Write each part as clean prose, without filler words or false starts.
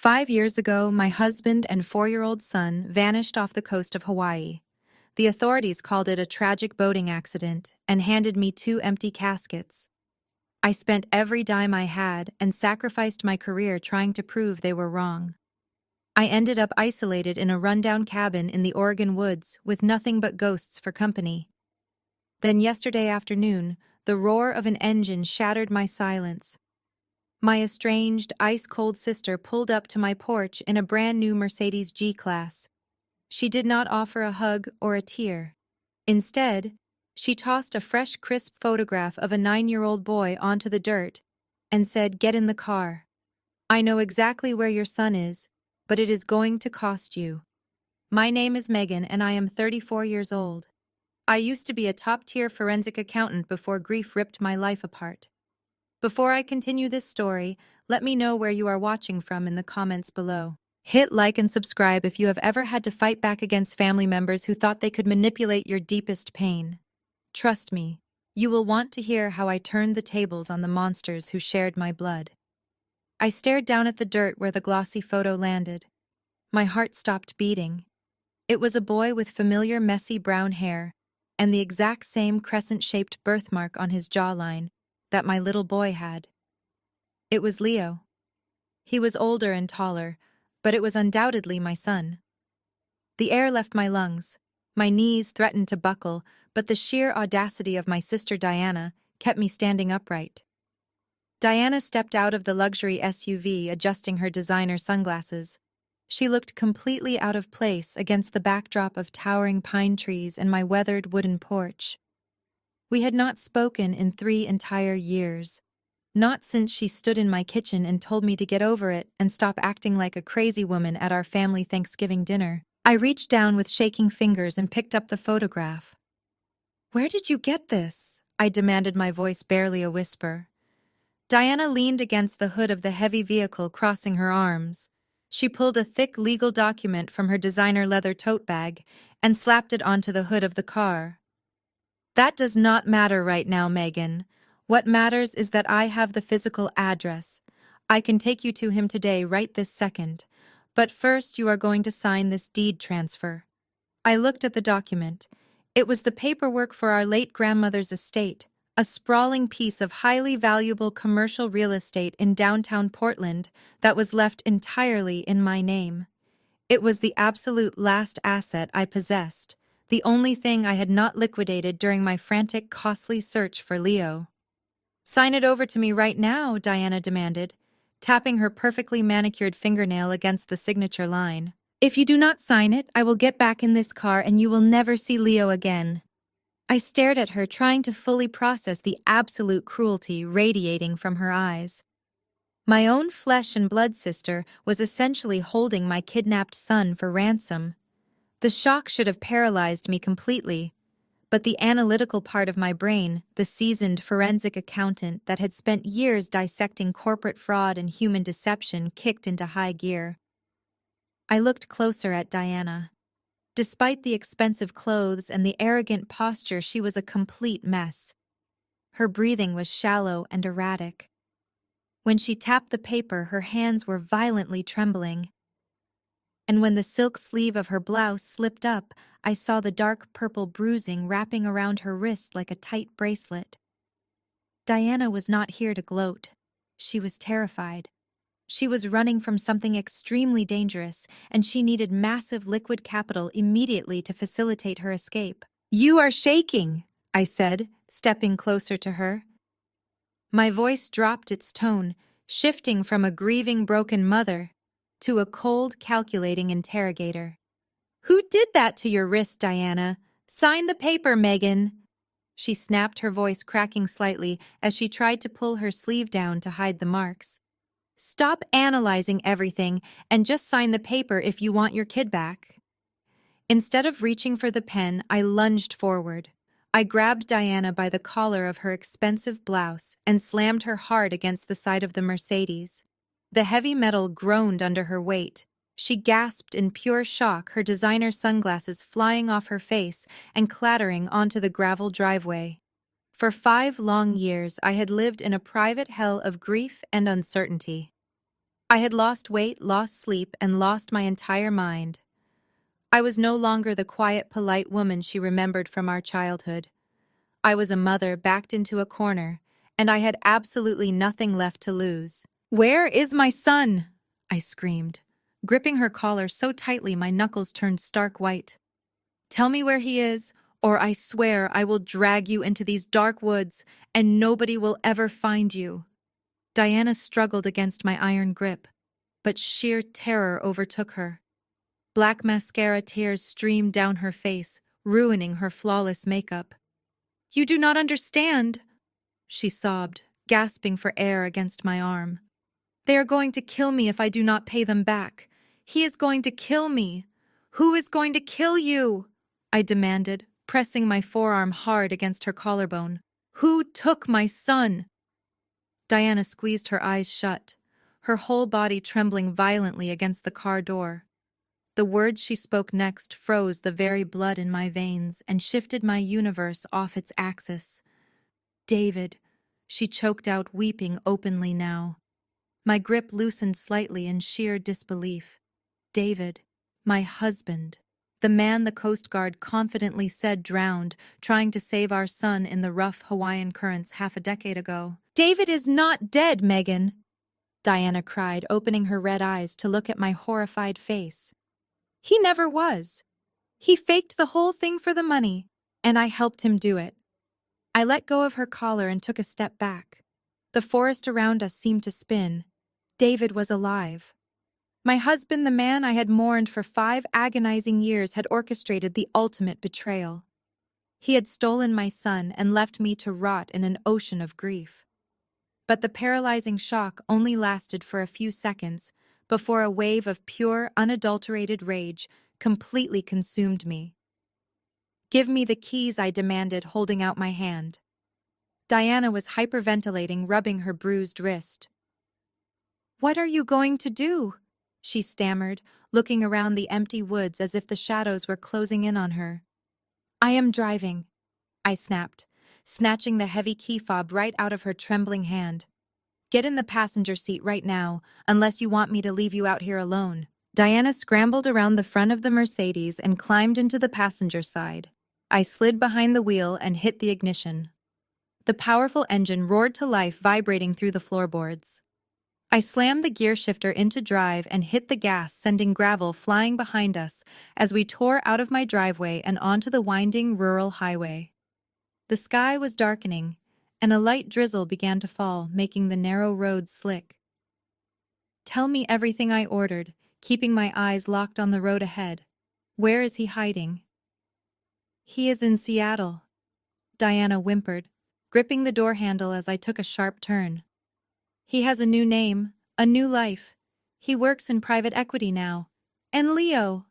5 years ago, my husband and 4-year-old son vanished off the coast of Hawaii. The authorities called it a tragic boating accident and handed me 2 empty caskets. I spent every dime I had and sacrificed my career trying to prove they were wrong. I ended up isolated in a rundown cabin in the Oregon woods with nothing but ghosts for company. Then yesterday afternoon, the roar of an engine shattered my silence. My estranged, ice-cold sister pulled up to my porch in a brand-new Mercedes G-Class. She did not offer a hug or a tear. Instead, she tossed a fresh, crisp photograph of a 9-year-old boy onto the dirt and said, "Get in the car. I know exactly where your son is, but it is going to cost you." My name is Megan and I am 34 years old. I used to be a top-tier forensic accountant before grief ripped my life apart. Before I continue this story, let me know where you are watching from in the comments below. Hit like and subscribe if you have ever had to fight back against family members who thought they could manipulate your deepest pain. Trust me, you will want to hear how I turned the tables on the monsters who shared my blood. I stared down at the dirt where the glossy photo landed. My heart stopped beating. It was a boy with familiar messy brown hair and the exact same crescent-shaped birthmark on his jawline that my little boy had. It was Leo. He was older and taller, but it was undoubtedly my son. The air left my lungs. My knees threatened to buckle, but the sheer audacity of my sister Diana kept me standing upright. Diana stepped out of the luxury SUV, adjusting her designer sunglasses. She looked completely out of place against the backdrop of towering pine trees and my weathered wooden porch. We had not spoken in 3 entire years. Not since she stood in my kitchen and told me to get over it and stop acting like a crazy woman at our family Thanksgiving dinner. I reached down with shaking fingers and picked up the photograph. "Where did you get this?" I demanded, my voice barely a whisper. Diana leaned against the hood of the heavy vehicle, crossing her arms. She pulled a thick legal document from her designer leather tote bag and slapped it onto the hood of the car. "That does not matter right now, Megan. What matters is that I have the physical address. I can take you to him today, right this second. But first you are going to sign this deed transfer." I looked at the document. It was the paperwork for our late grandmother's estate, a sprawling piece of highly valuable commercial real estate in downtown Portland that was left entirely in my name. It was the absolute last asset I possessed, the only thing I had not liquidated during my frantic, costly search for Leo. "Sign it over to me right now," Diana demanded, tapping her perfectly manicured fingernail against the signature line. "If you do not sign it, I will get back in this car and you will never see Leo again." I stared at her, trying to fully process the absolute cruelty radiating from her eyes. My own flesh and blood sister was essentially holding my kidnapped son for ransom. The shock should have paralyzed me completely, but the analytical part of my brain, the seasoned forensic accountant that had spent years dissecting corporate fraud and human deception, kicked into high gear. I looked closer at Diana. Despite the expensive clothes and the arrogant posture, she was a complete mess. Her breathing was shallow and erratic. When she tapped the paper, her hands were violently trembling. And when the silk sleeve of her blouse slipped up, I saw the dark purple bruising wrapping around her wrist like a tight bracelet. Diana was not here to gloat. She was terrified. She was running from something extremely dangerous, and she needed massive liquid capital immediately to facilitate her escape. "You are shaking," I said, stepping closer to her. My voice dropped its tone, shifting from a grieving, broken mother to a cold, calculating interrogator. "Who did that to your wrist, Diana? Sign the paper, Megan." She snapped, her voice cracking slightly as she tried to pull her sleeve down to hide the marks. "Stop analyzing everything and just sign the paper if you want your kid back." Instead of reaching for the pen, I lunged forward. I grabbed Diana by the collar of her expensive blouse and slammed her hard against the side of the Mercedes. The heavy metal groaned under her weight. She gasped in pure shock, her designer sunglasses flying off her face and clattering onto the gravel driveway. For 5 long years, I had lived in a private hell of grief and uncertainty. I had lost weight, lost sleep, and lost my entire mind. I was no longer the quiet, polite woman she remembered from our childhood. I was a mother backed into a corner, and I had absolutely nothing left to lose. "Where is my son?" I screamed, gripping her collar so tightly my knuckles turned stark white. "Tell me where he is, or I swear I will drag you into these dark woods, and nobody will ever find you." Diana struggled against my iron grip, but sheer terror overtook her. Black mascara tears streamed down her face, ruining her flawless makeup. "You do not understand," she sobbed, gasping for air against my arm. "They are going to kill me if I do not pay them back. He is going to kill me. Who is going to kill you?" I demanded, pressing my forearm hard against her collarbone. "Who took my son?" Diana squeezed her eyes shut, her whole body trembling violently against the car door. The words she spoke next froze the very blood in my veins and shifted my universe off its axis. "David," she choked out, weeping openly now. My grip loosened slightly in sheer disbelief. "David, my husband. The man the Coast Guard confidently said drowned, trying to save our son in the rough Hawaiian currents half a decade ago." "David is not dead, Megan," Diana cried, opening her red eyes to look at my horrified face. "He never was. He faked the whole thing for the money, and I helped him do it." I let go of her collar and took a step back. The forest around us seemed to spin. David was alive. My husband, the man I had mourned for 5 agonizing years, had orchestrated the ultimate betrayal. He had stolen my son and left me to rot in an ocean of grief. But the paralyzing shock only lasted for a few seconds before a wave of pure, unadulterated rage completely consumed me. "Give me the keys," I demanded, holding out my hand. Diana was hyperventilating, rubbing her bruised wrist. "What are you going to do?" she stammered, looking around the empty woods as if the shadows were closing in on her. "I am driving," I snapped, snatching the heavy key fob right out of her trembling hand. "Get in the passenger seat right now, unless you want me to leave you out here alone." Diana scrambled around the front of the Mercedes and climbed into the passenger side. I slid behind the wheel and hit the ignition. The powerful engine roared to life, vibrating through the floorboards. I slammed the gear shifter into drive and hit the gas, sending gravel flying behind us as we tore out of my driveway and onto the winding rural highway. The sky was darkening, and a light drizzle began to fall, making the narrow road slick. "Tell me everything," I ordered, keeping my eyes locked on the road ahead. "Where is he hiding?" "He is in Seattle," Diana whimpered, gripping the door handle as I took a sharp turn. "He has a new name, a new life. He works in private equity now. And Leo!"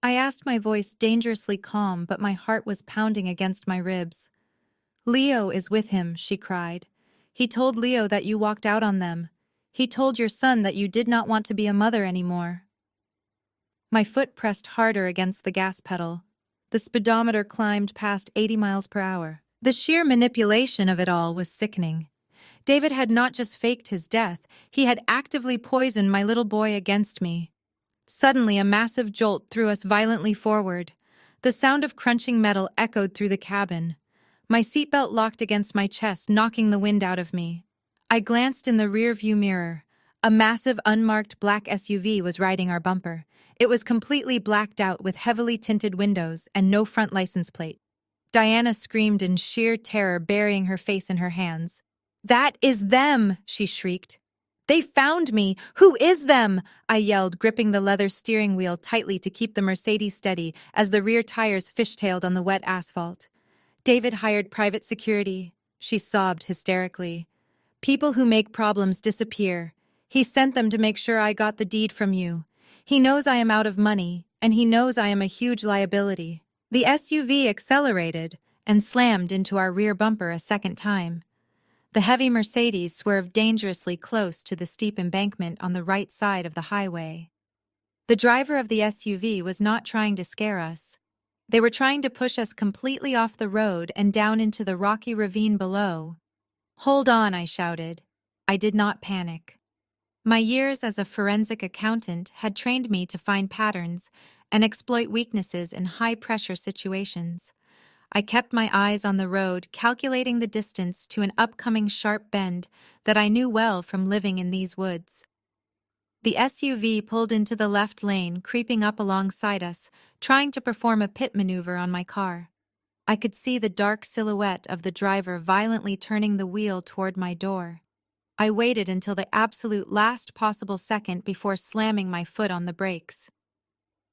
I asked, my voice dangerously calm, but my heart was pounding against my ribs. "Leo is with him," she cried. "He told Leo that you walked out on them. He told your son that you did not want to be a mother anymore." My foot pressed harder against the gas pedal. The speedometer climbed past 80 miles per hour. The sheer manipulation of it all was sickening. David had not just faked his death, he had actively poisoned my little boy against me. Suddenly, a massive jolt threw us violently forward. The sound of crunching metal echoed through the cabin. My seatbelt locked against my chest, knocking the wind out of me. I glanced in the rear-view mirror. A massive, unmarked black SUV was riding our bumper. It was completely blacked out with heavily tinted windows and no front license plate. Diana screamed in sheer terror, burying her face in her hands. "That is them!" she shrieked. "They found me! Who is them?" I yelled, gripping the leather steering wheel tightly to keep the Mercedes steady as the rear tires fishtailed on the wet asphalt. "David hired private security," she sobbed hysterically. "People who make problems disappear. He sent them to make sure I got the deed from you. He knows I am out of money, and he knows I am a huge liability." The SUV accelerated and slammed into our rear bumper a second time. The heavy Mercedes swerved dangerously close to the steep embankment on the right side of the highway. The driver of the SUV was not trying to scare us. They were trying to push us completely off the road and down into the rocky ravine below. "Hold on," I shouted. I did not panic. My years as a forensic accountant had trained me to find patterns and exploit weaknesses in high-pressure situations. I kept my eyes on the road, calculating the distance to an upcoming sharp bend that I knew well from living in these woods. The SUV pulled into the left lane, creeping up alongside us, trying to perform a pit maneuver on my car. I could see the dark silhouette of the driver violently turning the wheel toward my door. I waited until the absolute last possible second before slamming my foot on the brakes.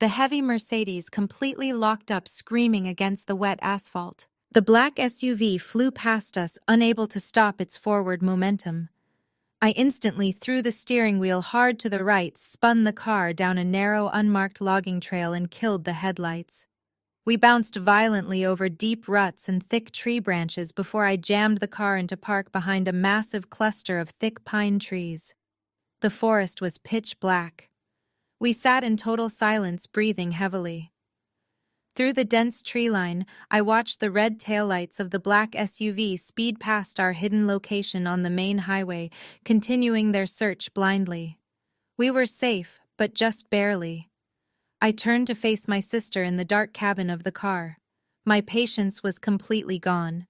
The heavy Mercedes completely locked up, screaming against the wet asphalt. The black SUV flew past us, unable to stop its forward momentum. I instantly threw the steering wheel hard to the right, spun the car down a narrow, unmarked logging trail, and killed the headlights. We bounced violently over deep ruts and thick tree branches before I jammed the car into park behind a massive cluster of thick pine trees. The forest was pitch black. We sat in total silence, breathing heavily. Through the dense tree line, I watched the red taillights of the black SUV speed past our hidden location on the main highway, continuing their search blindly. We were safe, but just barely. I turned to face my sister in the dark cabin of the car. My patience was completely gone.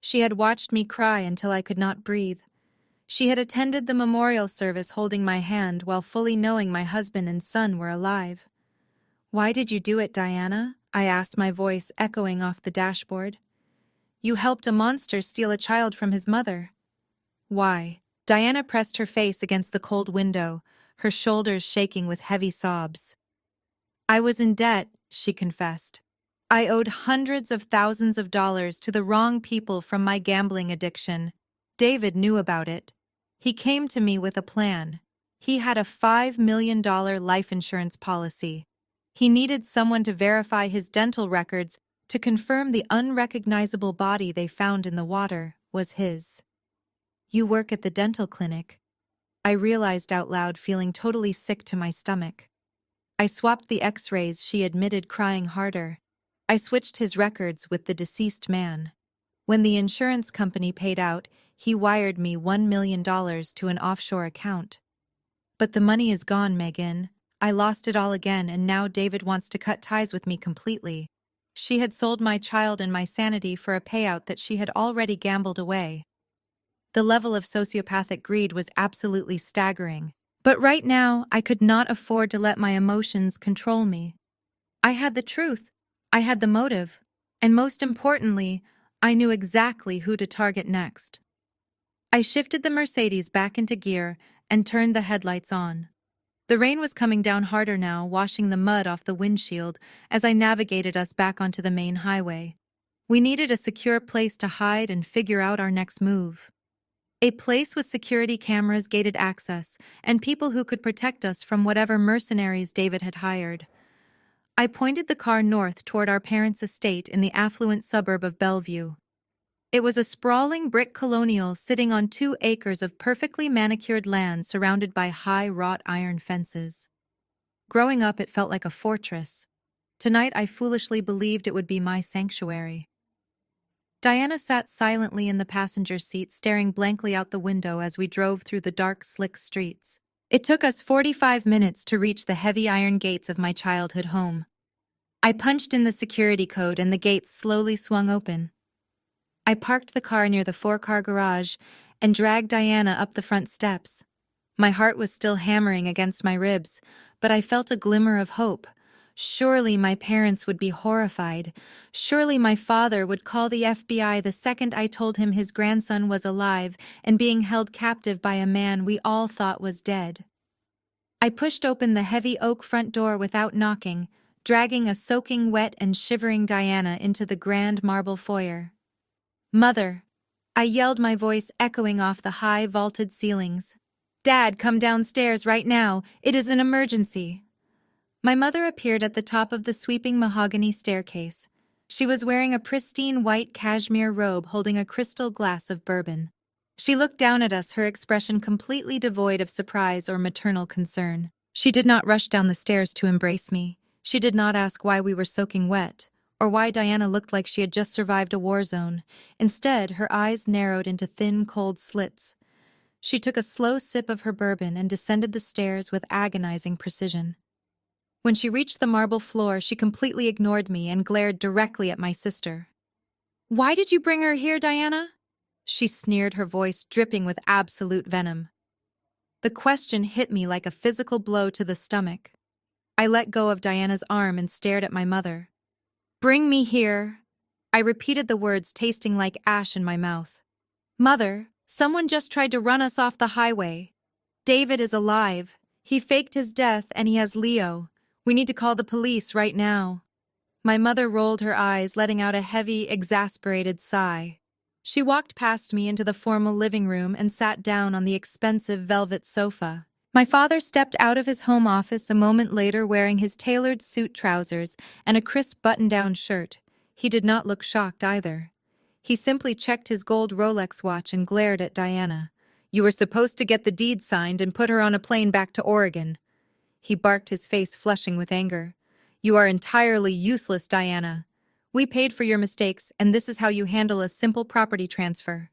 She had watched me cry until I could not breathe. She had attended the memorial service holding my hand while fully knowing my husband and son were alive. "Why did you do it, Diana?" I asked, my voice echoing off the dashboard. "You helped a monster steal a child from his mother." "Why?" Diana pressed her face against the cold window, her shoulders shaking with heavy sobs. "I was in debt," she confessed. "I owed hundreds of thousands of dollars to the wrong people from my gambling addiction. David knew about it. He came to me with a plan. He had a $5 million life insurance policy. He needed someone to verify his dental records to confirm the unrecognizable body they found in the water was his." "You work at the dental clinic," I realized out loud, feeling totally sick to my stomach. I swapped the x-rays, she admitted, crying harder. I switched his records with the deceased man. When the insurance company paid out, he wired me $1 million to an offshore account. "But the money is gone, Megan. I lost it all again, and now David wants to cut ties with me completely." She had sold my child and my sanity for a payout that she had already gambled away. The level of sociopathic greed was absolutely staggering. But right now, I could not afford to let my emotions control me. I had the truth, I had the motive, and most importantly, I knew exactly who to target next. I shifted the Mercedes back into gear and turned the headlights on. The rain was coming down harder now, washing the mud off the windshield as I navigated us back onto the main highway. We needed a secure place to hide and figure out our next move. A place with security cameras, gated access, and people who could protect us from whatever mercenaries David had hired. I pointed the car north toward our parents' estate in the affluent suburb of Bellevue. It was a sprawling brick colonial sitting on 2 acres of perfectly manicured land surrounded by high wrought iron fences. Growing up, it felt like a fortress. Tonight, I foolishly believed it would be my sanctuary. Diana sat silently in the passenger seat, staring blankly out the window as we drove through the dark, slick streets. It took us 45 minutes to reach the heavy iron gates of my childhood home. I punched in the security code and the gates slowly swung open. I parked the car near the 4-car garage and dragged Diana up the front steps. My heart was still hammering against my ribs, but I felt a glimmer of hope. Surely my parents would be horrified. Surely my father would call the FBI the second I told him his grandson was alive and being held captive by a man we all thought was dead. I pushed open the heavy oak front door without knocking, dragging a soaking wet and shivering Diana into the grand marble foyer. "Mother!" I yelled, my voice echoing off the high vaulted ceilings. "Dad, come downstairs right now. It is an emergency." My mother appeared at the top of the sweeping mahogany staircase. She was wearing a pristine white cashmere robe holding a crystal glass of bourbon. She looked down at us, her expression completely devoid of surprise or maternal concern. She did not rush down the stairs to embrace me. She did not ask why we were soaking wet, or why Diana looked like she had just survived a war zone. Instead, her eyes narrowed into thin, cold slits. She took a slow sip of her bourbon and descended the stairs with agonizing precision. When she reached the marble floor, she completely ignored me and glared directly at my sister. "Why did you bring her here, Diana?" She sneered, her voice dripping with absolute venom. The question hit me like a physical blow to the stomach. I let go of Diana's arm and stared at my mother. "Bring me here." I repeated the words, tasting like ash in my mouth. "Mother, someone just tried to run us off the highway. David is alive. He faked his death and he has Leo. We need to call the police right now." My mother rolled her eyes, letting out a heavy, exasperated sigh. She walked past me into the formal living room and sat down on the expensive velvet sofa. My father stepped out of his home office a moment later wearing his tailored suit trousers and a crisp button-down shirt. He did not look shocked either. He simply checked his gold Rolex watch and glared at Diana. "You were supposed to get the deed signed and put her on a plane back to Oregon." He barked, his face flushing with anger. "You are entirely useless, Diana. We paid for your mistakes, and this is how you handle a simple property transfer."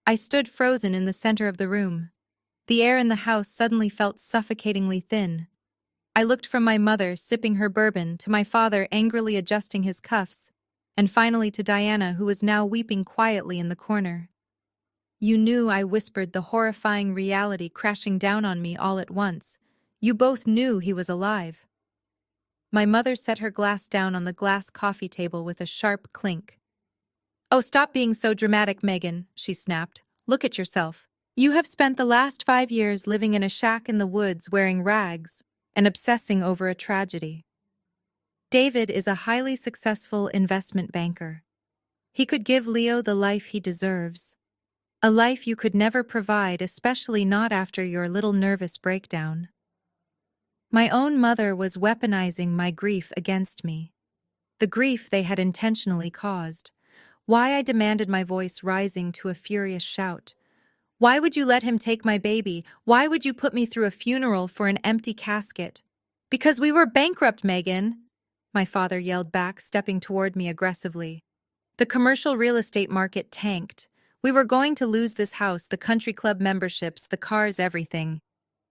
I stood frozen in the center of the room. The air in the house suddenly felt suffocatingly thin. I looked from my mother, sipping her bourbon, to my father angrily adjusting his cuffs, and finally to Diana, who was now weeping quietly in the corner. "You knew," I whispered, the horrifying reality crashing down on me all at once. "You both knew he was alive." My mother set her glass down on the glass coffee table with a sharp clink. "Oh, stop being so dramatic, Megan," she snapped. "Look at yourself. You have spent the last 5 years living in a shack in the woods wearing rags and obsessing over a tragedy. David is a highly successful investment banker. He could give Leo the life he deserves. A life you could never provide, especially not after your little nervous breakdown." My own mother was weaponizing my grief against me. The grief they had intentionally caused. Why, I demanded, my voice rising to a furious shout. "Why would you let him take my baby? Why would you put me through a funeral for an empty casket?" "Because we were bankrupt, Megan," my father yelled back, stepping toward me aggressively. "The commercial real estate market tanked. We were going to lose this house, the country club memberships, the cars, everything.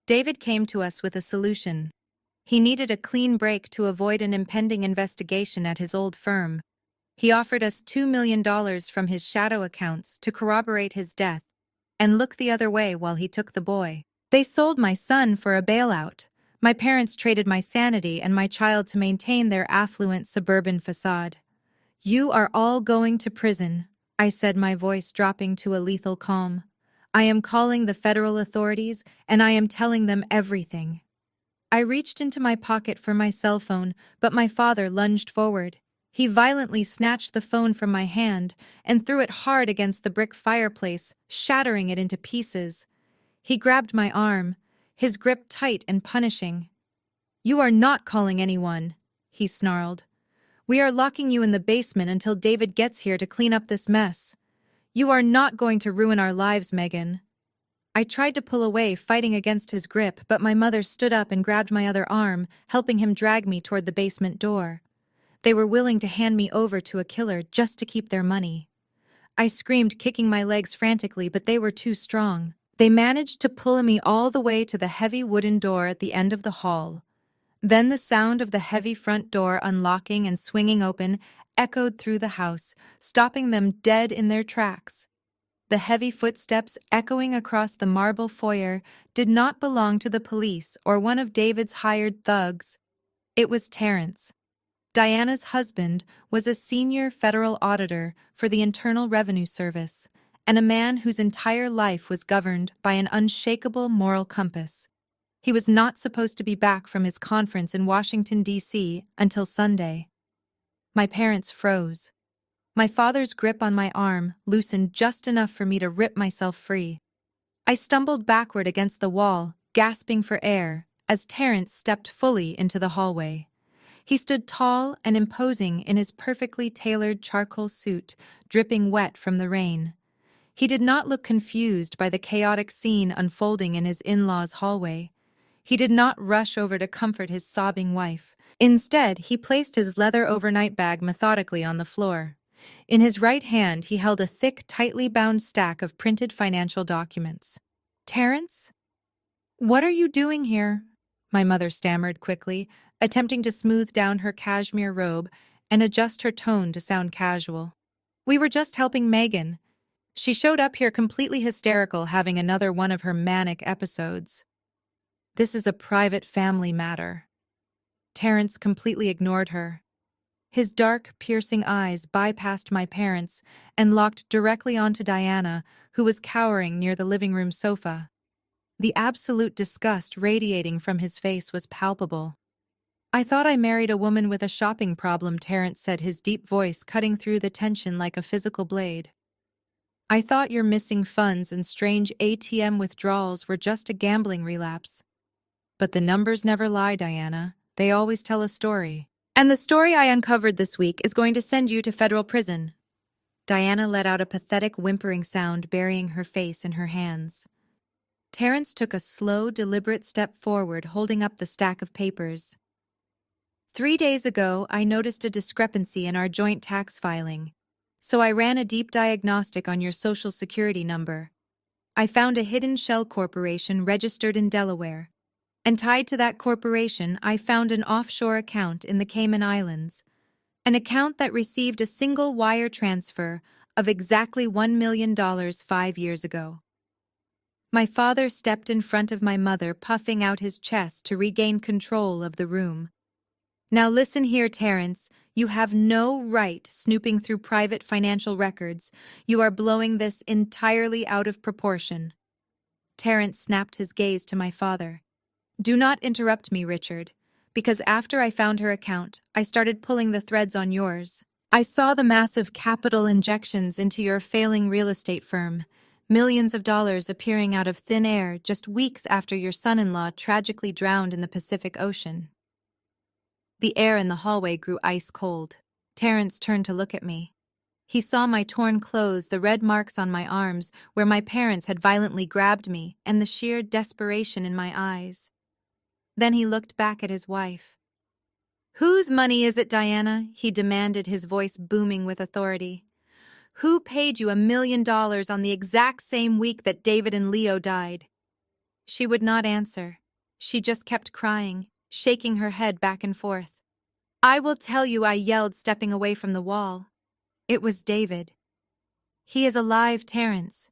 David came to us with a solution. He needed a clean break to avoid an impending investigation at his old firm. He offered us $2 million from his shadow accounts to corroborate his death and look the other way while he took the boy. They sold my son for a bailout. My parents traded my sanity and my child to maintain their affluent suburban facade. You are all going to prison," I said, my voice dropping to a lethal calm. "I am calling the federal authorities, and I am telling them everything." I reached into my pocket for my cell phone, but my father lunged forward. He violently snatched the phone from my hand and threw it hard against the brick fireplace, shattering it into pieces. He grabbed my arm, his grip tight and punishing. "You are not calling anyone," he snarled. "We are locking you in the basement until David gets here to clean up this mess. You are not going to ruin our lives, Megan." I tried to pull away, fighting against his grip, but my mother stood up and grabbed my other arm, helping him drag me toward the basement door. They were willing to hand me over to a killer just to keep their money. I screamed, kicking my legs frantically, but they were too strong. They managed to pull me all the way to the heavy wooden door at the end of the hall. Then the sound of the heavy front door unlocking and swinging open echoed through the house, stopping them dead in their tracks. The heavy footsteps echoing across the marble foyer did not belong to the police or one of David's hired thugs. It was Terrence. Diana's husband was a senior federal auditor for the Internal Revenue Service, and a man whose entire life was governed by an unshakable moral compass. He was not supposed to be back from his conference in Washington, D.C. until Sunday. My parents froze. My father's grip on my arm loosened just enough for me to rip myself free. I stumbled backward against the wall, gasping for air, as Terrence stepped fully into the hallway. He stood tall and imposing in his perfectly tailored charcoal suit, dripping wet from the rain. He did not look confused by the chaotic scene unfolding in his in-laws' hallway. He did not rush over to comfort his sobbing wife. Instead, he placed his leather overnight bag methodically on the floor. In his right hand, he held a thick, tightly bound stack of printed financial documents. "Terrence? What are you doing here?" My mother stammered quickly, attempting to smooth down her cashmere robe and adjust her tone to sound casual. "We were just helping Megan. She showed up here completely hysterical, having another one of her manic episodes." "This is a private family matter." Terrence completely ignored her. His dark, piercing eyes bypassed my parents and locked directly onto Diana, who was cowering near the living room sofa. The absolute disgust radiating from his face was palpable. "I thought I married a woman with a shopping problem," Terrence said, his deep voice cutting through the tension like a physical blade. "I thought your missing funds and strange ATM withdrawals were just a gambling relapse. But the numbers never lie, Diana. They always tell a story. And the story I uncovered this week is going to send you to federal prison." Diana let out a pathetic whimpering sound, burying her face in her hands. Terrence took a slow, deliberate step forward, holding up the stack of papers. "3 days ago, I noticed a discrepancy in our joint tax filing. So I ran a deep diagnostic on your Social Security number. I found a hidden shell corporation registered in Delaware. And tied to that corporation, I found an offshore account in the Cayman Islands. An account that received a single wire transfer of exactly $1 million 5 years ago." My father stepped in front of my mother, puffing out his chest to regain control of the room. "Now listen here, Terrence. You have no right snooping through private financial records. You are blowing this entirely out of proportion." Terrence snapped his gaze to my father. "Do not interrupt me, Richard, because after I found her account, I started pulling the threads on yours. I saw the massive capital injections into your failing real estate firm, millions of dollars appearing out of thin air just weeks after your son-in-law tragically drowned in the Pacific Ocean." The air in the hallway grew ice cold. Terrence turned to look at me. He saw my torn clothes, the red marks on my arms where my parents had violently grabbed me, and the sheer desperation in my eyes. Then he looked back at his wife. "Whose money is it, Diana?" he demanded, his voice booming with authority. "Who paid you $1 million on the exact same week that David and Leo died?" She would not answer. She just kept crying, shaking her head back and forth. "I will tell you," I yelled, stepping away from the wall. "It was David. He is alive, Terrence.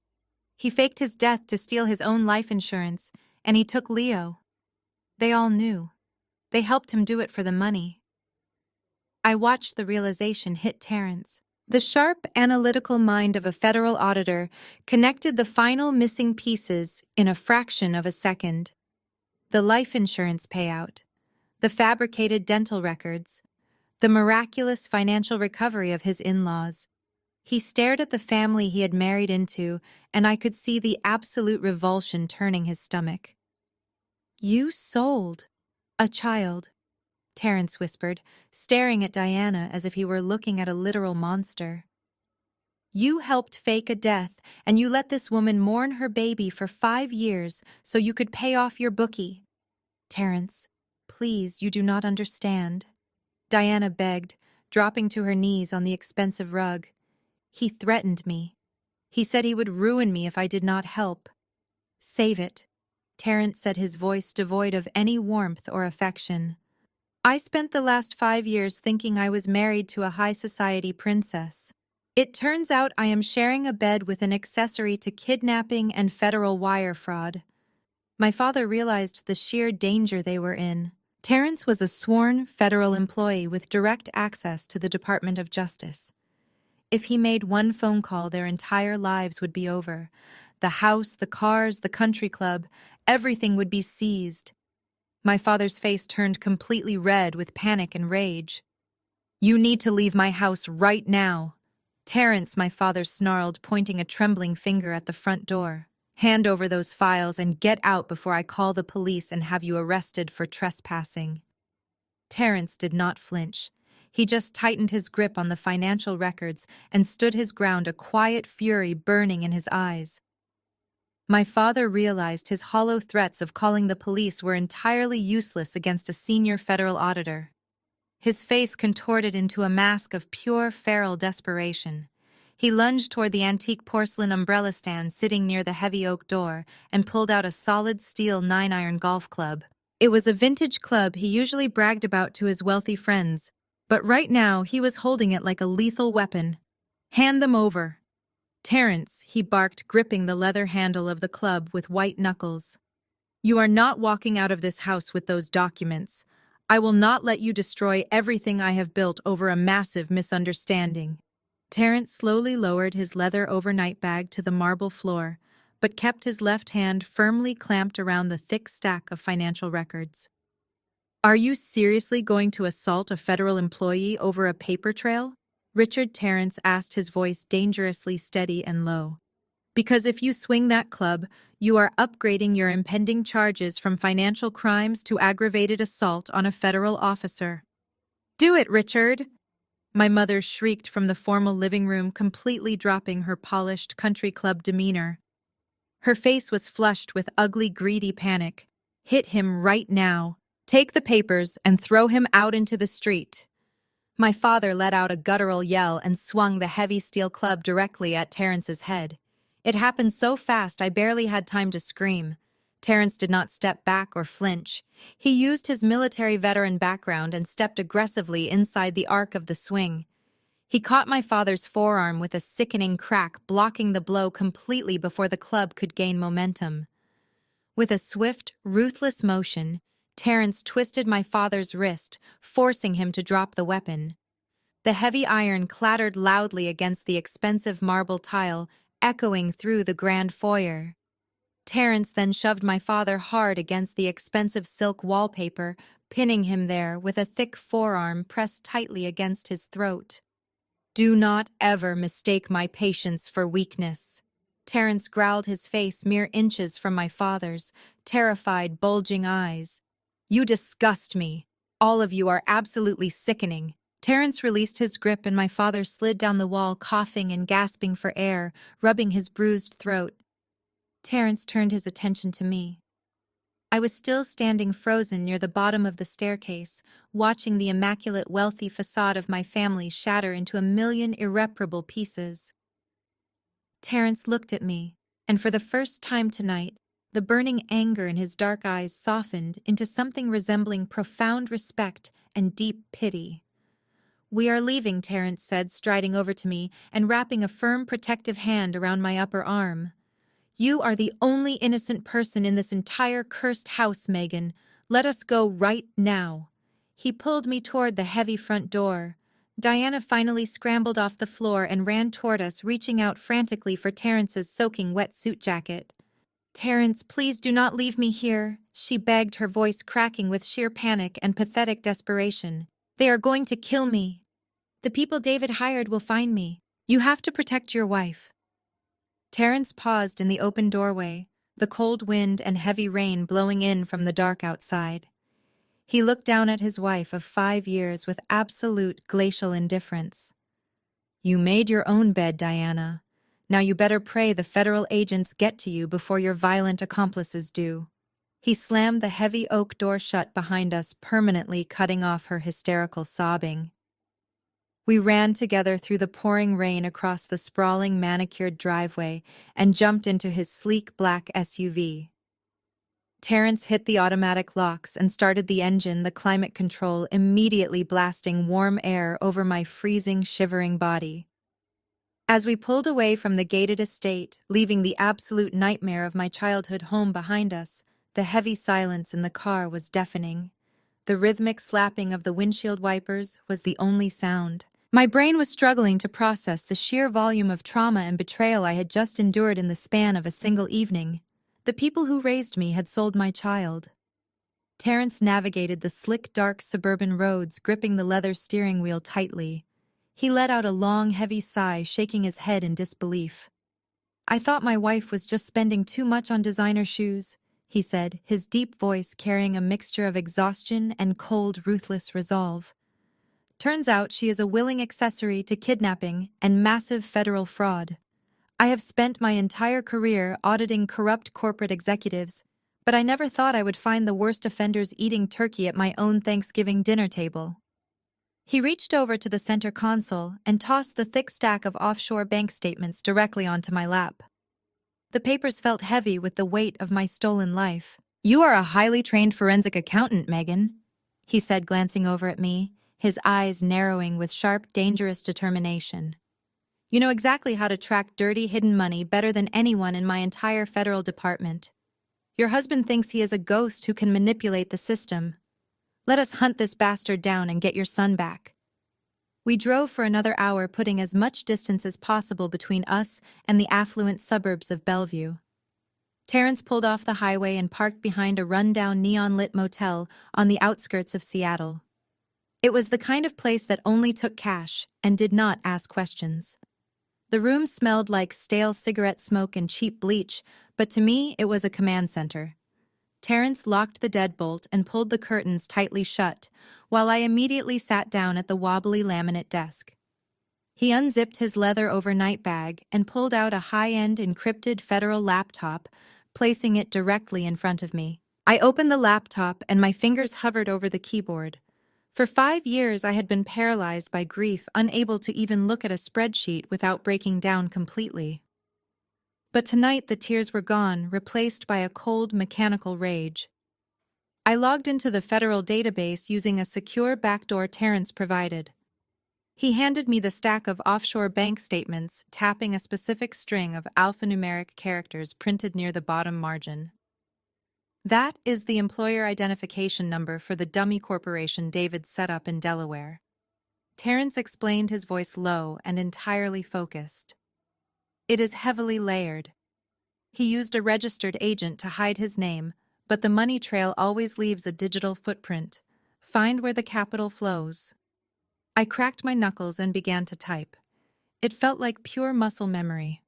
He faked his death to steal his own life insurance, and he took Leo. They all knew. They helped him do it for the money." I watched the realization hit Terrence. The sharp, analytical mind of a federal auditor connected the final missing pieces in a fraction of a second. The life insurance payout, the fabricated dental records, the miraculous financial recovery of his in-laws. He stared at the family he had married into, and I could see the absolute revulsion turning his stomach. "You sold a child," Terrence whispered, staring at Diana as if he were looking at a literal monster. "You helped fake a death, and you let this woman mourn her baby for 5 years so you could pay off your bookie. Terrence, please, you do not understand," Diana begged, dropping to her knees on the expensive rug. "He threatened me. He said he would ruin me if I did not help." "Save it," Terrence said, his voice devoid of any warmth or affection. "I spent the last 5 years thinking I was married to a high society princess. It turns out I am sharing a bed with an accessory to kidnapping and federal wire fraud." My father realized the sheer danger they were in. Terrence was a sworn federal employee with direct access to the Department of Justice. If he made one phone call, their entire lives would be over. The house, the cars, the country club, everything would be seized. My father's face turned completely red with panic and rage. "You need to leave my house right now." "Terrence," my father snarled, pointing a trembling finger at the front door. "Hand over those files and get out before I call the police and have you arrested for trespassing." Terrence did not flinch. He just tightened his grip on the financial records and stood his ground, a quiet fury burning in his eyes. My father realized his hollow threats of calling the police were entirely useless against a senior federal auditor. His face contorted into a mask of pure feral desperation. He lunged toward the antique porcelain umbrella stand sitting near the heavy oak door and pulled out a solid steel 9-iron golf club. It was a vintage club he usually bragged about to his wealthy friends, but right now he was holding it like a lethal weapon. "Hand them over." "Terrence," he barked, gripping the leather handle of the club with white knuckles. "You are not walking out of this house with those documents. I will not let you destroy everything I have built over a massive misunderstanding." Terrence slowly lowered his leather overnight bag to the marble floor, but kept his left hand firmly clamped around the thick stack of financial records. "Are you seriously going to assault a federal employee over a paper trail?" Richard Terrence asked, his voice dangerously steady and low. "Because if you swing that club, you are upgrading your impending charges from financial crimes to aggravated assault on a federal officer." "Do it, Richard!" my mother shrieked from the formal living room, completely dropping her polished country club demeanor. Her face was flushed with ugly, greedy panic. "Hit him right now. Take the papers and throw him out into the street." My father let out a guttural yell and swung the heavy steel club directly at Terrence's head. It happened so fast I barely had time to scream. Terrence did not step back or flinch. He used his military veteran background and stepped aggressively inside the arc of the swing. He caught my father's forearm with a sickening crack, blocking the blow completely before the club could gain momentum. With a swift, ruthless motion, Terrence twisted my father's wrist, forcing him to drop the weapon. The heavy iron clattered loudly against the expensive marble tile, echoing through the grand foyer. Terrence then shoved my father hard against the expensive silk wallpaper, pinning him there with a thick forearm pressed tightly against his throat. "Do not ever mistake my patience for weakness." Terrence growled, his face mere inches from my father's, terrified, bulging eyes. "You disgust me. All of you are absolutely sickening." Terrence released his grip and my father slid down the wall, coughing and gasping for air, rubbing his bruised throat. Terrence turned his attention to me. I was still standing frozen near the bottom of the staircase, watching the immaculate, wealthy facade of my family shatter into a million irreparable pieces. Terrence looked at me, and for the first time tonight, the burning anger in his dark eyes softened into something resembling profound respect and deep pity. "We are leaving," Terrence said, striding over to me and wrapping a firm, protective hand around my upper arm. "You are the only innocent person in this entire cursed house, Megan. Let us go right now." He pulled me toward the heavy front door. Diana finally scrambled off the floor and ran toward us, reaching out frantically for Terrence's soaking wet suit jacket. "Terrence, please do not leave me here," she begged, her voice cracking with sheer panic and pathetic desperation. "They are going to kill me. The people David hired will find me. You have to protect your wife." Terrence paused in the open doorway, the cold wind and heavy rain blowing in from the dark outside. He looked down at his wife of 5 years with absolute glacial indifference. "You made your own bed, Diana. Now you better pray the federal agents get to you before your violent accomplices do." He slammed the heavy oak door shut behind us, permanently cutting off her hysterical sobbing. We ran together through the pouring rain across the sprawling manicured driveway and jumped into his sleek black SUV. Terrence hit the automatic locks and started the engine, the climate control immediately blasting warm air over my freezing, shivering body. As we pulled away from the gated estate, leaving the absolute nightmare of my childhood home behind us, the heavy silence in the car was deafening. The rhythmic slapping of the windshield wipers was the only sound. My brain was struggling to process the sheer volume of trauma and betrayal I had just endured in the span of a single evening. The people who raised me had sold my child. Terrence navigated the slick, dark suburban roads, gripping the leather steering wheel tightly. He let out a long, heavy sigh, shaking his head in disbelief. "I thought my wife was just spending too much on designer shoes," he said, his deep voice carrying a mixture of exhaustion and cold, ruthless resolve. "Turns out she is a willing accessory to kidnapping and massive federal fraud. I have spent my entire career auditing corrupt corporate executives, but I never thought I would find the worst offenders eating turkey at my own Thanksgiving dinner table." He reached over to the center console and tossed the thick stack of offshore bank statements directly onto my lap. The papers felt heavy with the weight of my stolen life. "You are a highly trained forensic accountant, Megan," he said, glancing over at me, his eyes narrowing with sharp, dangerous determination. "You know exactly how to track dirty, hidden money better than anyone in my entire federal department. Your husband thinks he is a ghost who can manipulate the system. Let us hunt this bastard down and get your son back." We drove for another hour, putting as much distance as possible between us and the affluent suburbs of Bellevue. Terrence pulled off the highway and parked behind a rundown neon-lit motel on the outskirts of Seattle. It was the kind of place that only took cash and did not ask questions. The room smelled like stale cigarette smoke and cheap bleach, but to me it was a command center. Terrence locked the deadbolt and pulled the curtains tightly shut, while I immediately sat down at the wobbly laminate desk. He unzipped his leather overnight bag and pulled out a high-end encrypted federal laptop, placing it directly in front of me. I opened the laptop and my fingers hovered over the keyboard. For 5 years I had been paralyzed by grief, unable to even look at a spreadsheet without breaking down completely. But tonight the tears were gone, replaced by a cold, mechanical rage. I logged into the federal database using a secure backdoor Terrence provided. He handed me the stack of offshore bank statements, tapping a specific string of alphanumeric characters printed near the bottom margin. "That is the employer identification number for the dummy corporation David set up in Delaware." Terrence explained, his voice low and entirely focused. "It is heavily layered. He used a registered agent to hide his name, but the money trail always leaves a digital footprint. Find where the capital flows." I cracked my knuckles and began to type. It felt like pure muscle memory.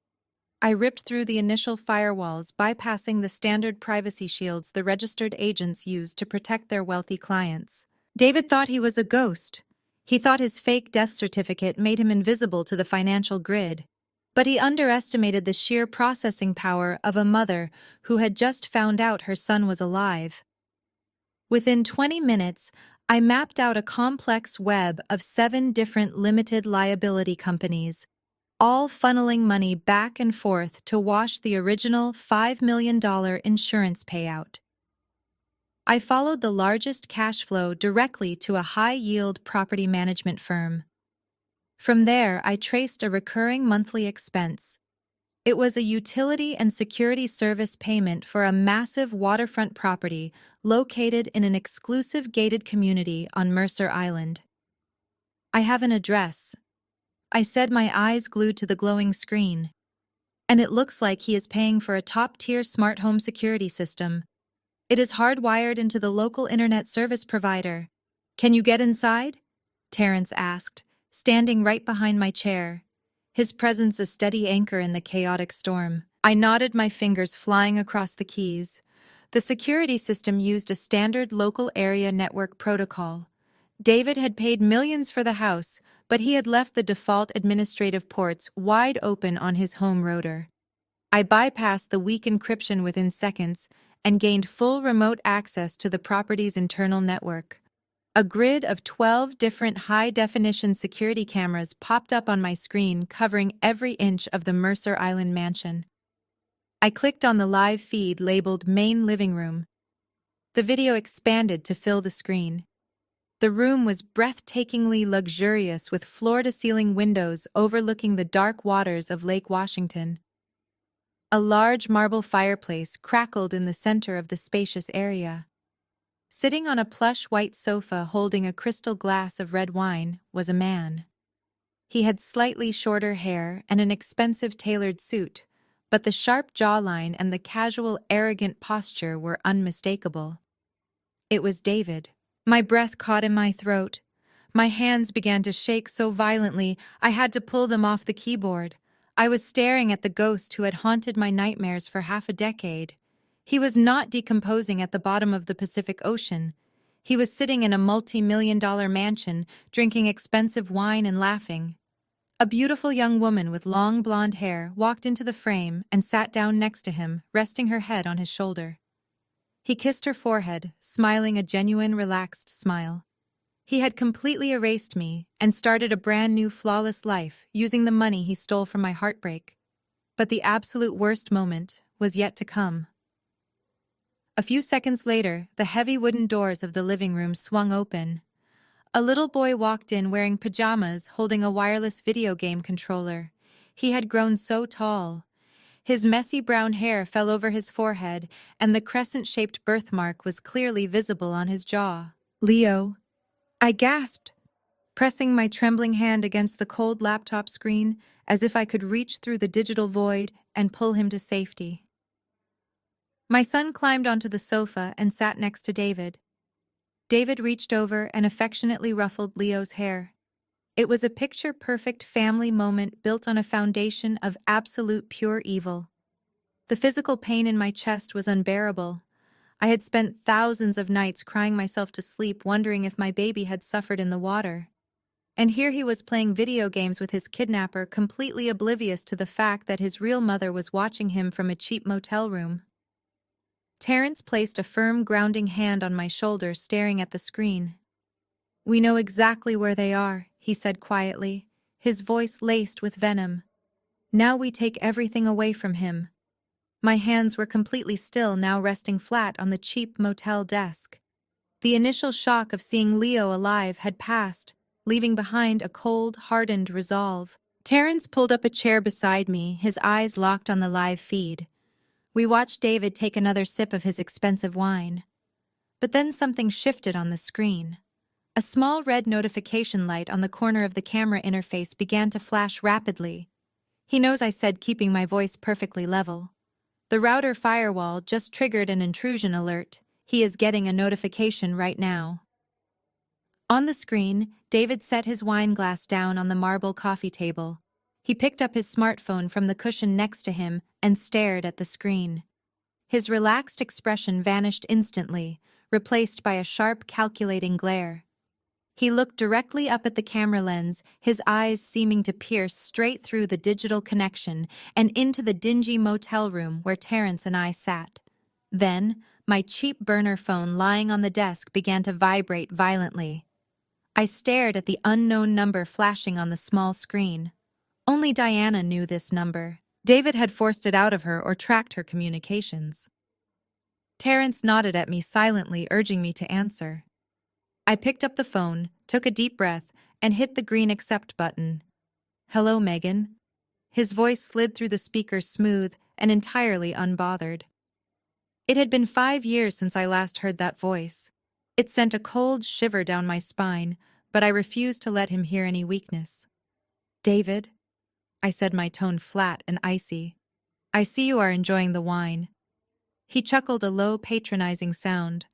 I ripped through the initial firewalls, bypassing the standard privacy shields the registered agents use to protect their wealthy clients. David thought he was a ghost. He thought his fake death certificate made him invisible to the financial grid. But he underestimated the sheer processing power of a mother who had just found out her son was alive. Within 20 minutes, I mapped out a complex web of 7 different limited liability companies, all funneling money back and forth to wash the original $5 million insurance payout. I followed the largest cash flow directly to a high-yield property management firm. From there, I traced a recurring monthly expense. It was a utility and security service payment for a massive waterfront property located in an exclusive gated community on Mercer Island. "I have an address," I said, my eyes glued to the glowing screen. "And it looks like he is paying for a top-tier smart home security system. It is hardwired into the local internet service provider. Can you get inside?" Terrence asked, standing right behind my chair, his presence a steady anchor in the chaotic storm. I nodded, my fingers flying across the keys. The security system used a standard local area network protocol. David had paid millions for the house, but he had left the default administrative ports wide open on his home router. I bypassed the weak encryption within seconds and gained full remote access to the property's internal network. A grid of 12 different high-definition security cameras popped up on my screen, covering every inch of the Mercer Island mansion. I clicked on the live feed labeled Main Living Room. The video expanded to fill the screen. The room was breathtakingly luxurious, with floor-to-ceiling windows overlooking the dark waters of Lake Washington. A large marble fireplace crackled in the center of the spacious area. Sitting on a plush white sofa holding a crystal glass of red wine was a man. He had slightly shorter hair and an expensive tailored suit, but the sharp jawline and the casual, arrogant posture were unmistakable. It was David. My breath caught in my throat. My hands began to shake so violently I had to pull them off the keyboard. I was staring at the ghost who had haunted my nightmares for half a decade. He was not decomposing at the bottom of the Pacific Ocean. He was sitting in a multi-million-dollar mansion, drinking expensive wine and laughing. A beautiful young woman with long blonde hair walked into the frame and sat down next to him, resting her head on his shoulder. He kissed her forehead, smiling a genuine, relaxed smile. He had completely erased me and started a brand new flawless life using the money he stole from my heartbreak. But the absolute worst moment was yet to come. A few seconds later, the heavy wooden doors of the living room swung open. A little boy walked in wearing pajamas, holding a wireless video game controller. He had grown so tall. His messy brown hair fell over his forehead, and the crescent-shaped birthmark was clearly visible on his jaw. "Leo," I gasped, pressing my trembling hand against the cold laptop screen as if I could reach through the digital void and pull him to safety. My son climbed onto the sofa and sat next to David. David reached over and affectionately ruffled Leo's hair. It was a picture-perfect family moment built on a foundation of absolute pure evil. The physical pain in my chest was unbearable. I had spent thousands of nights crying myself to sleep wondering if my baby had suffered in the water. And here he was playing video games with his kidnapper, completely oblivious to the fact that his real mother was watching him from a cheap motel room. Terrence placed a firm, grounding hand on my shoulder, staring at the screen. "We know exactly where they are," he said quietly, his voice laced with venom. "Now we take everything away from him." My hands were completely still, now resting flat on the cheap motel desk. The initial shock of seeing Leo alive had passed, leaving behind a cold, hardened resolve. Terrence pulled up a chair beside me, his eyes locked on the live feed. We watched David take another sip of his expensive wine. But then something shifted on the screen. A small red notification light on the corner of the camera interface began to flash rapidly. He knows I said keeping my voice perfectly level. The router firewall just triggered an intrusion alert. He is getting a notification right now. On the screen, David set his wine glass down on the marble coffee table. He picked up his smartphone from the cushion next to him and stared at the screen. His relaxed expression vanished instantly, replaced by a sharp, calculating glare. He looked directly up at the camera lens, his eyes seeming to pierce straight through the digital connection and into the dingy motel room where Terrence and I sat. Then, my cheap burner phone lying on the desk began to vibrate violently. I stared at the unknown number flashing on the small screen. Only Diana knew this number. David had forced it out of her or tracked her communications. Terrence nodded at me silently, urging me to answer. I picked up the phone, took a deep breath, and hit the green accept button. "Hello, Megan." His voice slid through the speaker smooth and entirely unbothered. It had been 5 years since I last heard that voice. It sent a cold shiver down my spine, but I refused to let him hear any weakness. "David," I said, my tone flat and icy. "I see you are enjoying the wine." He chuckled a low, patronizing sound.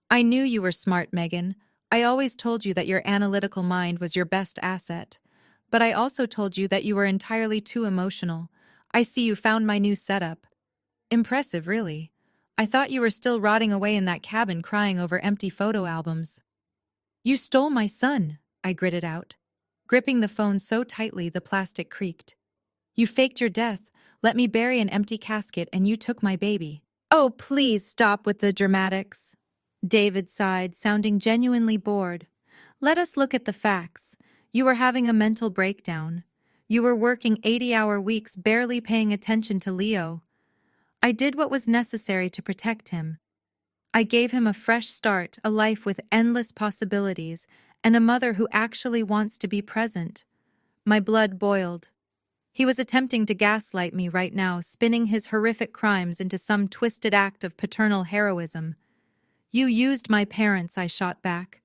"I knew you were smart, Megan. I always told you that your analytical mind was your best asset. But I also told you that you were entirely too emotional. I see you found my new setup." "Impressive, really. I thought you were still rotting away in that cabin crying over empty photo albums." "You stole my son," I gritted out, gripping the phone so tightly the plastic creaked. "You faked your death, let me bury an empty casket, and you took my baby." "Oh, please stop with the dramatics." David sighed, sounding genuinely bored. "Let us look at the facts. You were having a mental breakdown. You were working 80-hour weeks, barely paying attention to Leo. I did what was necessary to protect him. I gave him a fresh start, a life with endless possibilities, and a mother who actually wants to be present." My blood boiled. He was attempting to gaslight me right now, spinning his horrific crimes into some twisted act of paternal heroism. "You used my parents," I shot back.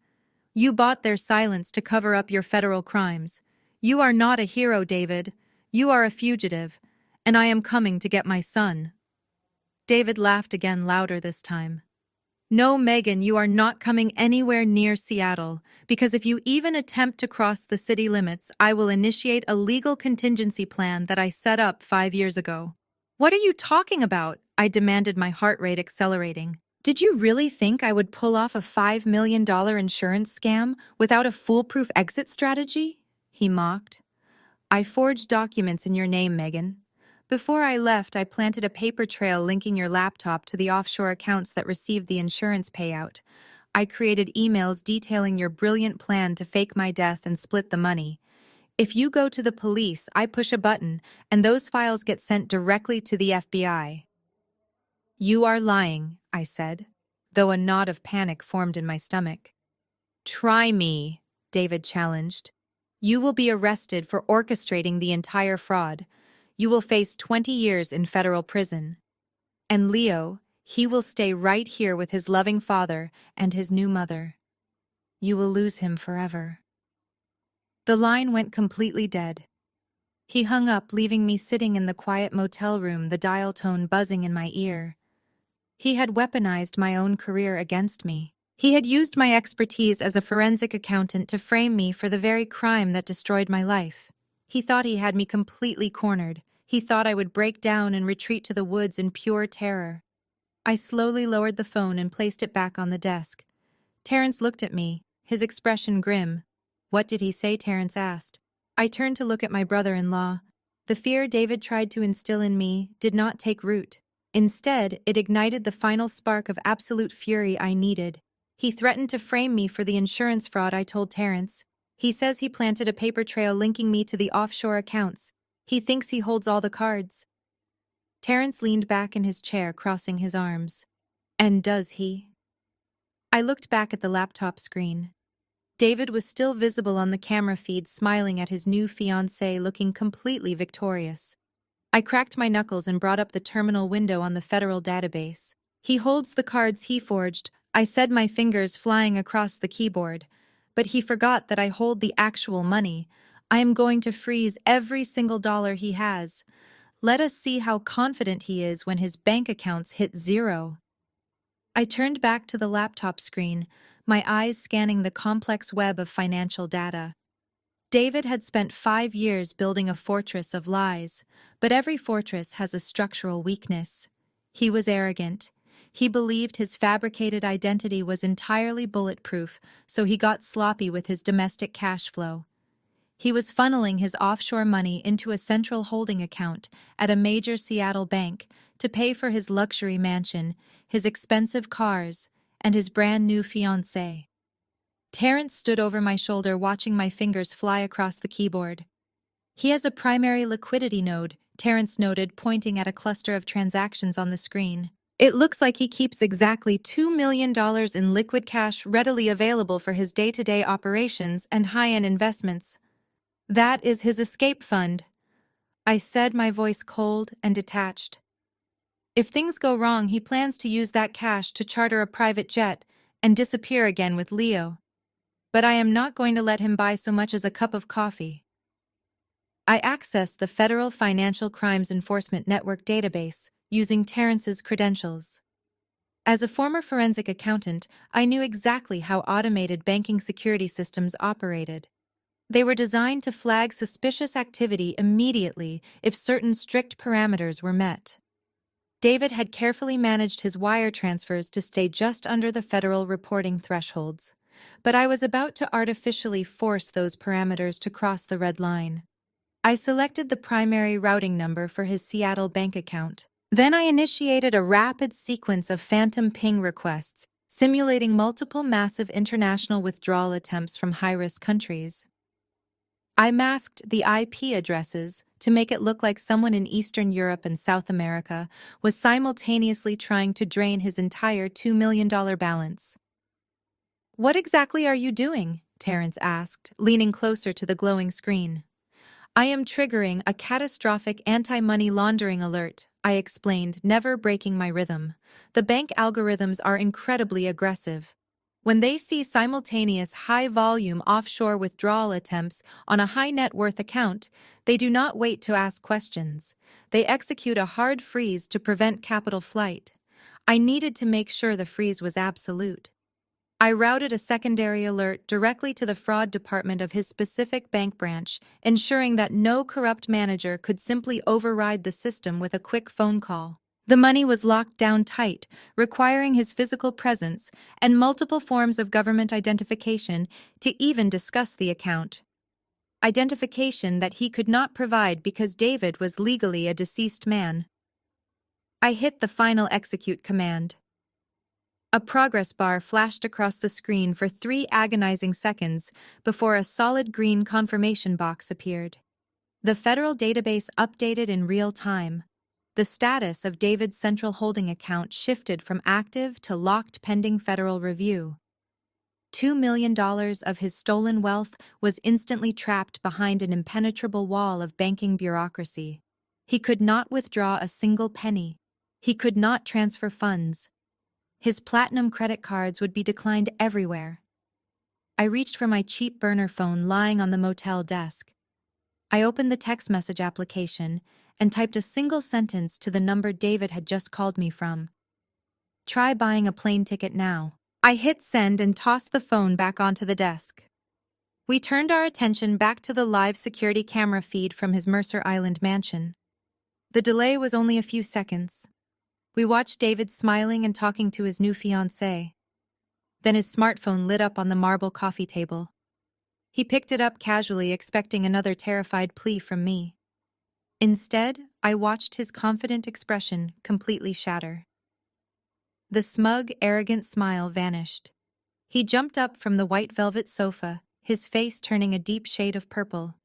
"You bought their silence to cover up your federal crimes. You are not a hero, David. You are a fugitive, and I am coming to get my son." David laughed again, louder this time. "No, Megan, you are not coming anywhere near Seattle, because if you even attempt to cross the city limits, I will initiate a legal contingency plan that I set up 5 years ago." "What are you talking about?" I demanded, my heart rate accelerating. "Did you really think I would pull off a $5 million insurance scam without a foolproof exit strategy?" he mocked. "I forged documents in your name, Megan. Before I left, I planted a paper trail linking your laptop to the offshore accounts that received the insurance payout. I created emails detailing your brilliant plan to fake my death and split the money. If you go to the police, I push a button, and those files get sent directly to the FBI. You are lying, I said, though a knot of panic formed in my stomach. Try me, David challenged. You will be arrested for orchestrating the entire fraud. You will face 20 years in federal prison. And Leo, he will stay right here with his loving father and his new mother. You will lose him forever. The line went completely dead. He hung up, leaving me sitting in the quiet motel room, the dial tone buzzing in my ear. He had weaponized my own career against me. He had used my expertise as a forensic accountant to frame me for the very crime that destroyed my life. He thought he had me completely cornered. He thought I would break down and retreat to the woods in pure terror. I slowly lowered the phone and placed it back on the desk. Terrence looked at me, his expression grim. What did he say? Terrence asked. I turned to look at my brother-in-law. The fear David tried to instill in me did not take root. Instead, it ignited the final spark of absolute fury I needed. He threatened to frame me for the insurance fraud, I told Terrence. He says he planted a paper trail linking me to the offshore accounts. He thinks he holds all the cards. Terrence leaned back in his chair, crossing his arms. And does he? I looked back at the laptop screen. David was still visible on the camera feed, smiling at his new fiancée, looking completely victorious. I cracked my knuckles and brought up the terminal window on the federal database. He holds the cards he forged, I said, my fingers flying across the keyboard. But he forgot that I hold the actual money. I am going to freeze every single dollar he has. Let us see how confident he is when his bank accounts hit zero. I turned back to the laptop screen, my eyes scanning the complex web of financial data. David had spent 5 years building a fortress of lies, but every fortress has a structural weakness. He was arrogant. He believed his fabricated identity was entirely bulletproof, so he got sloppy with his domestic cash flow. He was funneling his offshore money into a central holding account at a major Seattle bank to pay for his luxury mansion, his expensive cars, and his brand-new fiancée. Terrence stood over my shoulder, watching my fingers fly across the keyboard. He has a primary liquidity node, Terrence noted, pointing at a cluster of transactions on the screen. It looks like he keeps exactly $2 million in liquid cash readily available for his day-to-day operations and high-end investments. That is his escape fund, I said, my voice cold and detached. If things go wrong, he plans to use that cash to charter a private jet and disappear again with Leo. But I am not going to let him buy so much as a cup of coffee. I accessed the Federal Financial Crimes Enforcement Network database using Terrence's credentials. As a former forensic accountant, I knew exactly how automated banking security systems operated. They were designed to flag suspicious activity immediately if certain strict parameters were met. David had carefully managed his wire transfers to stay just under the federal reporting thresholds, but I was about to artificially force those parameters to cross the red line. I selected the primary routing number for his Seattle bank account. Then I initiated a rapid sequence of phantom ping requests, simulating multiple massive international withdrawal attempts from high-risk countries. I masked the IP addresses to make it look like someone in Eastern Europe and South America was simultaneously trying to drain his entire $2 million balance. What exactly are you doing? Terrence asked, leaning closer to the glowing screen. I am triggering a catastrophic anti-money laundering alert, I explained, never breaking my rhythm. The bank algorithms are incredibly aggressive. When they see simultaneous high-volume offshore withdrawal attempts on a high-net-worth account, they do not wait to ask questions. They execute a hard freeze to prevent capital flight. I needed to make sure the freeze was absolute. I routed a secondary alert directly to the fraud department of his specific bank branch, ensuring that no corrupt manager could simply override the system with a quick phone call. The money was locked down tight, requiring his physical presence and multiple forms of government identification to even discuss the account. Identification that he could not provide because David was legally a deceased man. I hit the final execute command. A progress bar flashed across the screen for 3 agonizing seconds before a solid green confirmation box appeared. The federal database updated in real time. The status of David's central holding account shifted from active to locked pending federal review. $2 million of his stolen wealth was instantly trapped behind an impenetrable wall of banking bureaucracy. He could not withdraw a single penny. He could not transfer funds. His platinum credit cards would be declined everywhere. I reached for my cheap burner phone lying on the motel desk. I opened the text message application and typed a single sentence to the number David had just called me from. Try buying a plane ticket now. I hit send and tossed the phone back onto the desk. We turned our attention back to the live security camera feed from his Mercer Island mansion. The delay was only a few seconds. We watched David smiling and talking to his new fiancée. Then his smartphone lit up on the marble coffee table. He picked it up casually, expecting another terrified plea from me. Instead, I watched his confident expression completely shatter. The smug, arrogant smile vanished. He jumped up from the white velvet sofa, his face turning a deep shade of purple.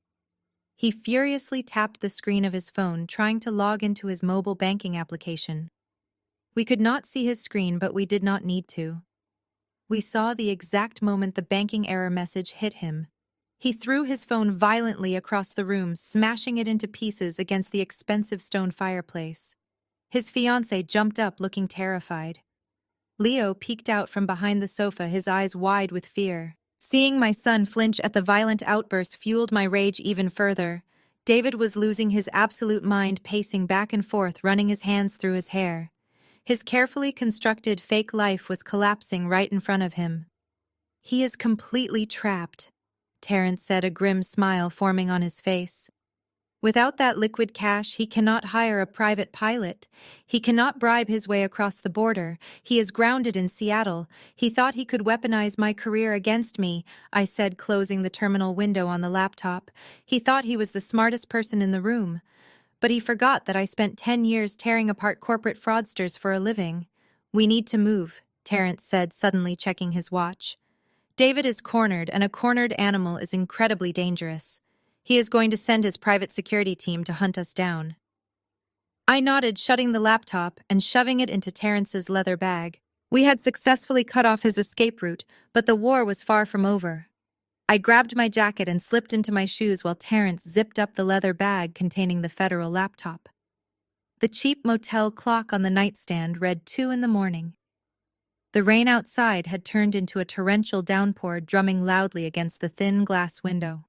He furiously tapped the screen of his phone, trying to log into his mobile banking application. We could not see his screen, but we did not need to. We saw the exact moment the banking error message hit him. He threw his phone violently across the room, smashing it into pieces against the expensive stone fireplace. His fiancée jumped up, looking terrified. Leo peeked out from behind the sofa, his eyes wide with fear. Seeing my son flinch at the violent outburst fueled my rage even further. David was losing his absolute mind, pacing back and forth, running his hands through his hair. His carefully constructed fake life was collapsing right in front of him. "He is completely trapped," Terrence said, a grim smile forming on his face. "Without that liquid cash, he cannot hire a private pilot. He cannot bribe his way across the border. He is grounded in Seattle. He thought he could weaponize my career against me," I said, closing the terminal window on the laptop. "He thought he was the smartest person in the room. But he forgot that I spent 10 years tearing apart corporate fraudsters for a living." "We need to move," Terrence said, suddenly checking his watch. "David is cornered, and a cornered animal is incredibly dangerous. He is going to send his private security team to hunt us down." I nodded, shutting the laptop and shoving it into Terrence's leather bag. We had successfully cut off his escape route, but the war was far from over. I grabbed my jacket and slipped into my shoes while Terrence zipped up the leather bag containing the federal laptop. The cheap motel clock on the nightstand read 2 a.m. The rain outside had turned into a torrential downpour, drumming loudly against the thin glass window.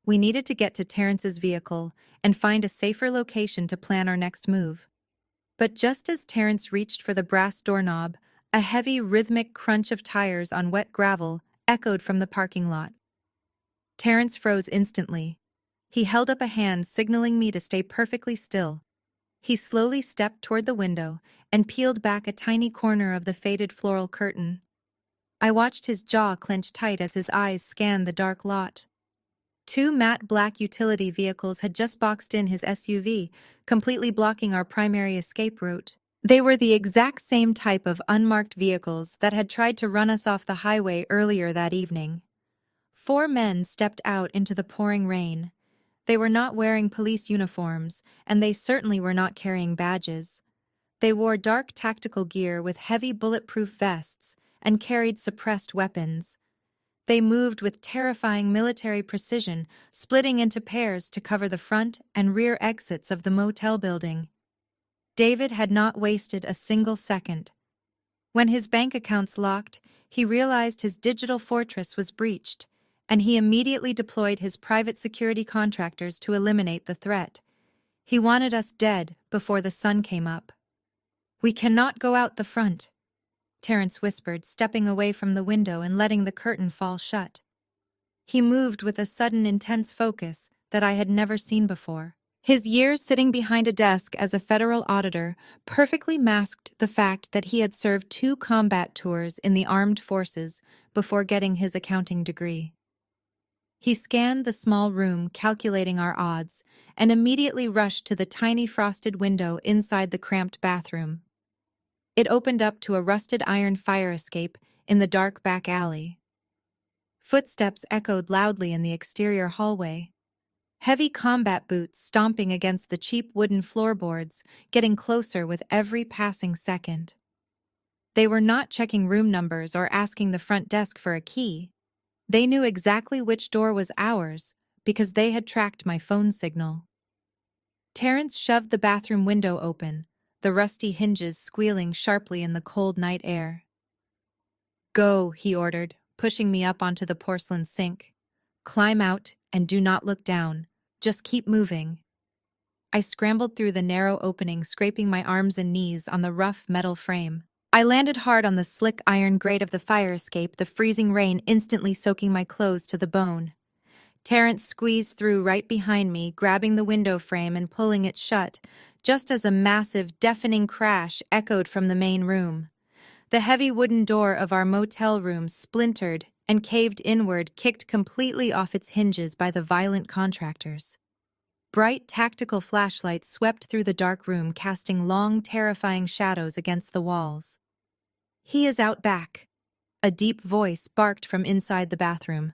We needed to get to Terrence's vehicle and find a safer location to plan our next move. But just as Terrence reached for the brass doorknob, a heavy, rhythmic crunch of tires on wet gravel echoed from the parking lot. Terrence froze instantly. He held up a hand, signaling me to stay perfectly still. He slowly stepped toward the window and peeled back a tiny corner of the faded floral curtain. I watched his jaw clench tight as his eyes scanned the dark lot. 2 matte black utility vehicles had just boxed in his SUV, completely blocking our primary escape route. They were the exact same type of unmarked vehicles that had tried to run us off the highway earlier that evening. 4 men stepped out into the pouring rain. They were not wearing police uniforms, and they certainly were not carrying badges. They wore dark tactical gear with heavy bulletproof vests and carried suppressed weapons. They moved with terrifying military precision, splitting into pairs to cover the front and rear exits of the motel building. David had not wasted a single second. When his bank accounts locked, he realized his digital fortress was breached, and he immediately deployed his private security contractors to eliminate the threat. He wanted us dead before the sun came up. "We cannot go out the front," Terrence whispered, stepping away from the window and letting the curtain fall shut. He moved with a sudden intense focus that I had never seen before. His years sitting behind a desk as a federal auditor perfectly masked the fact that he had served 2 combat tours in the armed forces before getting his accounting degree. He scanned the small room, calculating our odds, and immediately rushed to the tiny frosted window inside the cramped bathroom. It opened up to a rusted iron fire escape in the dark back alley. Footsteps echoed loudly in the exterior hallway. Heavy combat boots stomping against the cheap wooden floorboards, getting closer with every passing second. They were not checking room numbers or asking the front desk for a key. They knew exactly which door was ours because they had tracked my phone signal. Terrence shoved the bathroom window open, the rusty hinges squealing sharply in the cold night air. "Go," he ordered, pushing me up onto the porcelain sink. "Climb out and do not look down. Just keep moving." I scrambled through the narrow opening, scraping my arms and knees on the rough metal frame. I landed hard on the slick iron grate of the fire escape, the freezing rain instantly soaking my clothes to the bone. Terrence squeezed through right behind me, grabbing the window frame and pulling it shut, just as a massive, deafening crash echoed from the main room. The heavy wooden door of our motel room splintered and caved inward, kicked completely off its hinges by the violent contractors. Bright tactical flashlights swept through the dark room, casting long, terrifying shadows against the walls. "He is out back," a deep voice barked from inside the bathroom.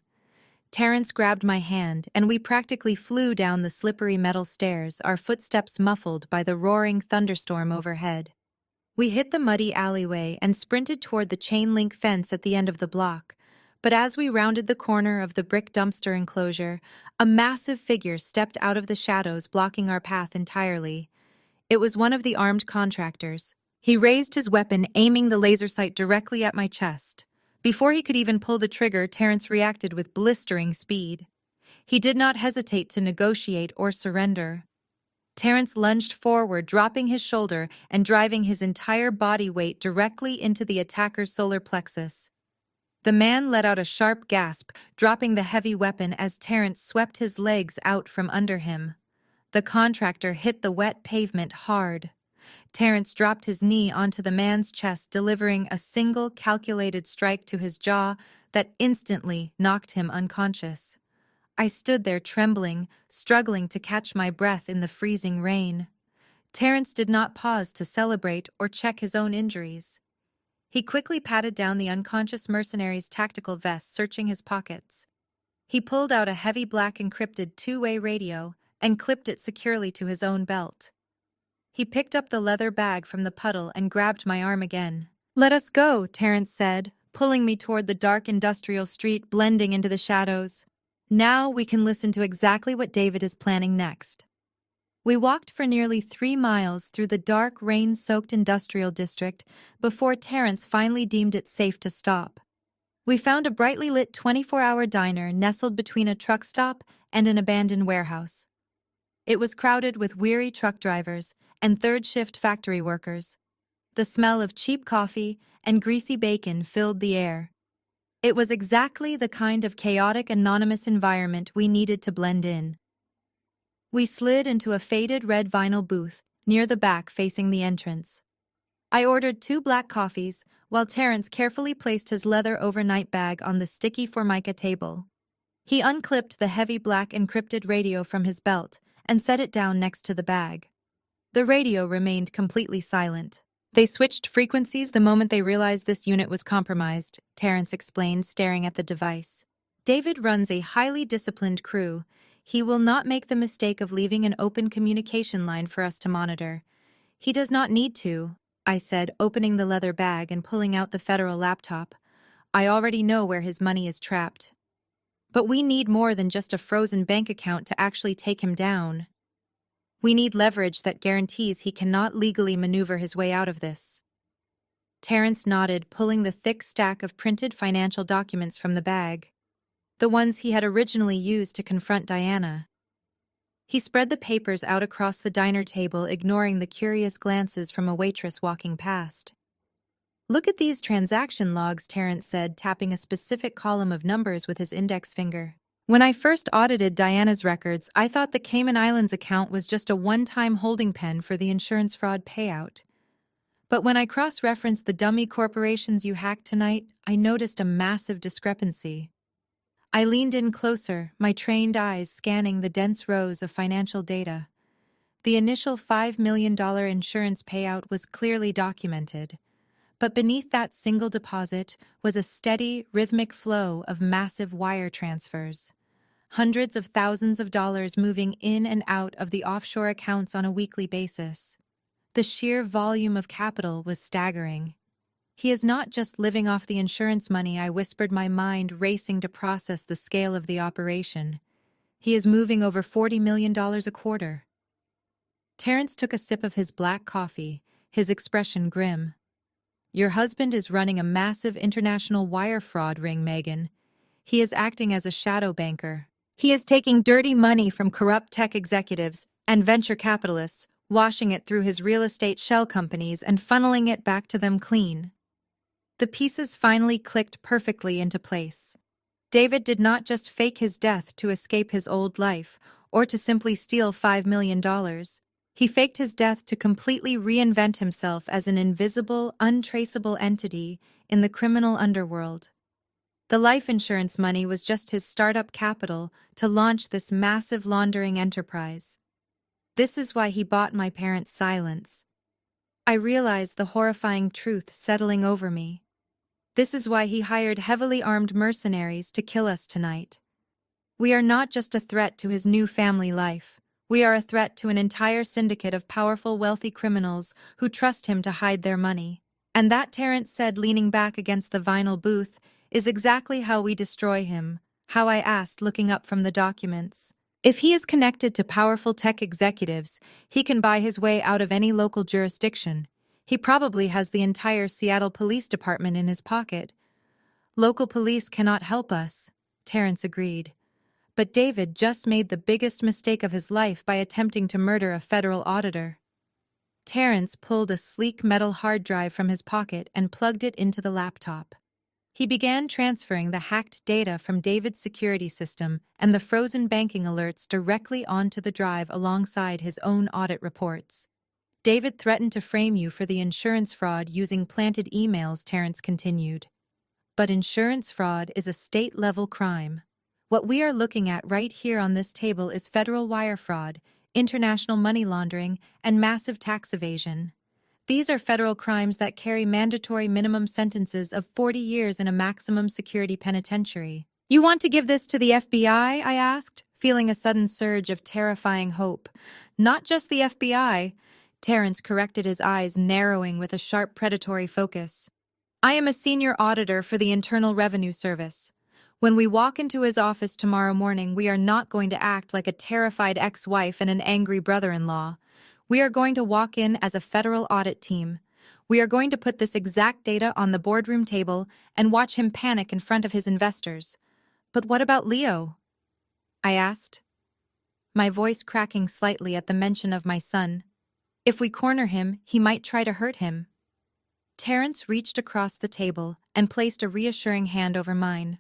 Terrence grabbed my hand, and we practically flew down the slippery metal stairs, our footsteps muffled by the roaring thunderstorm overhead. We hit the muddy alleyway and sprinted toward the chain-link fence at the end of the block, but as we rounded the corner of the brick dumpster enclosure, a massive figure stepped out of the shadows, blocking our path entirely. It was one of the armed contractors. He raised his weapon, aiming the laser sight directly at my chest. Before he could even pull the trigger, Terrence reacted with blistering speed. He did not hesitate to negotiate or surrender. Terrence lunged forward, dropping his shoulder and driving his entire body weight directly into the attacker's solar plexus. The man let out a sharp gasp, dropping the heavy weapon as Terrence swept his legs out from under him. The contractor hit the wet pavement hard. Terrence dropped his knee onto the man's chest, delivering a single calculated strike to his jaw that instantly knocked him unconscious. I stood there trembling, struggling to catch my breath in the freezing rain. Terrence did not pause to celebrate or check his own injuries. He quickly patted down the unconscious mercenary's tactical vest, searching his pockets. He pulled out a heavy black encrypted two-way radio and clipped it securely to his own belt. He picked up the leather bag from the puddle and grabbed my arm again. "Let us go," Terrence said, pulling me toward the dark industrial street blending into the shadows. "Now we can listen to exactly what David is planning next." We walked for nearly 3 miles through the dark, rain-soaked industrial district before Terrence finally deemed it safe to stop. We found a brightly lit 24-hour diner nestled between a truck stop and an abandoned warehouse. It was crowded with weary truck drivers and third-shift factory workers. The smell of cheap coffee and greasy bacon filled the air. It was exactly the kind of chaotic, anonymous environment we needed to blend in. We slid into a faded red vinyl booth near the back facing the entrance. I ordered 2 black coffees while Terrence carefully placed his leather overnight bag on the sticky formica table. He unclipped the heavy black encrypted radio from his belt and set it down next to the bag. The radio remained completely silent. "They switched frequencies the moment they realized this unit was compromised," Terrence explained, staring at the device. "David runs a highly disciplined crew. He will not make the mistake of leaving an open communication line for us to monitor. He does not need to," I said, opening the leather bag and pulling out the federal laptop. "I already know where his money is trapped. But we need more than just a frozen bank account to actually take him down. We need leverage that guarantees he cannot legally maneuver his way out of this." Terrence nodded, pulling the thick stack of printed financial documents from the bag, the ones he had originally used to confront Diana. He spread the papers out across the diner table, ignoring the curious glances from a waitress walking past. "Look at these transaction logs," Terrence said, tapping a specific column of numbers with his index finger. "When I first audited Diana's records, I thought the Cayman Islands account was just a one-time holding pen for the insurance fraud payout. But when I cross-referenced the dummy corporations you hacked tonight, I noticed a massive discrepancy." I leaned in closer, my trained eyes scanning the dense rows of financial data. The initial $5 million insurance payout was clearly documented. But beneath that single deposit was a steady, rhythmic flow of massive wire transfers. Hundreds of thousands of dollars moving in and out of the offshore accounts on a weekly basis. The sheer volume of capital was staggering. He is not just living off the insurance money, I whispered, my mind racing to process the scale of the operation. He is moving over $40 million a quarter. Terrence took a sip of his black coffee, his expression grim. Your husband is running a massive international wire fraud ring, Megan. He is acting as a shadow banker. He is taking dirty money from corrupt tech executives and venture capitalists, washing it through his real estate shell companies and funneling it back to them clean. The pieces finally clicked perfectly into place. David did not just fake his death to escape his old life or to simply steal $5 million. He faked his death to completely reinvent himself as an invisible, untraceable entity in the criminal underworld. The life insurance money was just his startup capital to launch this massive laundering enterprise. This is why he bought my parents' silence. I realized the horrifying truth settling over me. This is why he hired heavily armed mercenaries to kill us tonight. We are not just a threat to his new family life. We are a threat to an entire syndicate of powerful, wealthy criminals who trust him to hide their money. And that, Terrence said, leaning back against the vinyl booth, is exactly how we destroy him, how I asked, looking up from the documents. If he is connected to powerful tech executives, he can buy his way out of any local jurisdiction. He probably has the entire Seattle Police Department in his pocket. Local police cannot help us, Terrence agreed. But David just made the biggest mistake of his life by attempting to murder a federal auditor. Terrence pulled a sleek metal hard drive from his pocket and plugged it into the laptop. He began transferring the hacked data from David's security system and the frozen banking alerts directly onto the drive alongside his own audit reports. David threatened to frame you for the insurance fraud using planted emails, Terrence continued. But insurance fraud is a state-level crime. What we are looking at right here on this table is federal wire fraud, international money laundering, and massive tax evasion. These are federal crimes that carry mandatory minimum sentences of 40 years in a maximum security penitentiary. You want to give this to the FBI? I asked, feeling a sudden surge of terrifying hope. Not just the FBI. Terrence corrected, his eyes narrowing with a sharp predatory focus. I am a senior auditor for the Internal Revenue Service. When we walk into his office tomorrow morning, we are not going to act like a terrified ex-wife and an angry brother-in-law. We are going to walk in as a federal audit team. We are going to put this exact data on the boardroom table and watch him panic in front of his investors. But what about Leo? I asked, my voice cracking slightly at the mention of my son. If we corner him, he might try to hurt him. Terrence reached across the table and placed a reassuring hand over mine.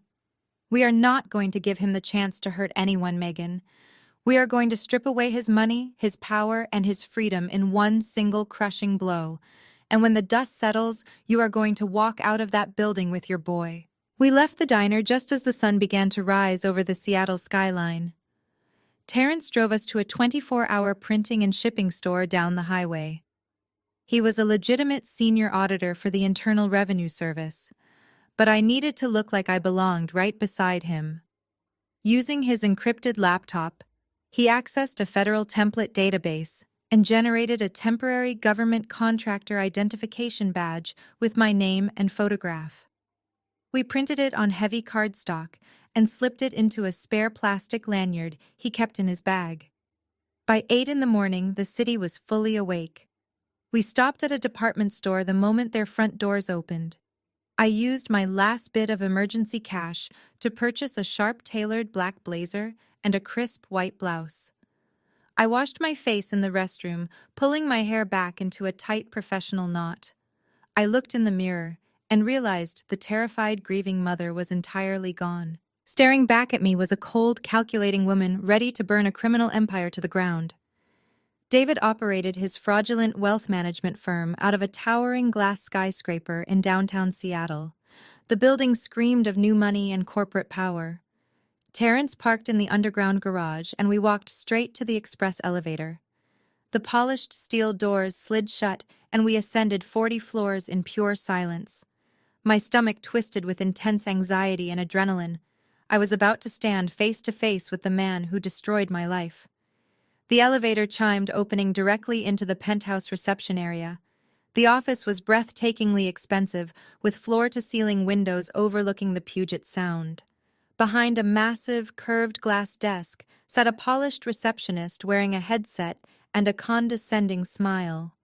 We are not going to give him the chance to hurt anyone, Megan. We are going to strip away his money, his power, and his freedom in one single crushing blow. And when the dust settles, you are going to walk out of that building with your boy. We left the diner just as the sun began to rise over the Seattle skyline. Terrence drove us to a 24-hour printing and shipping store down the highway. He was a legitimate senior auditor for the Internal Revenue Service, but I needed to look like I belonged right beside him. Using his encrypted laptop, he accessed a federal template database and generated a temporary government contractor identification badge with my name and photograph. We printed it on heavy cardstock and slipped it into a spare plastic lanyard he kept in his bag. By 8 in the morning, the city was fully awake. We stopped at a department store the moment their front doors opened. I used my last bit of emergency cash to purchase a sharp-tailored black blazer and a crisp white blouse. I washed my face in the restroom, pulling my hair back into a tight professional knot. I looked in the mirror and realized the terrified, grieving mother was entirely gone. Staring back at me was a cold, calculating woman ready to burn a criminal empire to the ground. David operated his fraudulent wealth management firm out of a towering glass skyscraper in downtown Seattle. The building screamed of new money and corporate power. Terrence parked in the underground garage, and we walked straight to the express elevator. The polished steel doors slid shut, and we ascended 40 floors in pure silence. My stomach twisted with intense anxiety and adrenaline. I was about to stand face to face with the man who destroyed my life. The elevator chimed, opening directly into the penthouse reception area. The office was breathtakingly expensive, with floor-to-ceiling windows overlooking the Puget Sound. Behind a massive, curved glass desk sat a polished receptionist wearing a headset and a condescending smile.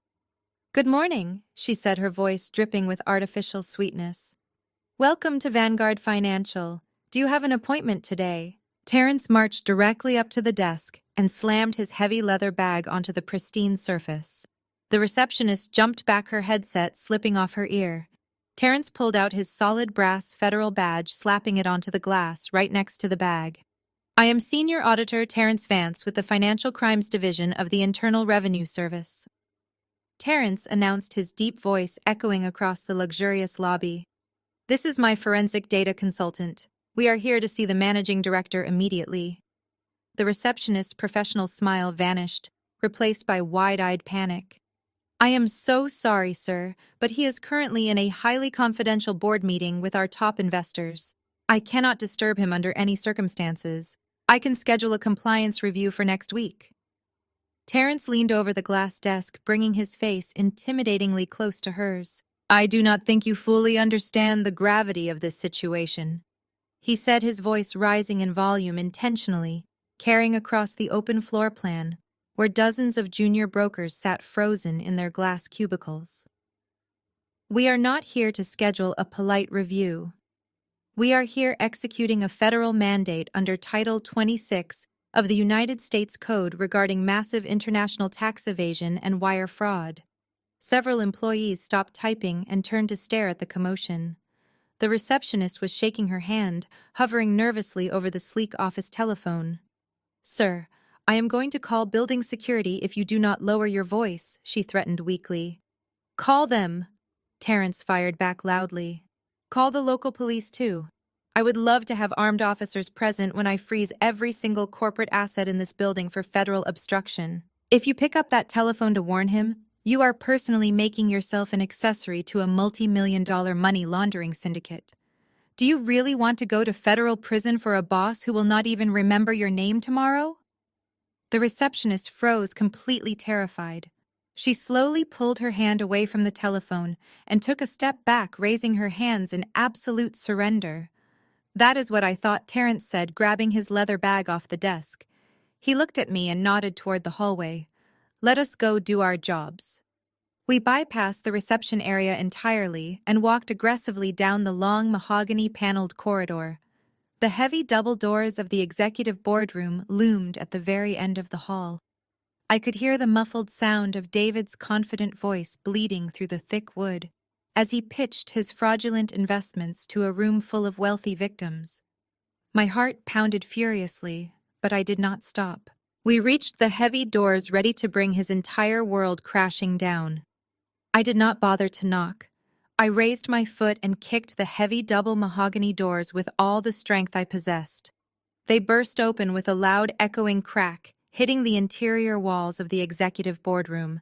"Good morning," she said, her voice dripping with artificial sweetness. "Welcome to Vanguard Financial. Do you have an appointment today?" Terrence marched directly up to the desk and slammed his heavy leather bag onto the pristine surface. The receptionist jumped back, her headset slipping off her ear. Terrence pulled out his solid brass federal badge, slapping it onto the glass right next to the bag. "I am Senior Auditor Terrence Vance with the Financial Crimes Division of the Internal Revenue Service." Terrence announced, his deep voice echoing across the luxurious lobby. "This is my forensic data consultant. We are here to see the managing director immediately." The receptionist's professional smile vanished, replaced by wide-eyed panic. "I am so sorry, sir, but he is currently in a highly confidential board meeting with our top investors. I cannot disturb him under any circumstances. I can schedule a compliance review for next week." Terrence leaned over the glass desk, bringing his face intimidatingly close to hers. "I do not think you fully understand the gravity of this situation," he said, his voice rising in volume intentionally, carrying across the open floor plan, where dozens of junior brokers sat frozen in their glass cubicles. "We are not here to schedule a polite review. We are here executing a federal mandate under Title 26 of the United States Code regarding massive international tax evasion and wire fraud." Several employees stopped typing and turned to stare at the commotion. The receptionist was shaking her hand, hovering nervously over the sleek office telephone. "Sir, I am going to call building security if you do not lower your voice," she threatened weakly. "Call them," Terrence fired back loudly. "Call the local police too. I would love to have armed officers present when I freeze every single corporate asset in this building for federal obstruction. If you pick up that telephone to warn him, you are personally making yourself an accessory to a multi-million-dollar money laundering syndicate. Do you really want to go to federal prison for a boss who will not even remember your name tomorrow?" The receptionist froze, completely terrified. She slowly pulled her hand away from the telephone and took a step back, raising her hands in absolute surrender. "That is what I thought," Terrence said, grabbing his leather bag off the desk. He looked at me and nodded toward the hallway. "Let us go do our jobs." We bypassed the reception area entirely and walked aggressively down the long mahogany-paneled corridor. The heavy double doors of the executive boardroom loomed at the very end of the hall. I could hear the muffled sound of David's confident voice bleeding through the thick wood as he pitched his fraudulent investments to a room full of wealthy victims. My heart pounded furiously, but I did not stop. We reached the heavy doors, ready to bring his entire world crashing down. I did not bother to knock. I raised my foot and kicked the heavy double mahogany doors with all the strength I possessed. They burst open with a loud echoing crack, hitting the interior walls of the executive boardroom.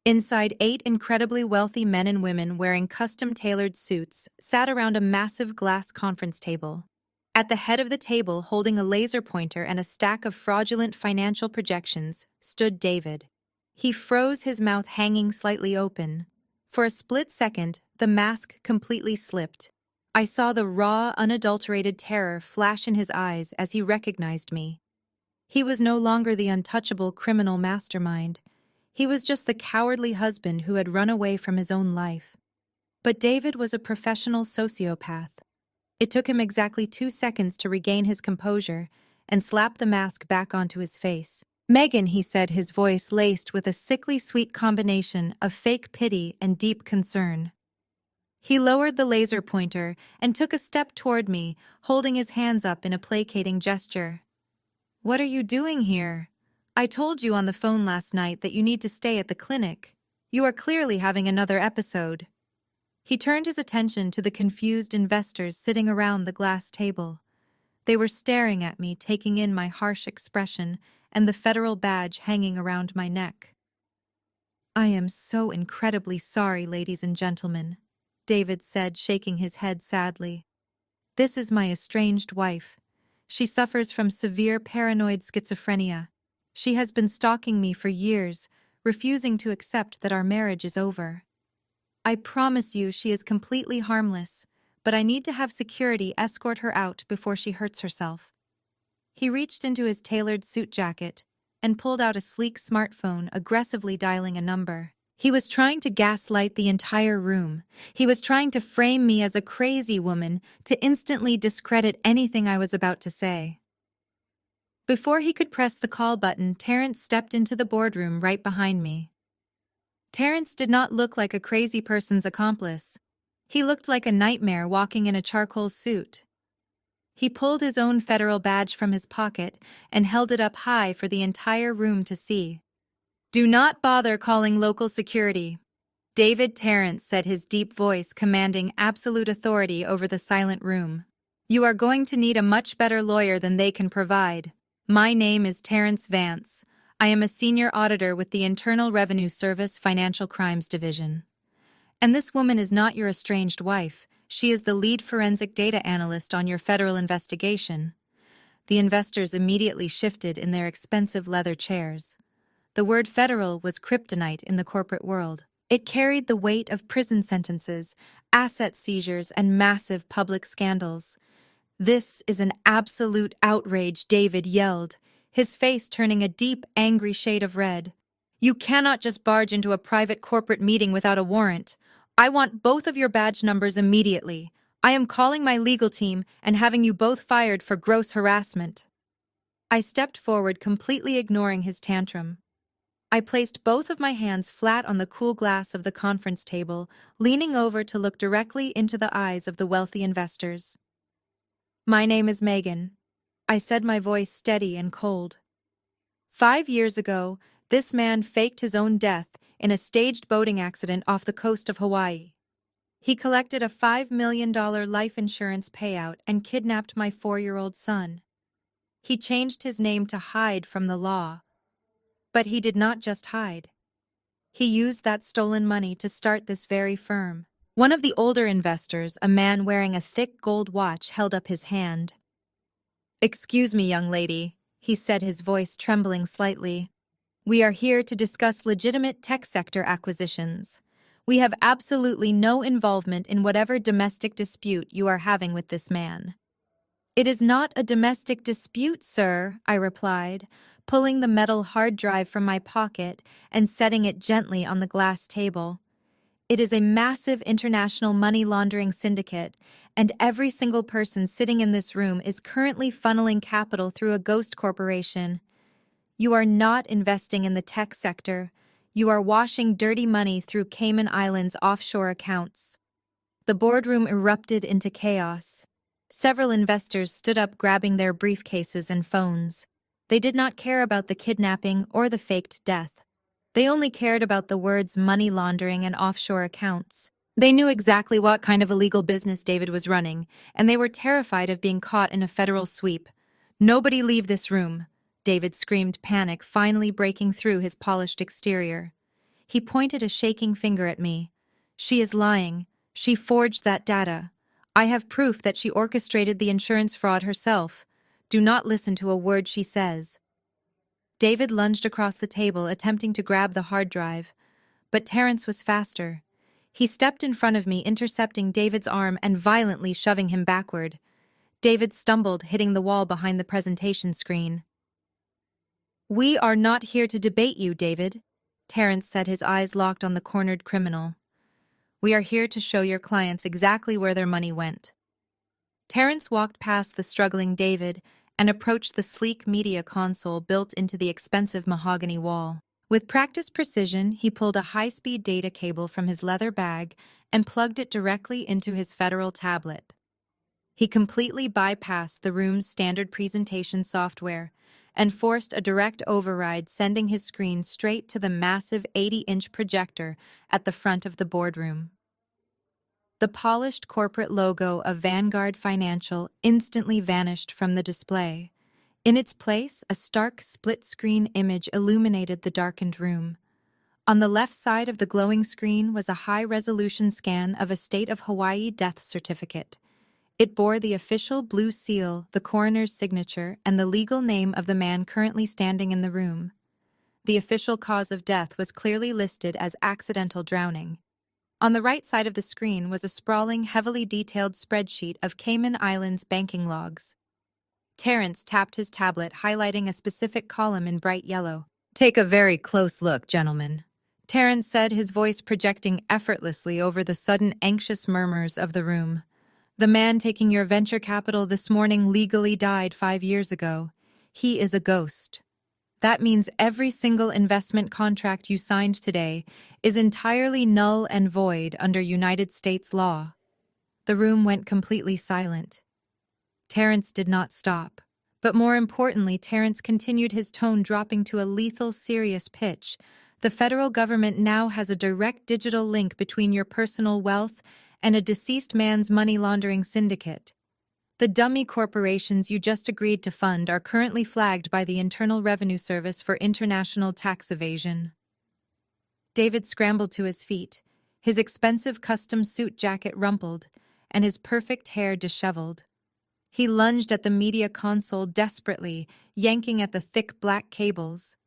Inside, 8 incredibly wealthy men and women wearing custom-tailored suits sat around a massive glass conference table. At the head of the table, holding a laser pointer and a stack of fraudulent financial projections, stood David. He froze, his mouth hanging slightly open. For a split second, the mask completely slipped. I saw the raw, unadulterated terror flash in his eyes as he recognized me. He was no longer the untouchable criminal mastermind. He was just the cowardly husband who had run away from his own life. But David was a professional sociopath. It took him exactly 2 seconds to regain his composure and slap the mask back onto his face. "Megan," he said, his voice laced with a sickly sweet combination of fake pity and deep concern. He lowered the laser pointer and took a step toward me, holding his hands up in a placating gesture. "What are you doing here? I told you on the phone last night that you need to stay at the clinic. You are clearly having another episode." He turned his attention to the confused investors sitting around the glass table. They were staring at me, taking in my harsh expression and the federal badge hanging around my neck. I am so incredibly sorry, ladies and gentlemen, David said, shaking his head sadly. This is my estranged wife. She suffers from severe paranoid schizophrenia. She has been stalking me for years, refusing to accept that our marriage is over. I promise you she is completely harmless, but I need to have security escort her out before she hurts herself. He reached into his tailored suit jacket and pulled out a sleek smartphone, aggressively dialing a number. He was trying to gaslight the entire room. He was trying to frame me as a crazy woman to instantly discredit anything I was about to say. Before he could press the call button, Terrence stepped into the boardroom right behind me. Terrence did not look like a crazy person's accomplice. He looked like a nightmare walking in a charcoal suit. He pulled his own federal badge from his pocket and held it up high for the entire room to see. "Do not bother calling local security," David Terrence said, his deep voice commanding absolute authority over the silent room. "You are going to need a much better lawyer than they can provide. My name is Terrence Vance. I am a senior auditor with the Internal Revenue Service Financial Crimes Division. And this woman is not your estranged wife. She is the lead forensic data analyst on your federal investigation." The investors immediately shifted in their expensive leather chairs. The word federal was kryptonite in the corporate world. It carried the weight of prison sentences, asset seizures, and massive public scandals. "This is an absolute outrage," David yelled, his face turning a deep, angry shade of red. "You cannot just barge into a private corporate meeting without a warrant. I want both of your badge numbers immediately. I am calling my legal team and having you both fired for gross harassment." I stepped forward, completely ignoring his tantrum. I placed both of my hands flat on the cool glass of the conference table, leaning over to look directly into the eyes of the wealthy investors. "My name is Megan," I said, my voice steady and cold. 5 years ago, this man faked his own death in a staged boating accident off the coast of Hawaii. He collected a $5 million life insurance payout and kidnapped my 4-year-old son. He changed his name to hide from the law. But he did not just hide. He used that stolen money to start this very firm. One of the older investors, a man wearing a thick gold watch, held up his hand. "Excuse me, young lady," he said, his voice trembling slightly. "We are here to discuss legitimate tech sector acquisitions. We have absolutely no involvement in whatever domestic dispute you are having with this man." "It is not a domestic dispute, sir," I replied, pulling the metal hard drive from my pocket and setting it gently on the glass table. "It is a massive international money laundering syndicate, and every single person sitting in this room is currently funneling capital through a ghost corporation. You are not investing in the tech sector. You are washing dirty money through Cayman Islands offshore accounts." The boardroom erupted into chaos. Several investors stood up, grabbing their briefcases and phones. They did not care about the kidnapping or the faked death. They only cared about the words money laundering and offshore accounts. They knew exactly what kind of illegal business David was running, and they were terrified of being caught in a federal sweep. "Nobody leave this room," David screamed, panic finally breaking through his polished exterior. He pointed a shaking finger at me. "She is lying. She forged that data. I have proof that she orchestrated the insurance fraud herself. Do not listen to a word she says." David lunged across the table, attempting to grab the hard drive. But Terrence was faster. He stepped in front of me, intercepting David's arm and violently shoving him backward. David stumbled, hitting the wall behind the presentation screen. "We are not here to debate you, David," Terrence said, his eyes locked on the cornered criminal. "We are here to show your clients exactly where their money went." Terrence walked past the struggling David and approached the sleek media console built into the expensive mahogany wall. With practiced precision, he pulled a high-speed data cable from his leather bag and plugged it directly into his federal tablet. He completely bypassed the room's standard presentation software and forced a direct override, sending his screen straight to the massive 80-inch projector at the front of the boardroom. The polished corporate logo of Vanguard Financial instantly vanished from the display. In its place, a stark split-screen image illuminated the darkened room. On the left side of the glowing screen was a high-resolution scan of a State of Hawaii death certificate. It bore the official blue seal, the coroner's signature, and the legal name of the man currently standing in the room. The official cause of death was clearly listed as accidental drowning. On the right side of the screen was a sprawling, heavily detailed spreadsheet of Cayman Islands banking logs. Terrence tapped his tablet, highlighting a specific column in bright yellow. "Take a very close look, gentlemen," Terrence said, his voice projecting effortlessly over the sudden anxious murmurs of the room. "The man taking your venture capital this morning legally died 5 years ago. He is a ghost. That means every single investment contract you signed today is entirely null and void under United States law." The room went completely silent. Terrence did not stop. But more importantly, Terrence continued, his tone dropping to a lethal, serious pitch. "The federal government now has a direct digital link between your personal wealth and a deceased man's money laundering syndicate. The dummy corporations you just agreed to fund are currently flagged by the Internal Revenue Service for international tax evasion." David scrambled to his feet, his expensive custom suit jacket rumpled, and his perfect hair disheveled. He lunged at the media console desperately, yanking at the thick black cables.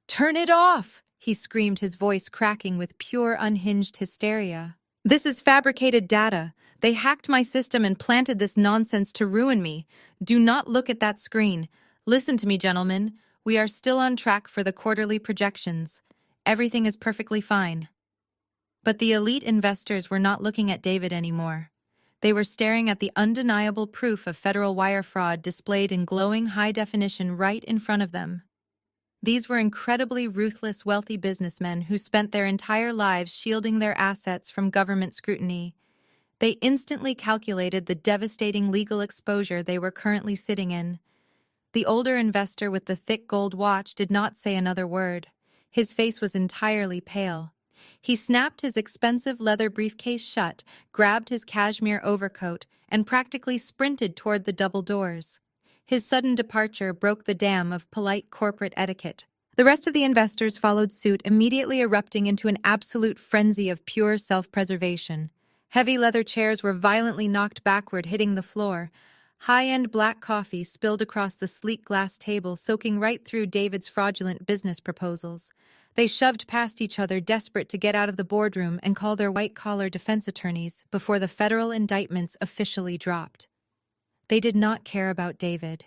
"Turn it off!" he screamed, his voice cracking with pure unhinged hysteria. "This is fabricated data. They hacked my system and planted this nonsense to ruin me. Do not look at that screen. Listen to me, gentlemen. We are still on track for the quarterly projections. Everything is perfectly fine." But the elite investors were not looking at David anymore. They were staring at the undeniable proof of federal wire fraud displayed in glowing high definition right in front of them. These were incredibly ruthless, wealthy businessmen who spent their entire lives shielding their assets from government scrutiny. They instantly calculated the devastating legal exposure they were currently sitting in. The older investor with the thick gold watch did not say another word. His face was entirely pale. He snapped his expensive leather briefcase shut, grabbed his cashmere overcoat, and practically sprinted toward the double doors. His sudden departure broke the dam of polite corporate etiquette. The rest of the investors followed suit, immediately erupting into an absolute frenzy of pure self-preservation. Heavy leather chairs were violently knocked backward, hitting the floor. High-end black coffee spilled across the sleek glass table, soaking right through David's fraudulent business proposals. They shoved past each other, desperate to get out of the boardroom and call their white-collar defense attorneys before the federal indictments officially dropped. They did not care about David.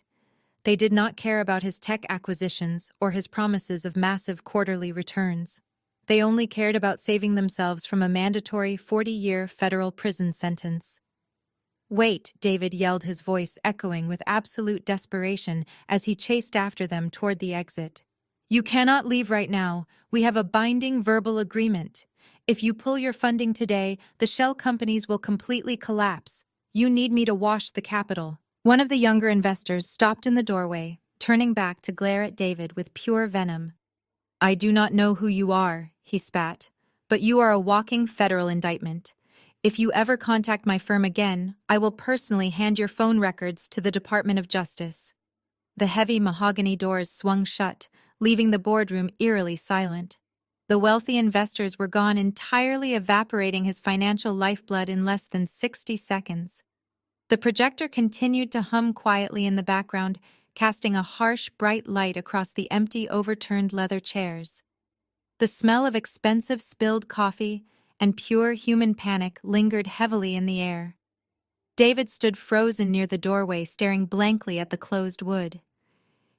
They did not care about his tech acquisitions or his promises of massive quarterly returns. They only cared about saving themselves from a mandatory 40-year federal prison sentence. "Wait," David yelled, his voice echoing with absolute desperation as he chased after them toward the exit. "You cannot leave right now. We have a binding verbal agreement. If you pull your funding today, the shell companies will completely collapse. You need me to wash the capital." One of the younger investors stopped in the doorway, turning back to glare at David with pure venom. "I do not know who you are," he spat, "but you are a walking federal indictment. If you ever contact my firm again, I will personally hand your phone records to the Department of Justice." The heavy mahogany doors swung shut, leaving the boardroom eerily silent. The wealthy investors were gone, entirely evaporating his financial lifeblood in less than 60 seconds. The projector continued to hum quietly in the background, casting a harsh, bright light across the empty, overturned leather chairs. The smell of expensive spilled coffee and pure human panic lingered heavily in the air. David stood frozen near the doorway, staring blankly at the closed wood.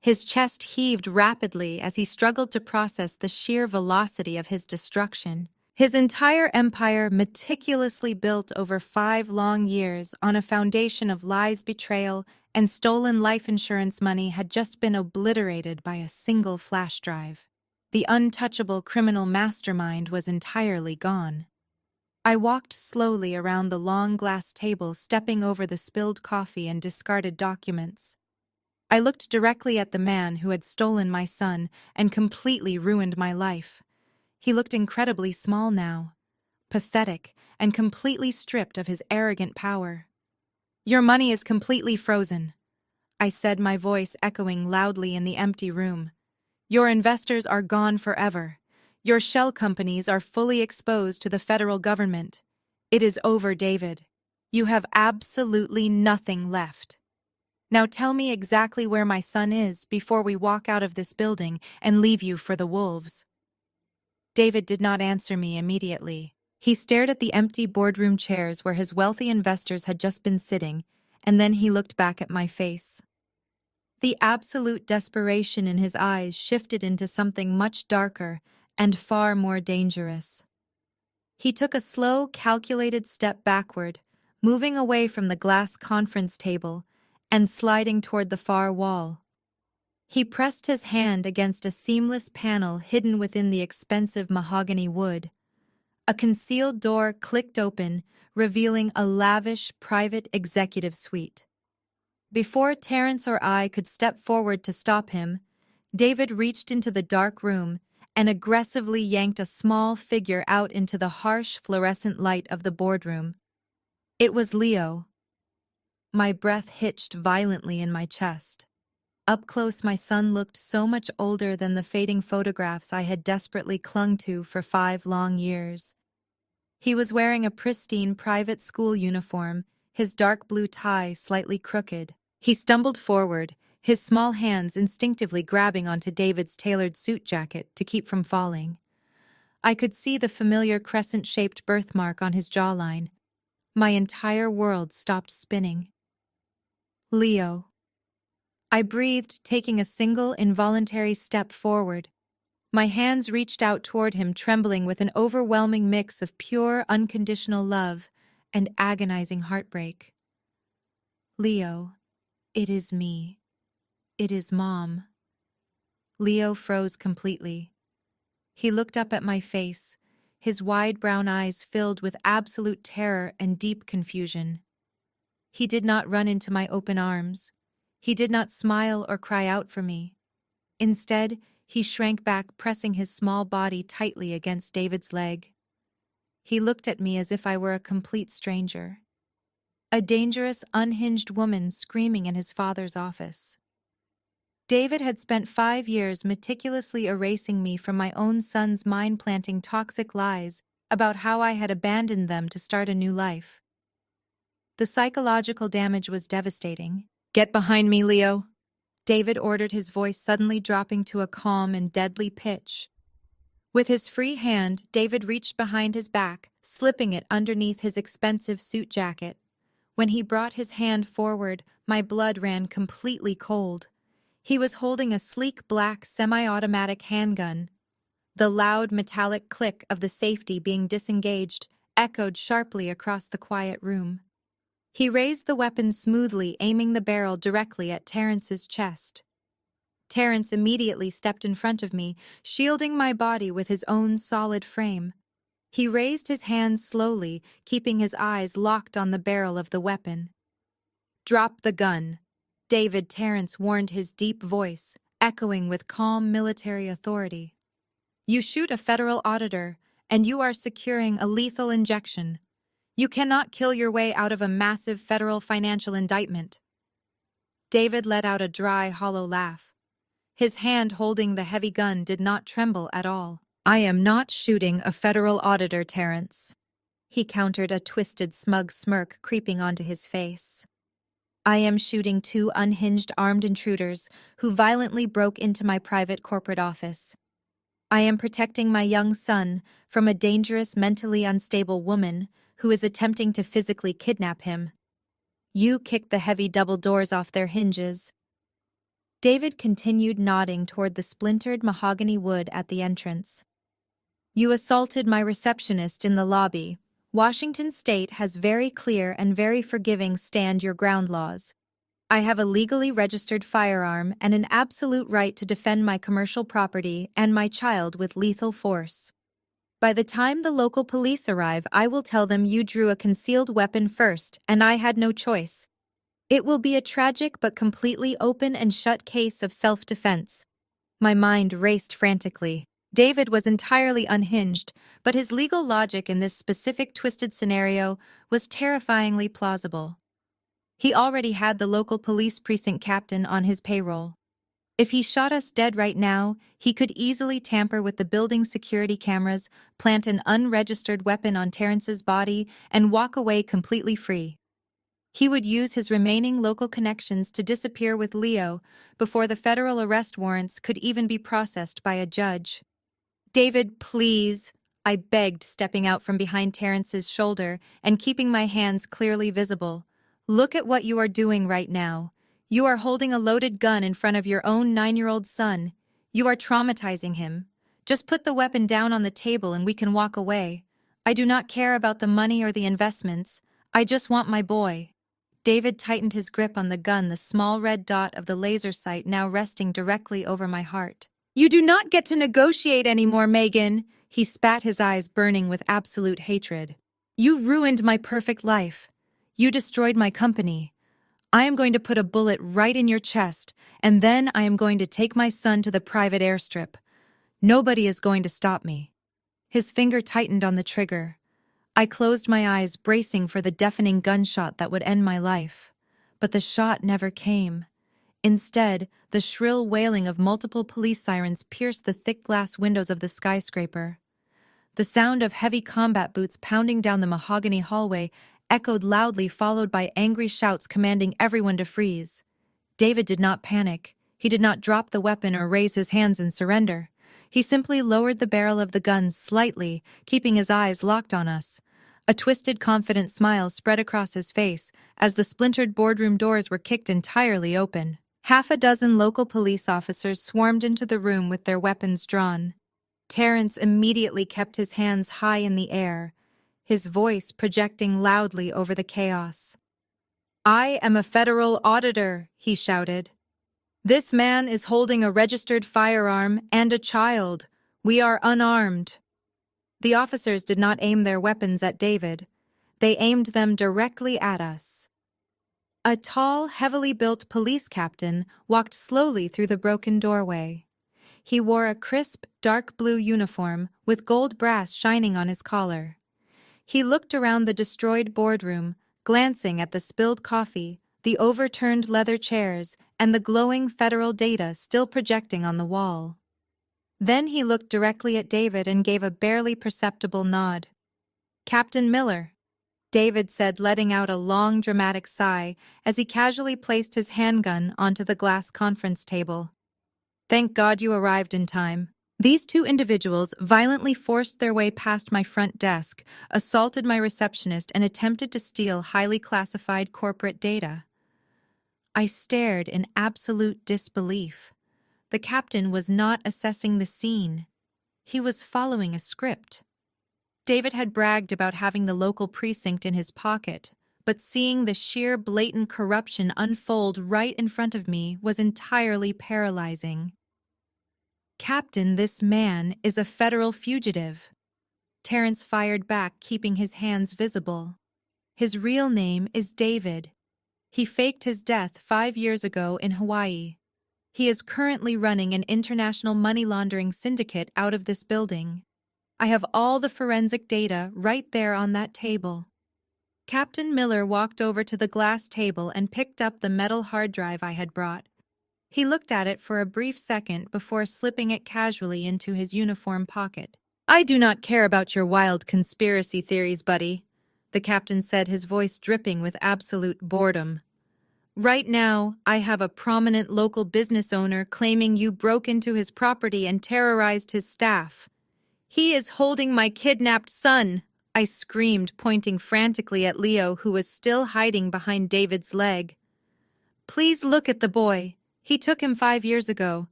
His chest heaved rapidly as he struggled to process the sheer velocity of his destruction. His entire empire, meticulously built over 5 long years on a foundation of lies, betrayal, and stolen life insurance money, had just been obliterated by a single flash drive. The untouchable criminal mastermind was entirely gone. I walked slowly around the long glass table, stepping over the spilled coffee and discarded documents. I looked directly at the man who had stolen my son and completely ruined my life. He looked incredibly small now, pathetic, and completely stripped of his arrogant power. "Your money is completely frozen," I said, my voice echoing loudly in the empty room. "Your investors are gone forever. Your shell companies are fully exposed to the federal government. It is over, David. You have absolutely nothing left. Now tell me exactly where my son is before we walk out of this building and leave you for the wolves." David did not answer me immediately. He stared at the empty boardroom chairs where his wealthy investors had just been sitting, and then he looked back at my face. The absolute desperation in his eyes shifted into something much darker and far more dangerous. He took a slow, calculated step backward, moving away from the glass conference table and sliding toward the far wall. He pressed his hand against a seamless panel hidden within the expensive mahogany wood. A concealed door clicked open, revealing a lavish, private executive suite. Before Terrence or I could step forward to stop him, David reached into the dark room and aggressively yanked a small figure out into the harsh fluorescent light of the boardroom. It was Leo. My breath hitched violently in my chest. Up close, my son looked so much older than the fading photographs I had desperately clung to for 5 long years. He was wearing a pristine private school uniform, his dark blue tie slightly crooked. He stumbled forward, his small hands instinctively grabbing onto David's tailored suit jacket to keep from falling. I could see the familiar crescent-shaped birthmark on his jawline. My entire world stopped spinning. Leo. I breathed, taking a single, involuntary step forward. My hands reached out toward him, trembling with an overwhelming mix of pure, unconditional love and agonizing heartbreak. Leo, it is me. It is Mom. Leo froze completely. He looked up at my face, his wide brown eyes filled with absolute terror and deep confusion. He did not run into my open arms. He did not smile or cry out for me. Instead, he shrank back, pressing his small body tightly against David's leg. He looked at me as if I were a complete stranger. A dangerous, unhinged woman screaming in his father's office. David had spent 5 years meticulously erasing me from my own son's mind-planting toxic lies about how I had abandoned them to start a new life. The psychological damage was devastating. "Get behind me, Leo," David ordered, his voice suddenly dropping to a calm and deadly pitch. With his free hand, David reached behind his back, slipping it underneath his expensive suit jacket. When he brought his hand forward, my blood ran completely cold. He was holding a sleek black semi-automatic handgun. The loud metallic click of the safety being disengaged echoed sharply across the quiet room. He raised the weapon smoothly, aiming the barrel directly at Terrence's chest. Terrence immediately stepped in front of me, shielding my body with his own solid frame. He raised his hands slowly, keeping his eyes locked on the barrel of the weapon. "Drop the gun," David Terrence warned, his deep voice echoing with calm military authority. "You shoot a federal auditor, and you are securing a lethal injection. You cannot kill your way out of a massive federal financial indictment." David let out a dry, hollow laugh. His hand holding the heavy gun did not tremble at all. "I am not shooting a federal auditor, Terrence," he countered, a twisted, smug smirk creeping onto his face. "I am shooting 2 unhinged armed intruders who violently broke into my private corporate office. I am protecting my young son from a dangerous, mentally unstable woman who is attempting to physically kidnap him. You kicked the heavy double doors off their hinges." David continued, nodding toward the splintered mahogany wood at the entrance. "You assaulted my receptionist in the lobby. Washington State has very clear and very forgiving stand your ground laws. I have a legally registered firearm and an absolute right to defend my commercial property and my child with lethal force. By the time the local police arrive, I will tell them you drew a concealed weapon first, and I had no choice. It will be a tragic but completely open and shut case of self-defense." My mind raced frantically. David was entirely unhinged, but his legal logic in this specific twisted scenario was terrifyingly plausible. He already had the local police precinct captain on his payroll. If he shot us dead right now, he could easily tamper with the building's security cameras, plant an unregistered weapon on Terrence's body, and walk away completely free. He would use his remaining local connections to disappear with Leo before the federal arrest warrants could even be processed by a judge. "David, please," I begged, stepping out from behind Terrence's shoulder and keeping my hands clearly visible. "Look at what you are doing right now. You are holding a loaded gun in front of your own 9-year-old son. You are traumatizing him. Just put the weapon down on the table and we can walk away. I do not care about the money or the investments. I just want my boy." David tightened his grip on the gun, the small red dot of the laser sight now resting directly over my heart. "You do not get to negotiate anymore, Megan," he spat, his eyes burning with absolute hatred. "You ruined my perfect life. You destroyed my company. I am going to put a bullet right in your chest, and then I am going to take my son to the private airstrip. Nobody is going to stop me." His finger tightened on the trigger. I closed my eyes, bracing for the deafening gunshot that would end my life. But the shot never came. Instead, the shrill wailing of multiple police sirens pierced the thick glass windows of the skyscraper. The sound of heavy combat boots pounding down the mahogany hallway echoed loudly, followed by angry shouts commanding everyone to freeze. David did not panic. He did not drop the weapon or raise his hands in surrender. He simply lowered the barrel of the gun slightly, keeping his eyes locked on us. A twisted, confident smile spread across his face as the splintered boardroom doors were kicked entirely open. Half a dozen local police officers swarmed into the room with their weapons drawn. Terrence immediately kept his hands high in the air, his voice projecting loudly over the chaos. "I am a federal auditor," he shouted. "This man is holding a registered firearm and a child. We are unarmed." The officers did not aim their weapons at David. They aimed them directly at us. A tall, heavily built police captain walked slowly through the broken doorway. He wore a crisp, dark blue uniform with gold brass shining on his collar. He looked around the destroyed boardroom, glancing at the spilled coffee, the overturned leather chairs, and the glowing federal data still projecting on the wall. Then he looked directly at David and gave a barely perceptible nod. "Captain Miller," David said, letting out a long, dramatic sigh as he casually placed his handgun onto the glass conference table. "Thank God you arrived in time." These two individuals violently forced their way past my front desk, assaulted my receptionist, and attempted to steal highly classified corporate data. I stared in absolute disbelief. The captain was not assessing the scene. He was following a script. David had bragged about having the local precinct in his pocket, but seeing the sheer blatant corruption unfold right in front of me was entirely paralyzing. "Captain, this man is a federal fugitive." Terrence fired back, keeping his hands visible. "His real name is David. He faked his death 5 years ago in Hawaii. He is currently running an international money laundering syndicate out of this building. I have all the forensic data right there on that table." Captain Miller walked over to the glass table and picked up the metal hard drive I had brought. He looked at it for a brief second before slipping it casually into his uniform pocket. "I do not care about your wild conspiracy theories, buddy," the captain said, his voice dripping with absolute boredom. "Right now, I have a prominent local business owner claiming you broke into his property and terrorized his staff. He is holding my kidnapped son," I screamed, pointing frantically at Leo, who was still hiding behind David's leg. "Please look at the boy. He took him 5 years ago.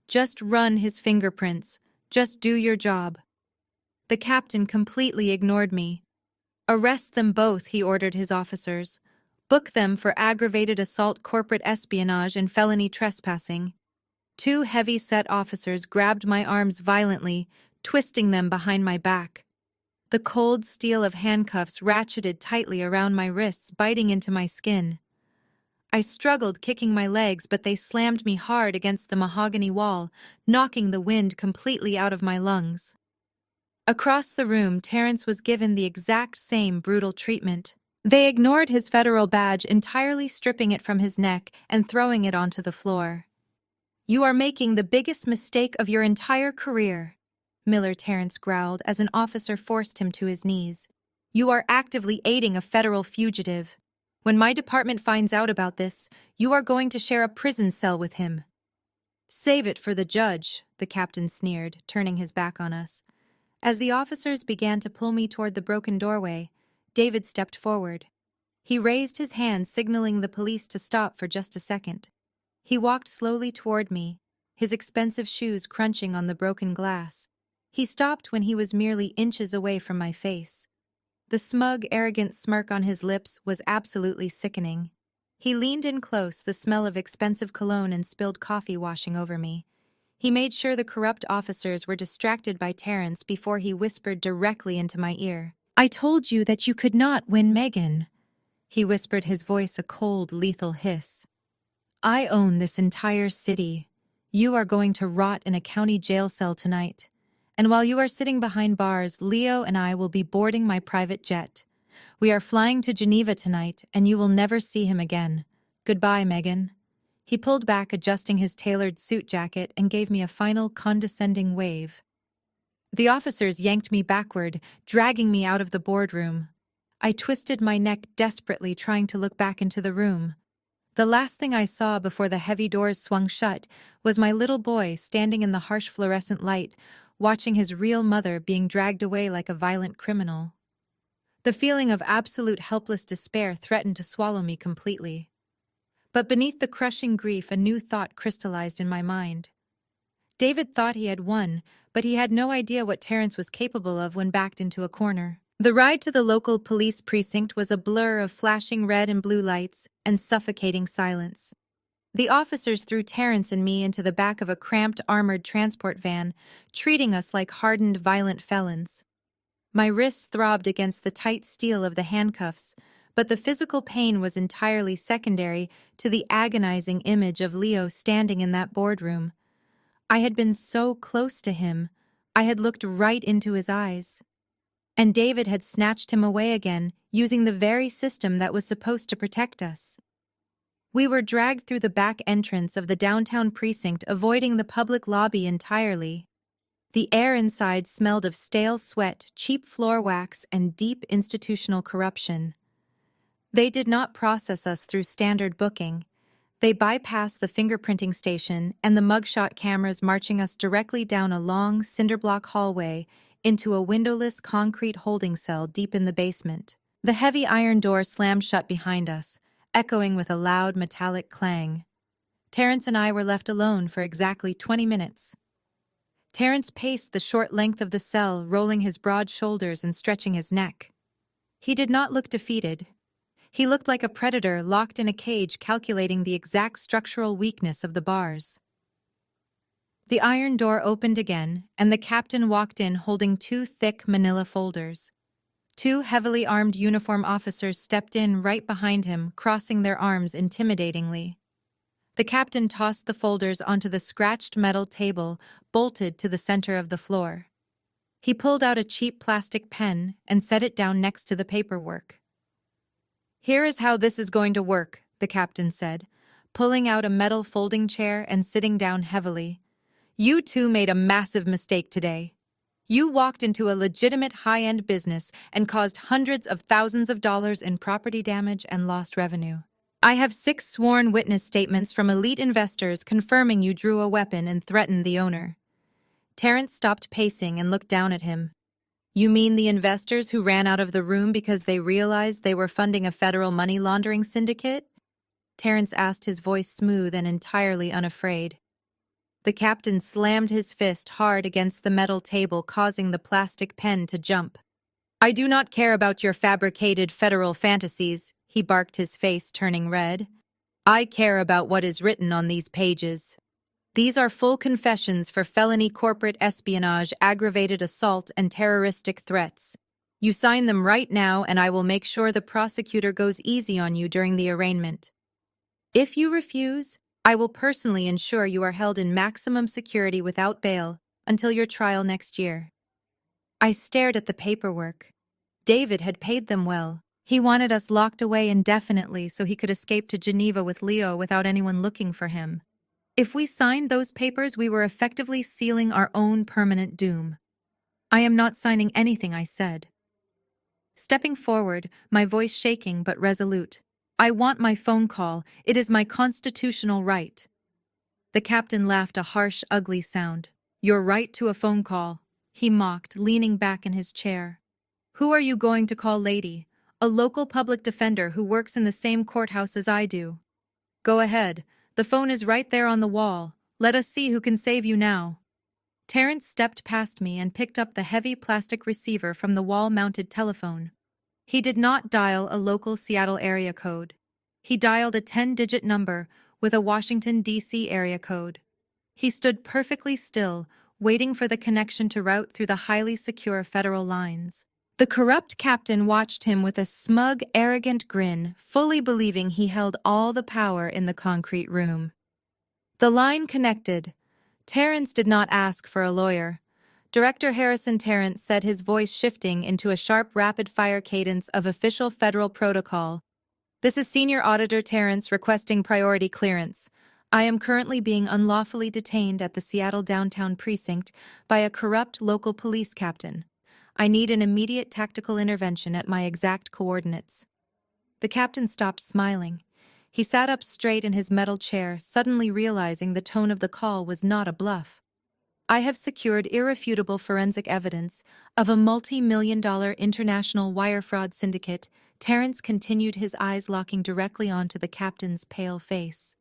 Just run his fingerprints. Just do your job." The captain completely ignored me. "Arrest them both," he ordered his officers. "Book them for aggravated assault, corporate espionage, and felony trespassing." 2 heavy-set officers grabbed my arms violently, twisting them behind my back. The cold steel of handcuffs ratcheted tightly around my wrists, biting into my skin. I struggled, kicking my legs, but they slammed me hard against the mahogany wall, knocking the wind completely out of my lungs. Across the room, Terrence was given the exact same brutal treatment. They ignored his federal badge, entirely stripping it from his neck and throwing it onto the floor. You are making the biggest mistake of your entire career, Miller Terrence growled as an officer forced him to his knees. You are actively aiding a federal fugitive. When my department finds out about this, you are going to share a prison cell with him. Save it for the judge, the captain sneered, turning his back on us. As the officers began to pull me toward the broken doorway, David stepped forward. He raised his hand, signaling the police to stop for just a second. He walked slowly toward me, his expensive shoes crunching on the broken glass. He stopped when he was merely inches away from my face. The smug, arrogant smirk on his lips was absolutely sickening. He leaned in close, the smell of expensive cologne and spilled coffee washing over me. He made sure the corrupt officers were distracted by Terrence before he whispered directly into my ear. I told you that you could not win Megan. He whispered, his voice a cold, lethal hiss. I own this entire city. You are going to rot in a county jail cell tonight. And while you are sitting behind bars, Leo and I will be boarding my private jet. We are flying to Geneva tonight, and you will never see him again. Goodbye, Megan. He pulled back, adjusting his tailored suit jacket, and gave me a final condescending wave. The officers yanked me backward, dragging me out of the boardroom. I twisted my neck desperately, trying to look back into the room. The last thing I saw before the heavy doors swung shut was my little boy standing in the harsh fluorescent light, watching his real mother being dragged away like a violent criminal. The feeling of absolute helpless despair threatened to swallow me completely. But beneath the crushing grief, a new thought crystallized in my mind. David thought he had won, but he had no idea what Terrence was capable of when backed into a corner. The ride to the local police precinct was a blur of flashing red and blue lights and suffocating silence. The officers threw Terrence and me into the back of a cramped armored transport van, treating us like hardened violent felons. My wrists throbbed against the tight steel of the handcuffs, but the physical pain was entirely secondary to the agonizing image of Leo standing in that boardroom. I had been so close to him. I had looked right into his eyes. And David had snatched him away again, using the very system that was supposed to protect us. We were dragged through the back entrance of the downtown precinct, avoiding the public lobby entirely. The air inside smelled of stale sweat, cheap floor wax, and deep institutional corruption. They did not process us through standard booking. They bypassed the fingerprinting station and the mugshot cameras, marching us directly down a long, cinder-block hallway into a windowless concrete holding cell deep in the basement. The heavy iron door slammed shut behind us, echoing with a loud metallic clang. Terrence and I were left alone for exactly 20 minutes. Terrence paced the short length of the cell, rolling his broad shoulders and stretching his neck. He did not look defeated. He looked like a predator locked in a cage, calculating the exact structural weakness of the bars. The iron door opened again, and the captain walked in holding 2 thick manila folders. 2 heavily armed uniform officers stepped in right behind him, crossing their arms intimidatingly. The captain tossed the folders onto the scratched metal table, bolted to the center of the floor. He pulled out a cheap plastic pen and set it down next to the paperwork. Here is how this is going to work, the captain said, pulling out a metal folding chair and sitting down heavily. You two made a massive mistake today. You walked into a legitimate high-end business and caused hundreds of thousands of dollars in property damage and lost revenue. I have 6 sworn witness statements from elite investors confirming you drew a weapon and threatened the owner. Terrence stopped pacing and looked down at him. You mean the investors who ran out of the room because they realized they were funding a federal money laundering syndicate? Terrence asked, his voice smooth and entirely unafraid. The captain slammed his fist hard against the metal table, causing the plastic pen to jump. I do not care about your fabricated federal fantasies, he barked, his face turning red. I care about what is written on these pages. These are full confessions for felony corporate espionage, aggravated assault, and terroristic threats. You sign them right now, and I will make sure the prosecutor goes easy on you during the arraignment. If you refuse, I will personally ensure you are held in maximum security without bail until your trial next year. I stared at the paperwork. David had paid them well. He wanted us locked away indefinitely so he could escape to Geneva with Leo without anyone looking for him. If we signed those papers, we were effectively sealing our own permanent doom. I am not signing anything, I said. Stepping forward, my voice shaking but resolute. I want my phone call. It is my constitutional right. The captain laughed a harsh, ugly sound. Your right to a phone call, he mocked, leaning back in his chair. Who are you going to call, lady? A local public defender who works in the same courthouse as I do. Go ahead. The phone is right there on the wall. Let us see who can save you now. Terrence stepped past me and picked up the heavy plastic receiver from the wall-mounted telephone. He did not dial a local Seattle area code. He dialed a 10-digit number with a Washington, D.C. area code. He stood perfectly still, waiting for the connection to route through the highly secure federal lines. The corrupt captain watched him with a smug, arrogant grin, fully believing he held all the power in the concrete room. The line connected. Terrence did not ask for a lawyer. Director Harrison Terrence said, his voice shifting into a sharp, rapid-fire cadence of official federal protocol. This is Senior Auditor Terrence requesting priority clearance. I am currently being unlawfully detained at the Seattle downtown precinct by a corrupt local police captain. I need an immediate tactical intervention at my exact coordinates. The captain stopped smiling. He sat up straight in his metal chair, suddenly realizing the tone of the call was not a bluff. I have secured irrefutable forensic evidence of a multi-million-dollar international wire fraud syndicate. Terrence continued, his eyes locking directly onto the captain's pale face.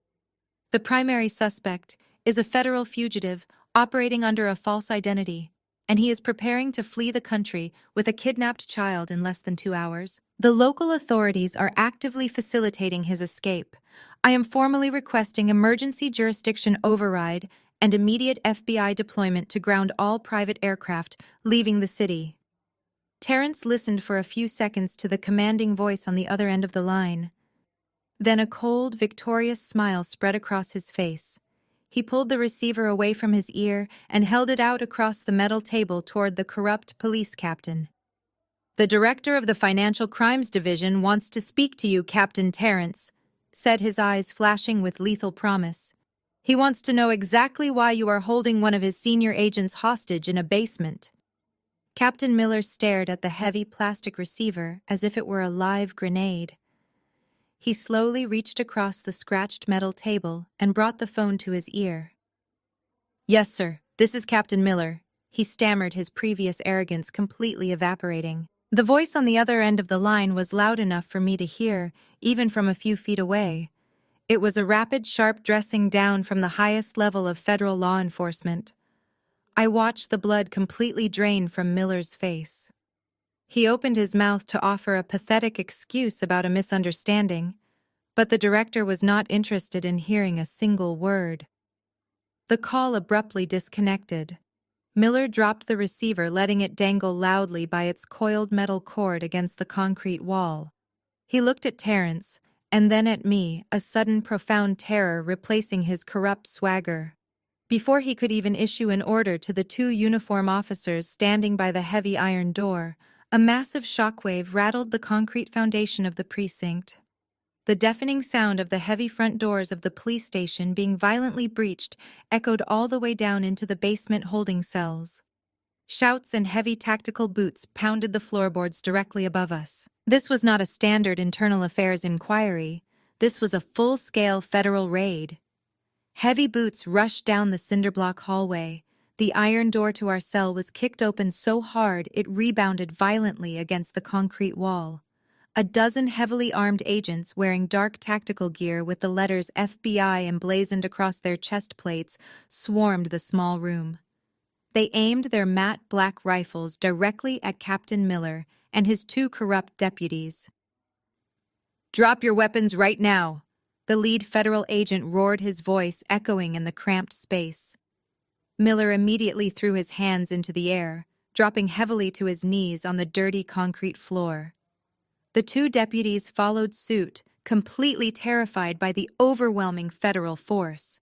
The primary suspect is a federal fugitive operating under a false identity, and he is preparing to flee the country with a kidnapped child in less than 2 hours. The local authorities are actively facilitating his escape. I am formally requesting emergency jurisdiction override and immediate FBI deployment to ground all private aircraft leaving the city. Terrence listened for a few seconds to the commanding voice on the other end of the line. Then a cold, victorious smile spread across his face. He pulled the receiver away from his ear and held it out across the metal table toward the corrupt police captain. The director of the Financial Crimes Division wants to speak to you, Captain Terrence, said, his eyes flashing with lethal promise. He wants to know exactly why you are holding one of his senior agents hostage in a basement. Captain Miller stared at the heavy plastic receiver as if it were a live grenade. He slowly reached across the scratched metal table and brought the phone to his ear. Yes, sir, this is Captain Miller, he stammered, his previous arrogance completely evaporating. The voice on the other end of the line was loud enough for me to hear, even from a few feet away. It was a rapid, sharp dressing down from the highest level of federal law enforcement. I watched the blood completely drain from Miller's face. He opened his mouth to offer a pathetic excuse about a misunderstanding, but the director was not interested in hearing a single word. The call abruptly disconnected. Miller dropped the receiver, letting it dangle loudly by its coiled metal cord against the concrete wall. He looked at Terrence, and then at me, a sudden profound terror replacing his corrupt swagger. Before he could even issue an order to the 2 uniform officers standing by the heavy iron door, a massive shockwave rattled the concrete foundation of the precinct. The deafening sound of the heavy front doors of the police station being violently breached echoed all the way down into the basement holding cells. Shouts and heavy tactical boots pounded the floorboards directly above us. This was not a standard internal affairs inquiry. This was a full-scale federal raid. Heavy boots rushed down the cinderblock hallway. The iron door to our cell was kicked open so hard it rebounded violently against the concrete wall. A dozen heavily armed agents wearing dark tactical gear with the letters FBI emblazoned across their chest plates swarmed the small room. They aimed their matte black rifles directly at Captain Miller and his 2 corrupt deputies. "Drop your weapons right now!" The lead federal agent roared, his voice echoing in the cramped space. Miller immediately threw his hands into the air, dropping heavily to his knees on the dirty concrete floor. The 2 deputies followed suit, completely terrified by the overwhelming federal force.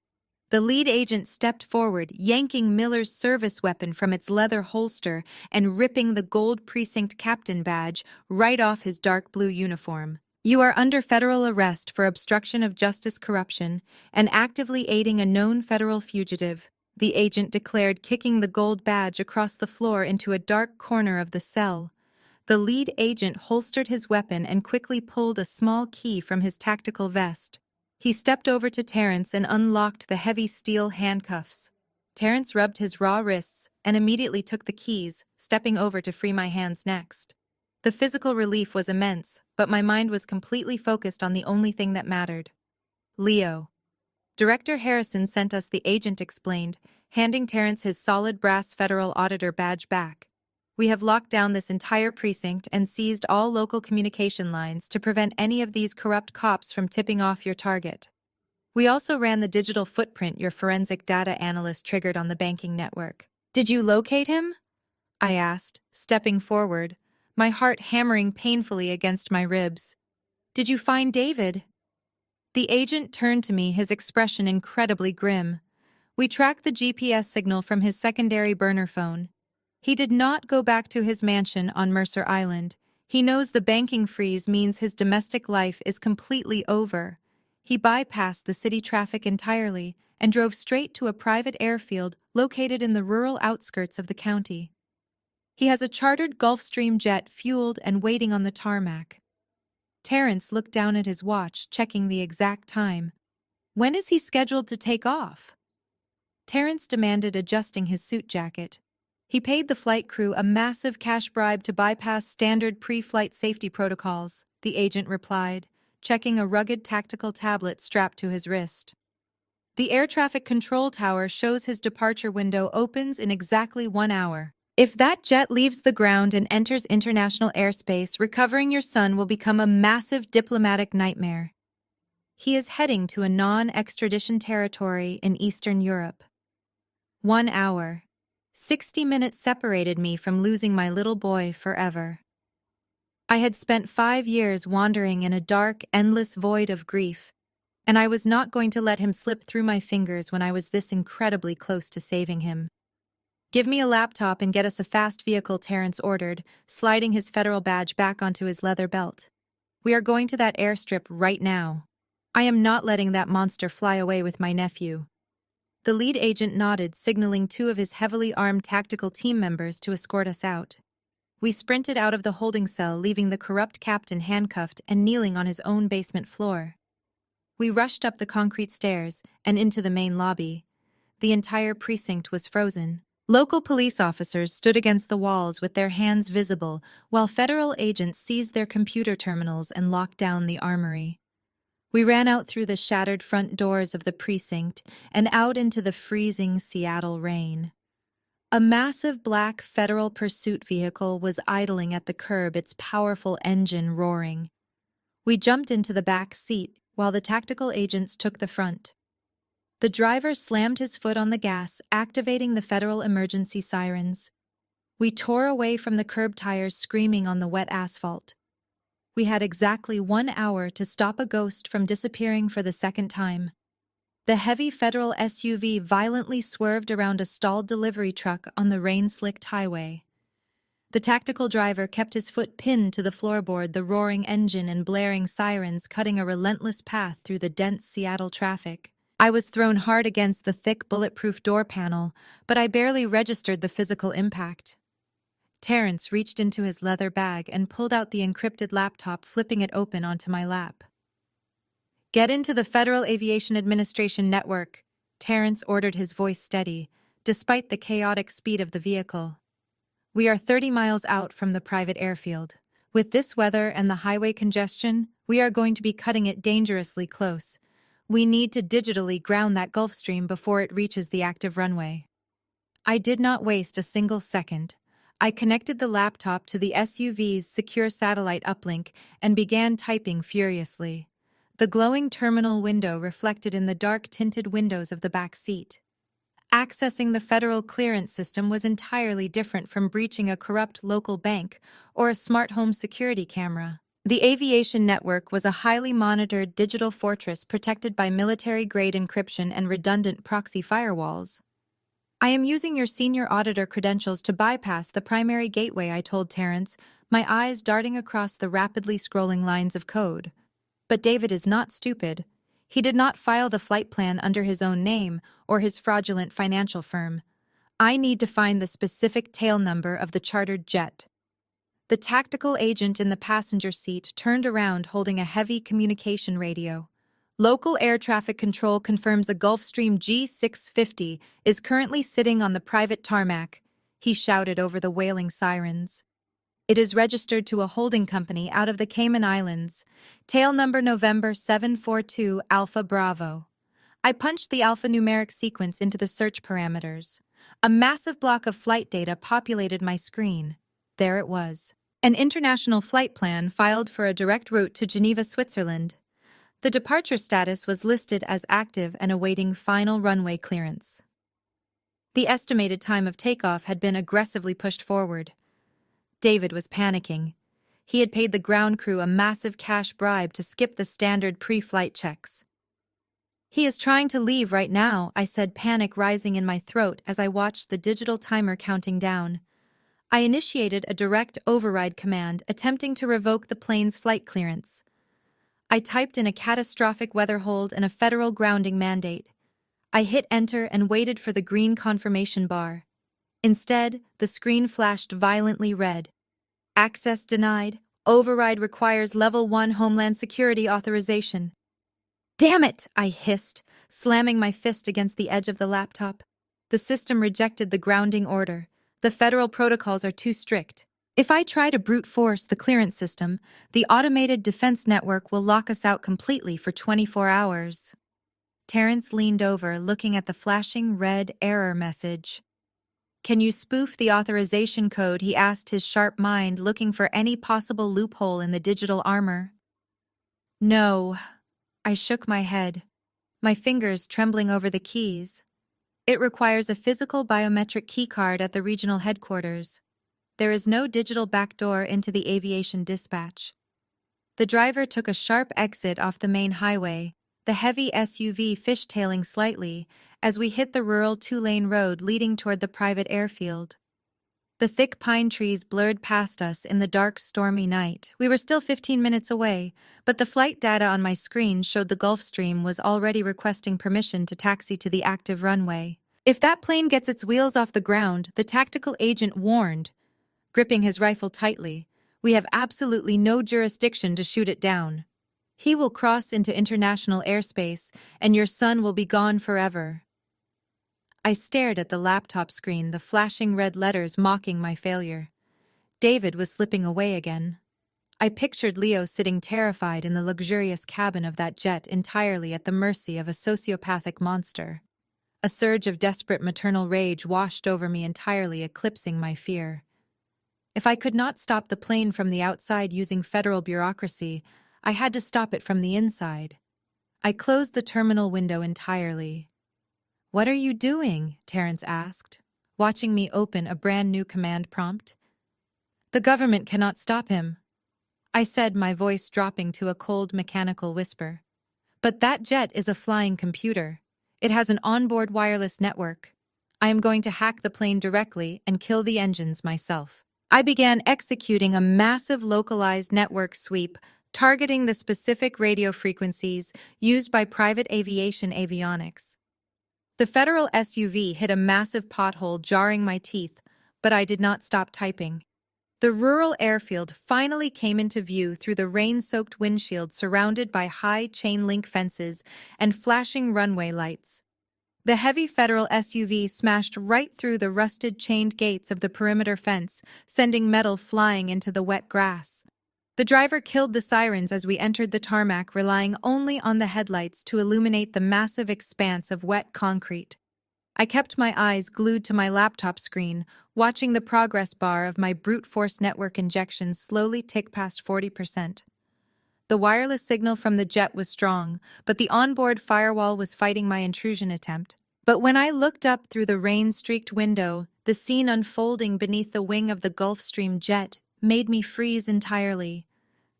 The lead agent stepped forward, yanking Miller's service weapon from its leather holster and ripping the gold precinct captain badge right off his dark blue uniform. You are under federal arrest for obstruction of justice corruption and actively aiding a known federal fugitive, the agent declared, kicking the gold badge across the floor into a dark corner of the cell. The lead agent holstered his weapon and quickly pulled a small key from his tactical vest. He stepped over to Terrence and unlocked the heavy steel handcuffs. Terrence rubbed his raw wrists and immediately took the keys, stepping over to free my hands next. The physical relief was immense, but my mind was completely focused on the only thing that mattered. Leo. Director Harrison sent us, the agent explained, handing Terrence his solid brass federal auditor badge back. We have locked down this entire precinct and seized all local communication lines to prevent any of these corrupt cops from tipping off your target. We also ran the digital footprint your forensic data analyst triggered on the banking network. Did you locate him? I asked, stepping forward, my heart hammering painfully against my ribs. Did you find David? The agent turned to me, his expression incredibly grim. We tracked the GPS signal from his secondary burner phone. He did not go back to his mansion on Mercer Island. He knows the banking freeze means his domestic life is completely over. He bypassed the city traffic entirely and drove straight to a private airfield located in the rural outskirts of the county. He has a chartered Gulfstream jet fueled and waiting on the tarmac. Terrence looked down at his watch, checking the exact time. When is he scheduled to take off? Terrence demanded, adjusting his suit jacket. He paid the flight crew a massive cash bribe to bypass standard pre-flight safety protocols, the agent replied, checking a rugged tactical tablet strapped to his wrist. The air traffic control tower shows his departure window opens in exactly 1 hour. If that jet leaves the ground and enters international airspace, recovering your son will become a massive diplomatic nightmare. He is heading to a non-extradition territory in Eastern Europe. 1 hour. 60 minutes separated me from losing my little boy forever. I had spent 5 years wandering in a dark, endless void of grief, and I was not going to let him slip through my fingers when I was this incredibly close to saving him. Give me a laptop and get us a fast vehicle, Terrence ordered, sliding his federal badge back onto his leather belt. We are going to that airstrip right now. I am not letting that monster fly away with my nephew. The lead agent nodded, signaling 2 of his heavily armed tactical team members to escort us out. We sprinted out of the holding cell, leaving the corrupt captain handcuffed and kneeling on his own basement floor. We rushed up the concrete stairs and into the main lobby. The entire precinct was frozen. Local police officers stood against the walls with their hands visible, while federal agents seized their computer terminals and locked down the armory. We ran out through the shattered front doors of the precinct and out into the freezing Seattle rain. A massive black federal pursuit vehicle was idling at the curb, its powerful engine roaring. We jumped into the back seat while the tactical agents took the front. The driver slammed his foot on the gas, activating the federal emergency sirens. We tore away from the curb tires, screaming on the wet asphalt. We had exactly 1 hour to stop a ghost from disappearing for the second time. The heavy federal SUV violently swerved around a stalled delivery truck on the rain-slicked highway. The tactical driver kept his foot pinned to the floorboard, the roaring engine and blaring sirens cutting a relentless path through the dense Seattle traffic. I was thrown hard against the thick, bulletproof door panel, but I barely registered the physical impact. Terrence reached into his leather bag and pulled out the encrypted laptop, flipping it open onto my lap. "Get into the Federal Aviation Administration network," Terrence ordered, his voice steady, despite the chaotic speed of the vehicle. "We are 30 miles out from the private airfield. With this weather and the highway congestion, we are going to be cutting it dangerously close. We need to digitally ground that Gulfstream before it reaches the active runway." I did not waste a single second. I connected the laptop to the SUV's secure satellite uplink and began typing furiously. The glowing terminal window reflected in the dark-tinted windows of the back seat. Accessing the federal clearance system was entirely different from breaching a corrupt local bank or a smart home security camera. The aviation network was a highly monitored digital fortress protected by military-grade encryption and redundant proxy firewalls. I am using your senior auditor credentials to bypass the primary gateway, I told Terrence, my eyes darting across the rapidly scrolling lines of code. But David is not stupid. He did not file the flight plan under his own name or his fraudulent financial firm. I need to find the specific tail number of the chartered jet. The tactical agent in the passenger seat turned around holding a heavy communication radio. Local air traffic control confirms a Gulfstream G650 is currently sitting on the private tarmac, he shouted over the wailing sirens. It is registered to a holding company out of the Cayman Islands. Tail number November 742 Alpha Bravo. I punched the alphanumeric sequence into the search parameters. A massive block of flight data populated my screen. There it was. An international flight plan filed for a direct route to Geneva, Switzerland. The departure status was listed as active and awaiting final runway clearance. The estimated time of takeoff had been aggressively pushed forward. David was panicking. He had paid the ground crew a massive cash bribe to skip the standard pre-flight checks. He is trying to leave right now, I said, panic rising in my throat as I watched the digital timer counting down. I initiated a direct override command attempting to revoke the plane's flight clearance. I typed in a catastrophic weather hold and a federal grounding mandate. I hit enter and waited for the green confirmation bar. Instead, the screen flashed violently red. Access denied. Override requires Level 1 Homeland Security authorization. Damn it, I hissed, slamming my fist against the edge of the laptop. The system rejected the grounding order. The federal protocols are too strict. If I try to brute force the clearance system, the automated defense network will lock us out completely for 24 hours. Terrence leaned over, looking at the flashing red error message. Can you spoof the authorization code? He asked, his sharp mind looking for any possible loophole in the digital armor. No. I shook my head, my fingers trembling over the keys. It requires a physical biometric keycard at the regional headquarters. There is no digital backdoor into the aviation dispatch. The driver took a sharp exit off the main highway, the heavy SUV fishtailing slightly as we hit the rural two-lane road leading toward the private airfield. The thick pine trees blurred past us in the dark, stormy night. We were still 15 minutes away, but the flight data on my screen showed the Gulfstream was already requesting permission to taxi to the active runway. If that plane gets its wheels off the ground, the tactical agent warned, gripping his rifle tightly, we have absolutely no jurisdiction to shoot it down. He will cross into international airspace, and your son will be gone forever. I stared at the laptop screen, the flashing red letters mocking my failure. David was slipping away again. I pictured Leo sitting terrified in the luxurious cabin of that jet, entirely at the mercy of a sociopathic monster. A surge of desperate maternal rage washed over me, entirely eclipsing my fear. If I could not stop the plane from the outside using federal bureaucracy, I had to stop it from the inside. I closed the terminal window entirely. What are you doing? Terrence asked, watching me open a brand new command prompt. The government cannot stop him, I said, my voice dropping to a cold mechanical whisper. But that jet is a flying computer. It has an onboard wireless network. I am going to hack the plane directly and kill the engines myself. I began executing a massive localized network sweep, targeting the specific radio frequencies used by private aviation avionics. The federal SUV hit a massive pothole, jarring my teeth, but I did not stop typing. The rural airfield finally came into view through the rain-soaked windshield, surrounded by high chain-link fences and flashing runway lights. The heavy federal SUV smashed right through the rusted chained gates of the perimeter fence, sending metal flying into the wet grass. The driver killed the sirens as we entered the tarmac, relying only on the headlights to illuminate the massive expanse of wet concrete. I kept my eyes glued to my laptop screen, watching the progress bar of my brute force network injections slowly tick past 40%. The wireless signal from the jet was strong, but the onboard firewall was fighting my intrusion attempt. But when I looked up through the rain-streaked window, the scene unfolding beneath the wing of the Gulfstream jet made me freeze entirely.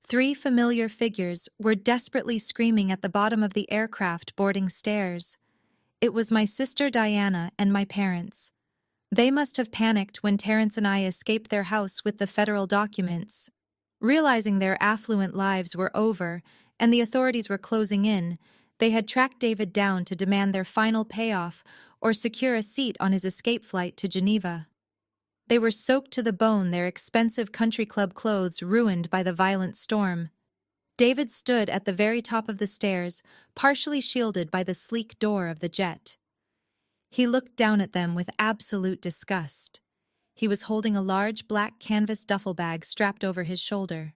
3 familiar figures were desperately screaming at the bottom of the aircraft boarding stairs. It was my sister Diana and my parents. They must have panicked when Terrence and I escaped their house with the federal documents. Realizing their affluent lives were over and the authorities were closing in, they had tracked David down to demand their final payoff or secure a seat on his escape flight to Geneva. They were soaked to the bone, their expensive country club clothes ruined by the violent storm. David stood at the very top of the stairs, partially shielded by the sleek door of the jet. He looked down at them with absolute disgust. He was holding a large black canvas duffel bag strapped over his shoulder.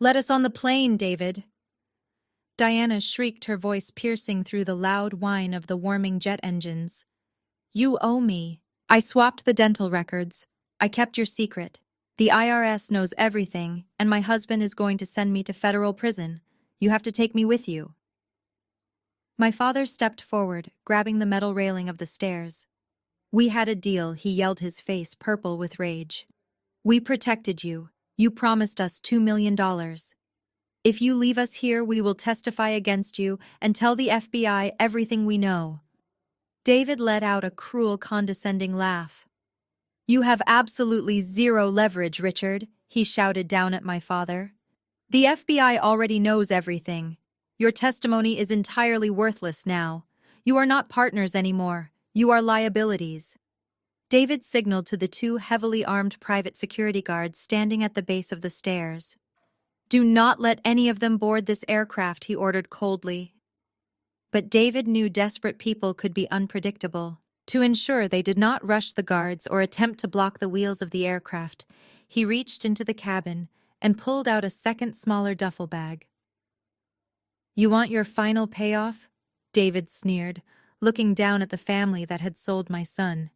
"Let us on the plane, David!" Diana shrieked, her voice piercing through the loud whine of the warming jet engines. "You owe me. I swapped the dental records. I kept your secret. The IRS knows everything, and my husband is going to send me to federal prison. You have to take me with you." My father stepped forward, grabbing the metal railing of the stairs. "We had a deal," he yelled, his face purple with rage. "We protected you. You promised us $2 million. If you leave us here, we will testify against you and tell the FBI everything we know." David let out a cruel, condescending laugh. "You have absolutely zero leverage, Richard," he shouted down at my father. "The FBI already knows everything. Your testimony is entirely worthless now. You are not partners anymore. You are liabilities." David signaled to the two heavily armed private security guards standing at the base of the stairs. "Do not let any of them board this aircraft," he ordered coldly. But David knew desperate people could be unpredictable. To ensure they did not rush the guards or attempt to block the wheels of the aircraft, he reached into the cabin and pulled out a second smaller duffel bag. "You want your final payoff?" David sneered, looking down at the family that had sold my son.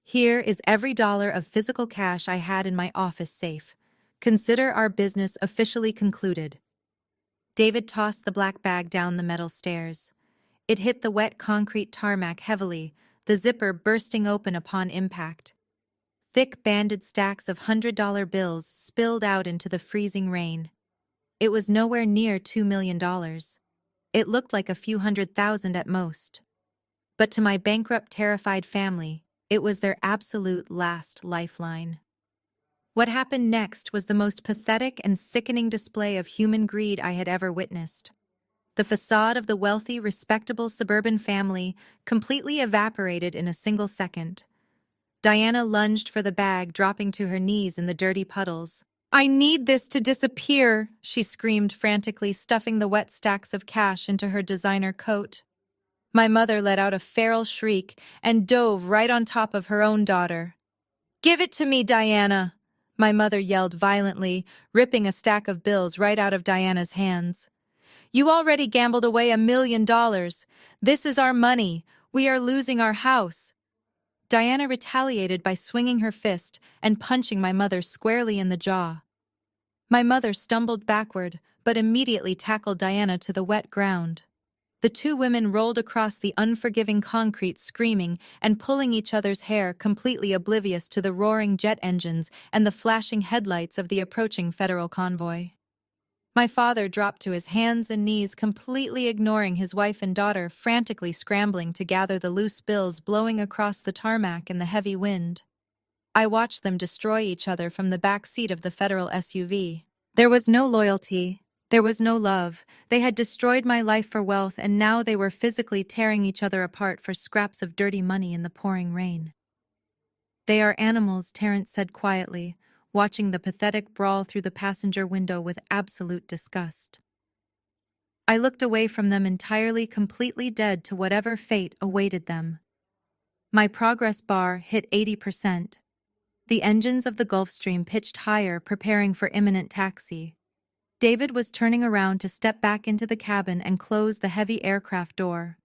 "Here is every dollar of physical cash I had in my office safe. Consider our business officially concluded." David tossed the black bag down the metal stairs. It hit the wet concrete tarmac heavily, the zipper bursting open upon impact. Thick banded stacks of $100 bills spilled out into the freezing rain. It was nowhere near $2 million. It looked like a few $100,000 at most. But to my bankrupt, terrified family, it was their absolute last lifeline. What happened next was the most pathetic and sickening display of human greed I had ever witnessed. The facade of the wealthy, respectable suburban family completely evaporated in a single second. Diana lunged for the bag, dropping to her knees in the dirty puddles. "I need this to disappear," she screamed frantically, stuffing the wet stacks of cash into her designer coat. My mother let out a feral shriek and dove right on top of her own daughter. "Give it to me, Diana!" My mother yelled violently, ripping a stack of bills right out of Diana's hands. "You already gambled away $1 million. This is our money. We are losing our house." Diana retaliated by swinging her fist and punching my mother squarely in the jaw. My mother stumbled backward, but immediately tackled Diana to the wet ground. The two women rolled across the unforgiving concrete, screaming and pulling each other's hair, completely oblivious to the roaring jet engines and the flashing headlights of the approaching federal convoy. My father dropped to his hands and knees, completely ignoring his wife and daughter, frantically scrambling to gather the loose bills blowing across the tarmac in the heavy wind. I watched them destroy each other from the back seat of the federal SUV. There was no loyalty. There was no love. They had destroyed my life for wealth, and now they were physically tearing each other apart for scraps of dirty money in the pouring rain. "They are animals," Terrence said quietly, watching the pathetic brawl through the passenger window with absolute disgust. I looked away from them, entirely, completely dead to whatever fate awaited them. My progress bar hit 80%. The engines of the Gulfstream pitched higher, preparing for imminent taxi. David was turning around to step back into the cabin and close the heavy aircraft door.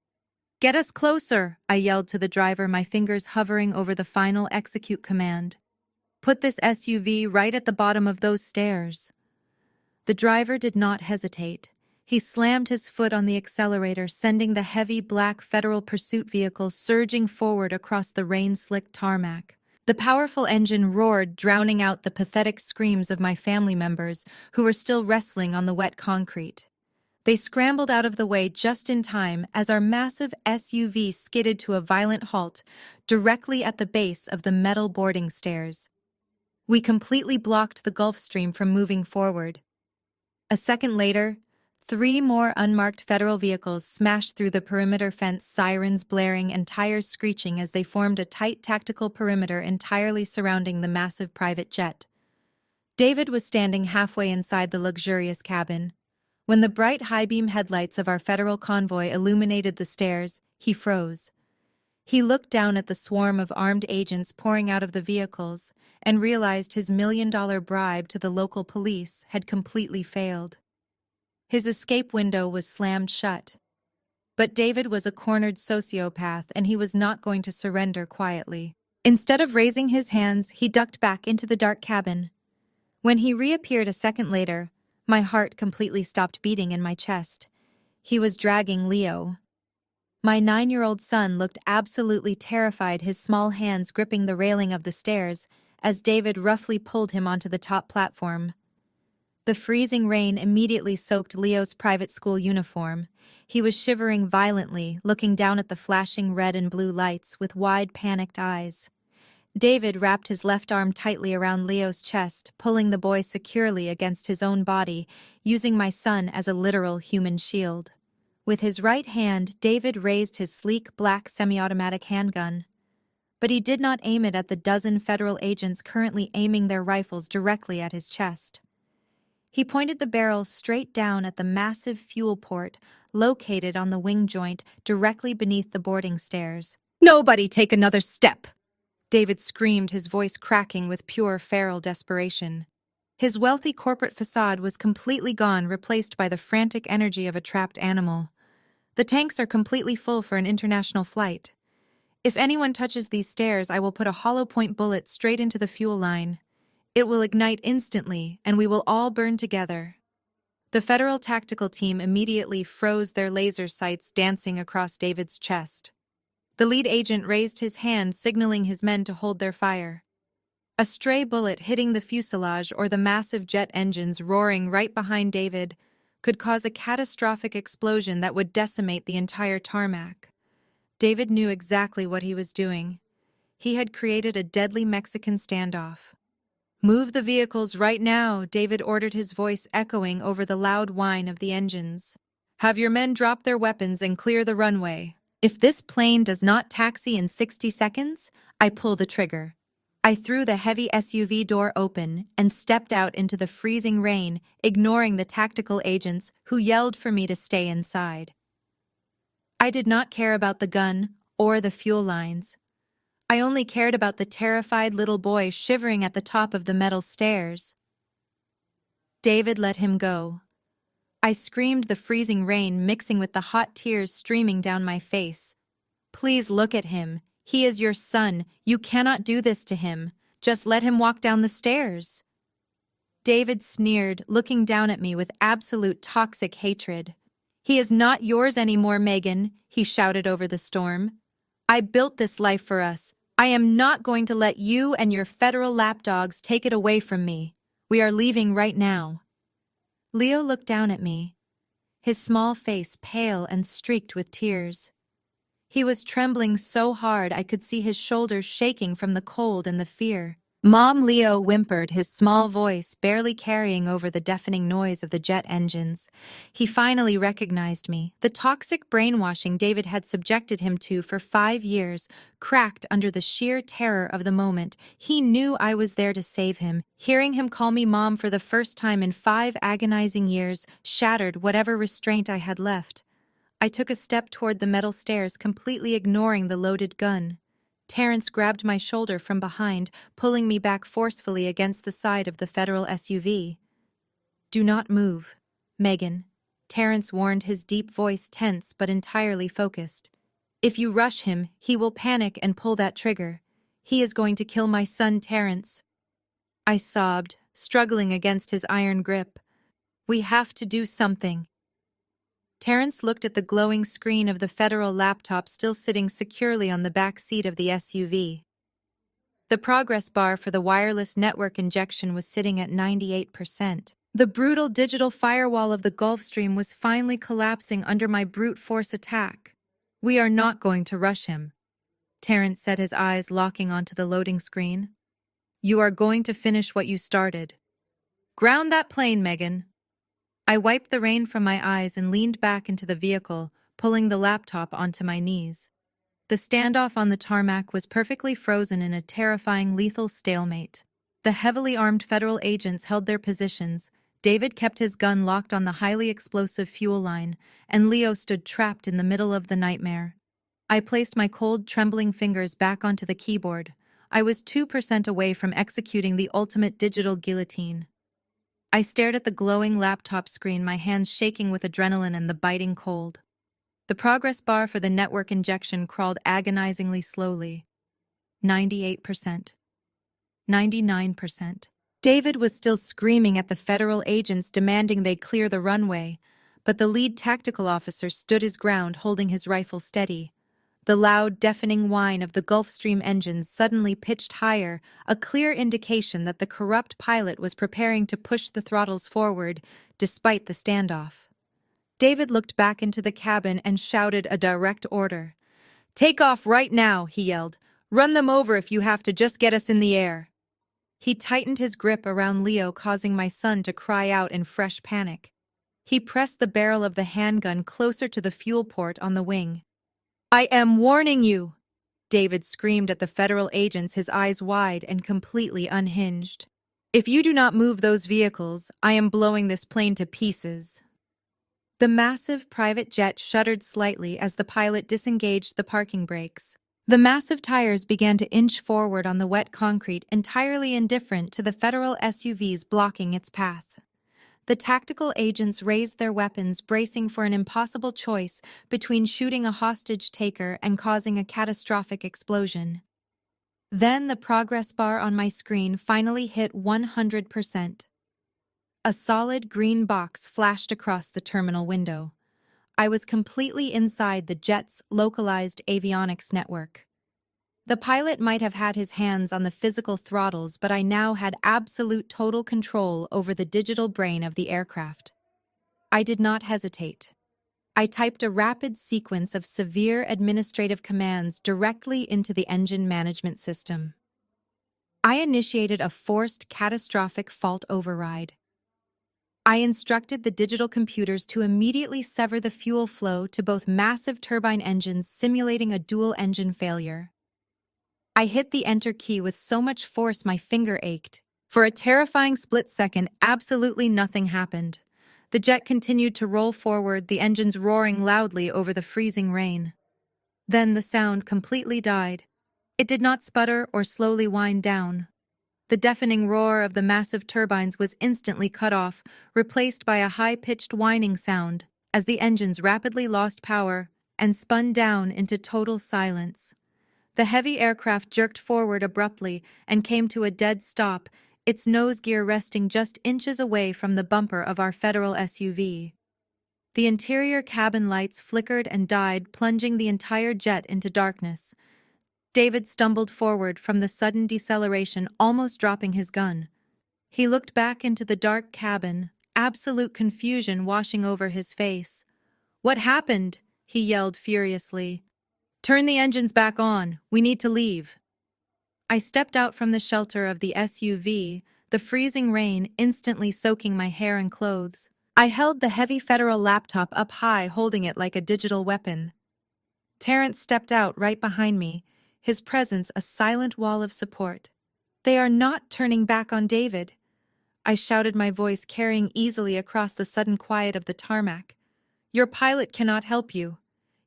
"Get us closer," I yelled to the driver, my fingers hovering over the final execute command. "Put this SUV right at the bottom of those stairs." The driver did not hesitate. He slammed his foot on the accelerator, sending the heavy black federal pursuit vehicle surging forward across the rain-slicked tarmac. The powerful engine roared, drowning out the pathetic screams of my family members who were still wrestling on the wet concrete. They scrambled out of the way just in time as our massive SUV skidded to a violent halt directly at the base of the metal boarding stairs. We completely blocked the Gulf Stream from moving forward. A second later, 3 more unmarked federal vehicles smashed through the perimeter fence, sirens blaring and tires screeching as they formed a tight tactical perimeter entirely surrounding the massive private jet. David was standing halfway inside the luxurious cabin. When the bright high-beam headlights of our federal convoy illuminated the stairs, he froze. He looked down at the swarm of armed agents pouring out of the vehicles and realized his $1 million bribe to the local police had completely failed. His escape window was slammed shut. But David was a cornered sociopath and he was not going to surrender quietly. Instead of raising his hands, he ducked back into the dark cabin. When he reappeared a second later, my heart completely stopped beating in my chest. He was dragging Leo. My 9-year-old son looked absolutely terrified, his small hands gripping the railing of the stairs as David roughly pulled him onto the top platform. The freezing rain immediately soaked Leo's private school uniform. He was shivering violently, looking down at the flashing red and blue lights with wide, panicked eyes. David wrapped his left arm tightly around Leo's chest, pulling the boy securely against his own body, using my son as a literal human shield. With his right hand, David raised his sleek black semi-automatic handgun. But he did not aim it at the dozen federal agents currently aiming their rifles directly at his chest. He pointed the barrel straight down at the massive fuel port located on the wing joint directly beneath the boarding stairs. "Nobody take another step!" David screamed, his voice cracking with pure feral desperation. His wealthy corporate facade was completely gone, replaced by the frantic energy of a trapped animal. "The tanks are completely full for an international flight. If anyone touches these stairs, I will put a hollow-point bullet straight into the fuel line. It will ignite instantly, and we will all burn together." The federal tactical team immediately froze, their laser sights dancing across David's chest. The lead agent raised his hand, signaling his men to hold their fire. A stray bullet hitting the fuselage or the massive jet engines roaring right behind David could cause a catastrophic explosion that would decimate the entire tarmac. David knew exactly what he was doing. He had created a deadly Mexican standoff. "Move the vehicles right now," David ordered, his voice echoing over the loud whine of the engines. "Have your men drop their weapons and clear the runway. If this plane does not taxi in 60 seconds, I pull the trigger." I threw the heavy SUV door open and stepped out into the freezing rain, ignoring the tactical agents who yelled for me to stay inside. I did not care about the gun or the fuel lines. I only cared about the terrified little boy shivering at the top of the metal stairs. David let him go. I screamed, the freezing rain mixing with the hot tears streaming down my face. "Please look at him. He is your son. You cannot do this to him. Just let him walk down the stairs." David sneered, looking down at me with absolute toxic hatred. "He is not yours anymore, Megan," he shouted over the storm. "I built this life for us. I am not going to let you and your federal lapdogs take it away from me. We are leaving right now." Leo looked down at me, his small face pale and streaked with tears. He was trembling so hard I could see his shoulders shaking from the cold and the fear. "Mom," Leo whimpered, his small voice barely carrying over the deafening noise of the jet engines. He finally recognized me. The toxic brainwashing David had subjected him to for 5 years cracked under the sheer terror of the moment. He knew I was there to save him. Hearing him call me Mom for the first time in 5 agonizing years shattered whatever restraint I had left. I took a step toward the metal stairs, completely ignoring the loaded gun. Terrence grabbed my shoulder from behind, pulling me back forcefully against the side of the federal SUV. "Do not move, Megan," Terrence warned, his deep voice tense but entirely focused. "If you rush him, he will panic and pull that trigger. He is going to kill my son, Terrence." I sobbed, struggling against his iron grip. "We have to do something." Terrence looked at the glowing screen of the federal laptop still sitting securely on the back seat of the SUV. The progress bar for the wireless network injection was sitting at 98%. The brutal digital firewall of the Gulf Stream was finally collapsing under my brute force attack. "We are not going to rush him," Terrence said, his eyes locking onto the loading screen. "You are going to finish what you started. Ground that plane, Megan." I wiped the rain from my eyes and leaned back into the vehicle, pulling the laptop onto my knees. The standoff on the tarmac was perfectly frozen in a terrifying, lethal stalemate. The heavily armed federal agents held their positions. David kept his gun locked on the highly explosive fuel line, and Leo stood trapped in the middle of the nightmare. I placed my cold, trembling fingers back onto the keyboard. I was 2% away from executing the ultimate digital guillotine. I stared at the glowing laptop screen, my hands shaking with adrenaline and the biting cold. The progress bar for the network injection crawled agonizingly slowly. 98%. 99%. David was still screaming at the federal agents, demanding they clear the runway, but the lead tactical officer stood his ground, holding his rifle steady. The loud, deafening whine of the Gulfstream engines suddenly pitched higher, a clear indication that the corrupt pilot was preparing to push the throttles forward, despite the standoff. David looked back into the cabin and shouted a direct order. "Take off right now," he yelled. "Run them over if you have to, just get us in the air." He tightened his grip around Leo, causing my son to cry out in fresh panic. He pressed the barrel of the handgun closer to the fuel port on the wing. "I am warning you," David screamed at the federal agents, his eyes wide and completely unhinged. "If you do not move those vehicles, I am blowing this plane to pieces." The massive private jet shuddered slightly as the pilot disengaged the parking brakes. The massive tires began to inch forward on the wet concrete, entirely indifferent to the federal SUVs blocking its path. The tactical agents raised their weapons, bracing for an impossible choice between shooting a hostage taker and causing a catastrophic explosion. Then the progress bar on my screen finally hit 100%. A solid green box flashed across the terminal window. I was completely inside the jet's localized avionics network. The pilot might have had his hands on the physical throttles, but I now had absolute total control over the digital brain of the aircraft. I did not hesitate. I typed a rapid sequence of severe administrative commands directly into the engine management system. I initiated a forced catastrophic fault override. I instructed the digital computers to immediately sever the fuel flow to both massive turbine engines, simulating a dual-engine failure. I hit the enter key with so much force my finger ached. For a terrifying split second, absolutely nothing happened. The jet continued to roll forward, the engines roaring loudly over the freezing rain. Then the sound completely died. It did not sputter or slowly wind down. The deafening roar of the massive turbines was instantly cut off, replaced by a high-pitched whining sound as the engines rapidly lost power and spun down into total silence. The heavy aircraft jerked forward abruptly and came to a dead stop, its nose gear resting just inches away from the bumper of our federal SUV. The interior cabin lights flickered and died, plunging the entire jet into darkness. David stumbled forward from the sudden deceleration, almost dropping his gun. He looked back into the dark cabin, absolute confusion washing over his face. "What happened?" he yelled furiously. "Turn the engines back on. We need to leave." I stepped out from the shelter of the SUV, the freezing rain instantly soaking my hair and clothes. I held the heavy federal laptop up high, holding it like a digital weapon. Terrence stepped out right behind me, his presence a silent wall of support. "They are not turning back on David," I shouted, my voice carrying easily across the sudden quiet of the tarmac. "Your pilot cannot help you.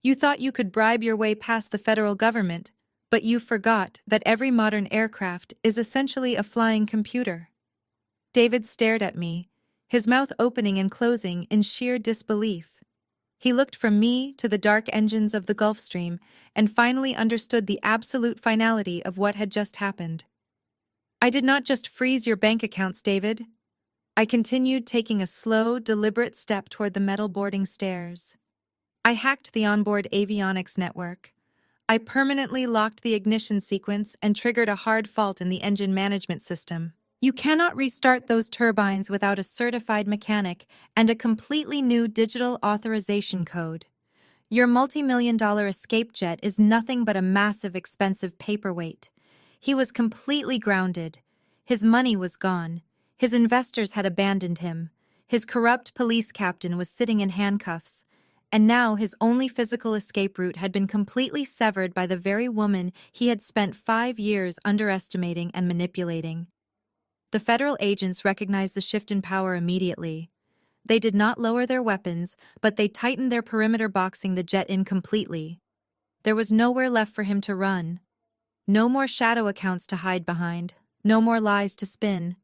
You thought you could bribe your way past the federal government, but you forgot that every modern aircraft is essentially a flying computer." David stared at me, his mouth opening and closing in sheer disbelief. He looked from me to the dark engines of the Gulfstream and finally understood the absolute finality of what had just happened. "I did not just freeze your bank accounts, David." I continued, taking a slow, deliberate step toward the metal boarding stairs. "I hacked the onboard avionics network. I permanently locked the ignition sequence and triggered a hard fault in the engine management system. You cannot restart those turbines without a certified mechanic and a completely new digital authorization code. Your multi-million-dollar escape jet is nothing but a massive, expensive paperweight. He was completely grounded. His money was gone. His investors had abandoned him. His corrupt police captain was sitting in handcuffs. And now his only physical escape route had been completely severed by the very woman he had spent 5 years underestimating and manipulating. The federal agents recognized the shift in power immediately. They did not lower their weapons, but they tightened their perimeter, boxing the jet in completely. There was nowhere left for him to run. No more shadow accounts to hide behind. No more lies to spin.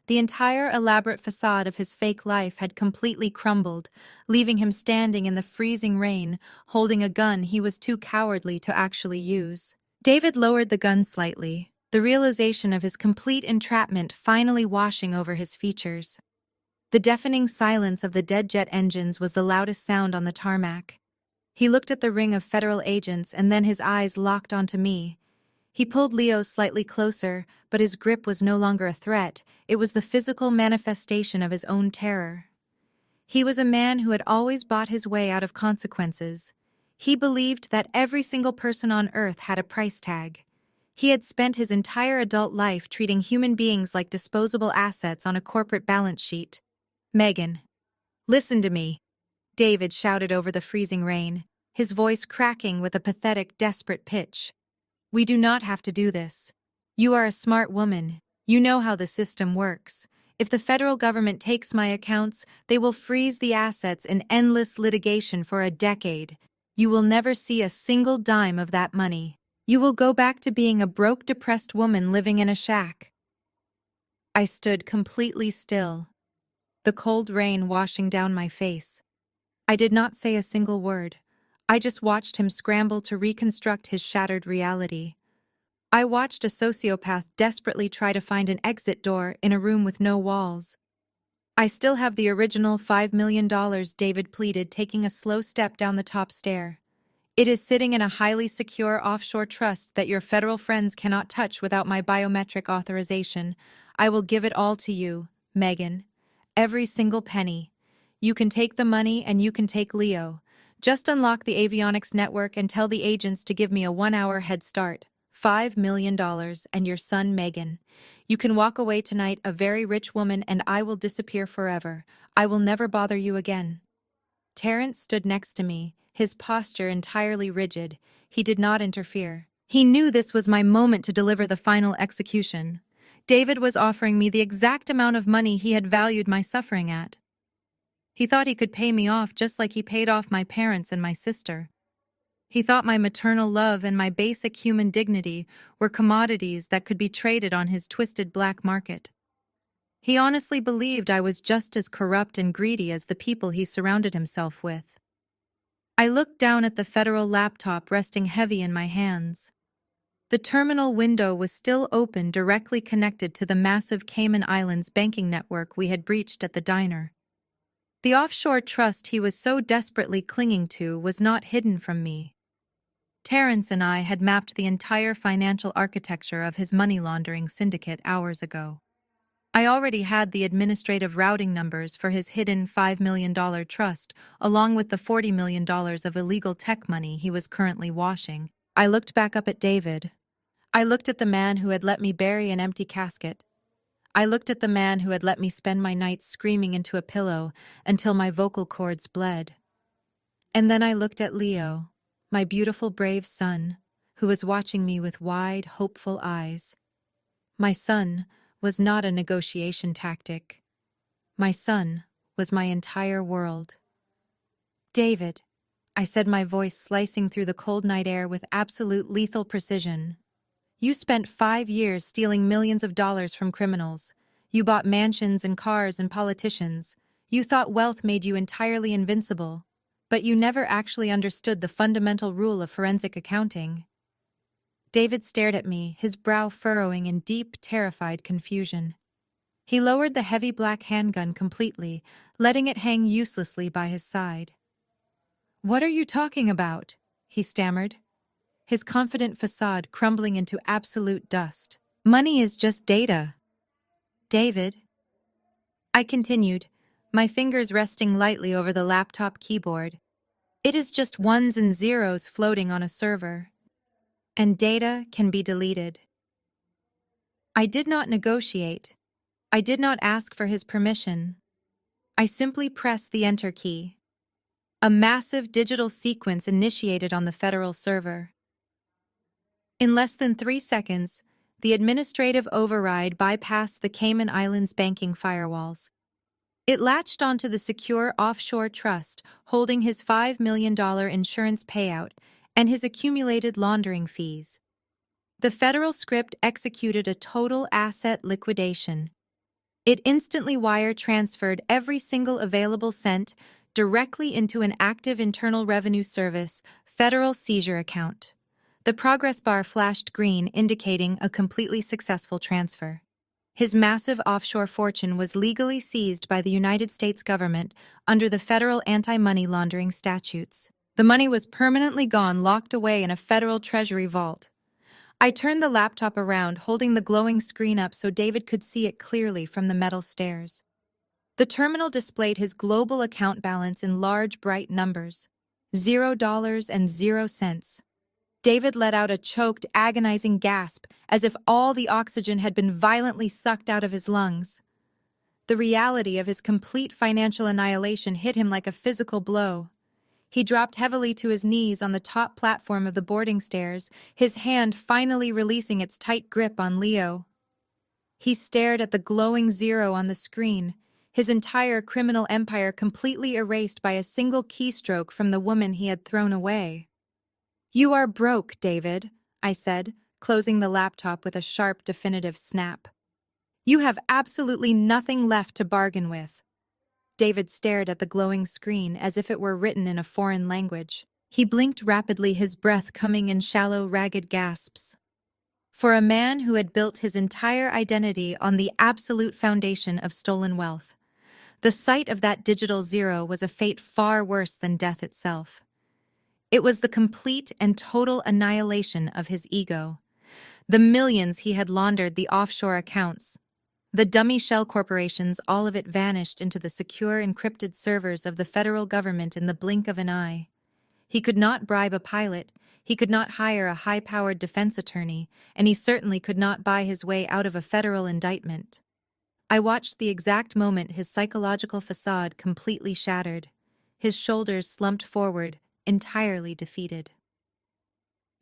The entire elaborate facade of his fake life had completely crumbled, leaving him standing in the freezing rain, holding a gun he was too cowardly to actually use. David lowered the gun slightly, the realization of his complete entrapment finally washing over his features. The deafening silence of the dead jet engines was the loudest sound on the tarmac. He looked at the ring of federal agents and then his eyes locked onto me. He pulled Leo slightly closer, but his grip was no longer a threat, it was the physical manifestation of his own terror. He was a man who had always bought his way out of consequences. He believed that every single person on Earth had a price tag. He had spent his entire adult life treating human beings like disposable assets on a corporate balance sheet. Megan, listen to me, David shouted over the freezing rain, his voice cracking with a pathetic, desperate pitch. We do not have to do this. You are a smart woman. You know how the system works. If the federal government takes my accounts, they will freeze the assets in endless litigation for a decade. You will never see a single dime of that money. You will go back to being a broke, depressed woman living in a shack. I stood completely still, the cold rain washing down my face. I did not say a single word. I just watched him scramble to reconstruct his shattered reality. I watched a sociopath desperately try to find an exit door in a room with no walls. I still have the original $5 million, David pleaded, taking a slow step down the top stair. It is sitting in a highly secure offshore trust that your federal friends cannot touch without my biometric authorization. I will give it all to you, Megan. Every single penny. You can take the money and you can take Leo. Just unlock the avionics network and tell the agents to give me a 1-hour head start. $5 million and your son Megan. You can walk away tonight a very rich woman and I will disappear forever. I will never bother you again. Terrence stood next to me, his posture entirely rigid. He did not interfere. He knew this was my moment to deliver the final execution. David was offering me the exact amount of money he had valued my suffering at. He thought he could pay me off just like he paid off my parents and my sister. He thought my maternal love and my basic human dignity were commodities that could be traded on his twisted black market. He honestly believed I was just as corrupt and greedy as the people he surrounded himself with. I looked down at the federal laptop resting heavy in my hands. The terminal window was still open, directly connected to the massive Cayman Islands banking network we had breached at the diner. The offshore trust he was so desperately clinging to was not hidden from me. Terrence and I had mapped the entire financial architecture of his money laundering syndicate hours ago. I already had the administrative routing numbers for his hidden $5 million trust, along with the $40 million of illegal tech money he was currently washing. I looked back up at David. I looked at the man who had let me bury an empty casket. I looked at the man who had let me spend my nights screaming into a pillow until my vocal cords bled. And then I looked at Leo, my beautiful, brave son, who was watching me with wide, hopeful eyes. My son was not a negotiation tactic. My son was my entire world. David, I said, my voice slicing through the cold night air with absolute lethal precision. You spent 5 years stealing millions of dollars from criminals. You bought mansions and cars and politicians. You thought wealth made you entirely invincible. But you never actually understood the fundamental rule of forensic accounting. David stared at me, his brow furrowing in deep, terrified confusion. He lowered the heavy black handgun completely, letting it hang uselessly by his side. "What are you talking about?" he stammered, his confident facade crumbling into absolute dust. "Money is just data." David, I continued, my fingers resting lightly over the laptop keyboard. It is just ones and zeros floating on a server, and data can be deleted. I did not negotiate. I did not ask for his permission. I simply pressed the enter key. A massive digital sequence initiated on the federal server. In less than 3 seconds, the administrative override bypassed the Cayman Islands banking firewalls. It latched onto the secure offshore trust holding his $5 million insurance payout and his accumulated laundering fees. The federal script executed a total asset liquidation. It instantly wire transferred every single available cent directly into an active Internal Revenue Service federal seizure account. The progress bar flashed green, indicating a completely successful transfer. His massive offshore fortune was legally seized by the United States government under the federal anti-money laundering statutes. The money was permanently gone, locked away in a federal treasury vault. I turned the laptop around, holding the glowing screen up so David could see it clearly from the metal stairs. The terminal displayed his global account balance in large, bright numbers: $0 David let out a choked, agonizing gasp, as if all the oxygen had been violently sucked out of his lungs. The reality of his complete financial annihilation hit him like a physical blow. He dropped heavily to his knees on the top platform of the boarding stairs, his hand finally releasing its tight grip on Leo. He stared at the glowing zero on the screen, his entire criminal empire completely erased by a single keystroke from the woman he had thrown away. "You are broke, David," I said, closing the laptop with a sharp, definitive snap. "You have absolutely nothing left to bargain with." David stared at the glowing screen as if it were written in a foreign language. He blinked rapidly, his breath coming in shallow, ragged gasps. For a man who had built his entire identity on the absolute foundation of stolen wealth, the sight of that digital zero was a fate far worse than death itself. It was the complete and total annihilation of his ego. The millions he had laundered, the offshore accounts, the dummy shell corporations, all of it vanished into the secure encrypted servers of the federal government in the blink of an eye. He could not bribe a pilot, he could not hire a high-powered defense attorney, and he certainly could not buy his way out of a federal indictment. I watched the exact moment his psychological facade completely shattered. His shoulders slumped forward, entirely defeated.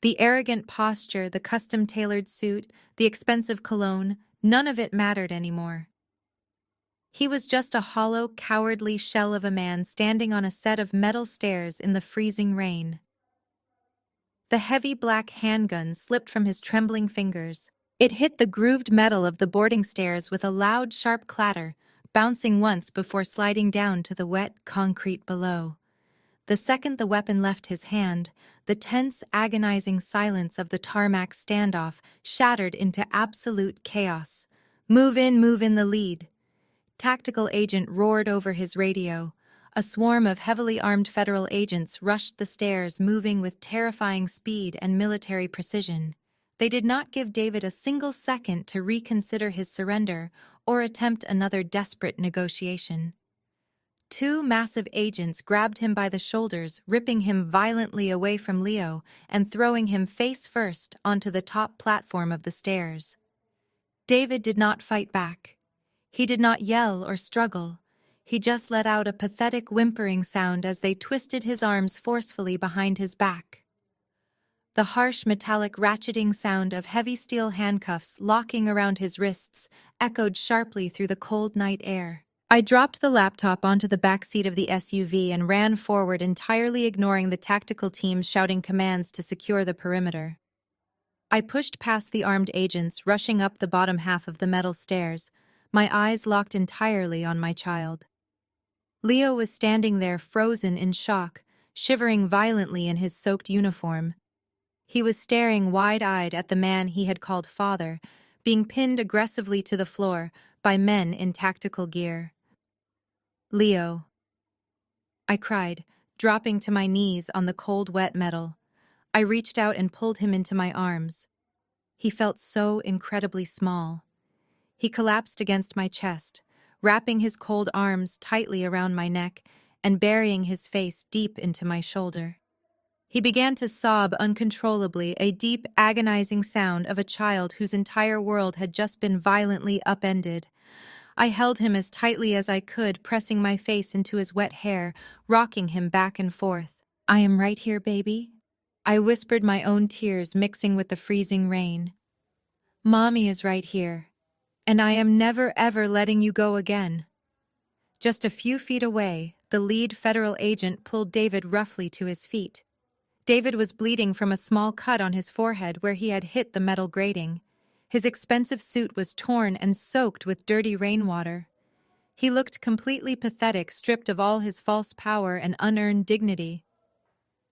The arrogant posture, the custom-tailored suit, the expensive cologne, none of it mattered anymore. He was just a hollow, cowardly shell of a man standing on a set of metal stairs in the freezing rain. The heavy black handgun slipped from his trembling fingers. It hit the grooved metal of the boarding stairs with a loud, sharp clatter, bouncing once before sliding down to the wet concrete below. The second the weapon left his hand, the tense, agonizing silence of the tarmac standoff shattered into absolute chaos. Move in the lead." Tactical agent roared over his radio. A swarm of heavily armed federal agents rushed the stairs, moving with terrifying speed and military precision. They did not give David a single second to reconsider his surrender or attempt another desperate negotiation. 2 massive agents grabbed him by the shoulders, ripping him violently away from Leo and throwing him face first onto the top platform of the stairs. David did not fight back. He did not yell or struggle. He just let out a pathetic whimpering sound as they twisted his arms forcefully behind his back. The harsh metallic ratcheting sound of heavy steel handcuffs locking around his wrists echoed sharply through the cold night air. I dropped the laptop onto the back seat of the SUV and ran forward, entirely ignoring the tactical teams shouting commands to secure the perimeter. I pushed past the armed agents rushing up the bottom half of the metal stairs, my eyes locked entirely on my child. Leo was standing there, frozen in shock, shivering violently in his soaked uniform. He was staring wide-eyed at the man he had called father, being pinned aggressively to the floor by men in tactical gear. "Leo," I cried, dropping to my knees on the cold, wet metal. I reached out and pulled him into my arms. He felt so incredibly small. He collapsed against my chest, wrapping his cold arms tightly around my neck and burying his face deep into my shoulder. He began to sob uncontrollably, a deep, agonizing sound of a child whose entire world had just been violently upended. I held him as tightly as I could, pressing my face into his wet hair, rocking him back and forth. "I am right here, baby," I whispered, my own tears mixing with the freezing rain. "Mommy is right here, and I am never ever letting you go again." Just a few feet away, the lead federal agent pulled David roughly to his feet. David was bleeding from a small cut on his forehead where he had hit the metal grating. His expensive suit was torn and soaked with dirty rainwater. He looked completely pathetic, stripped of all his false power and unearned dignity.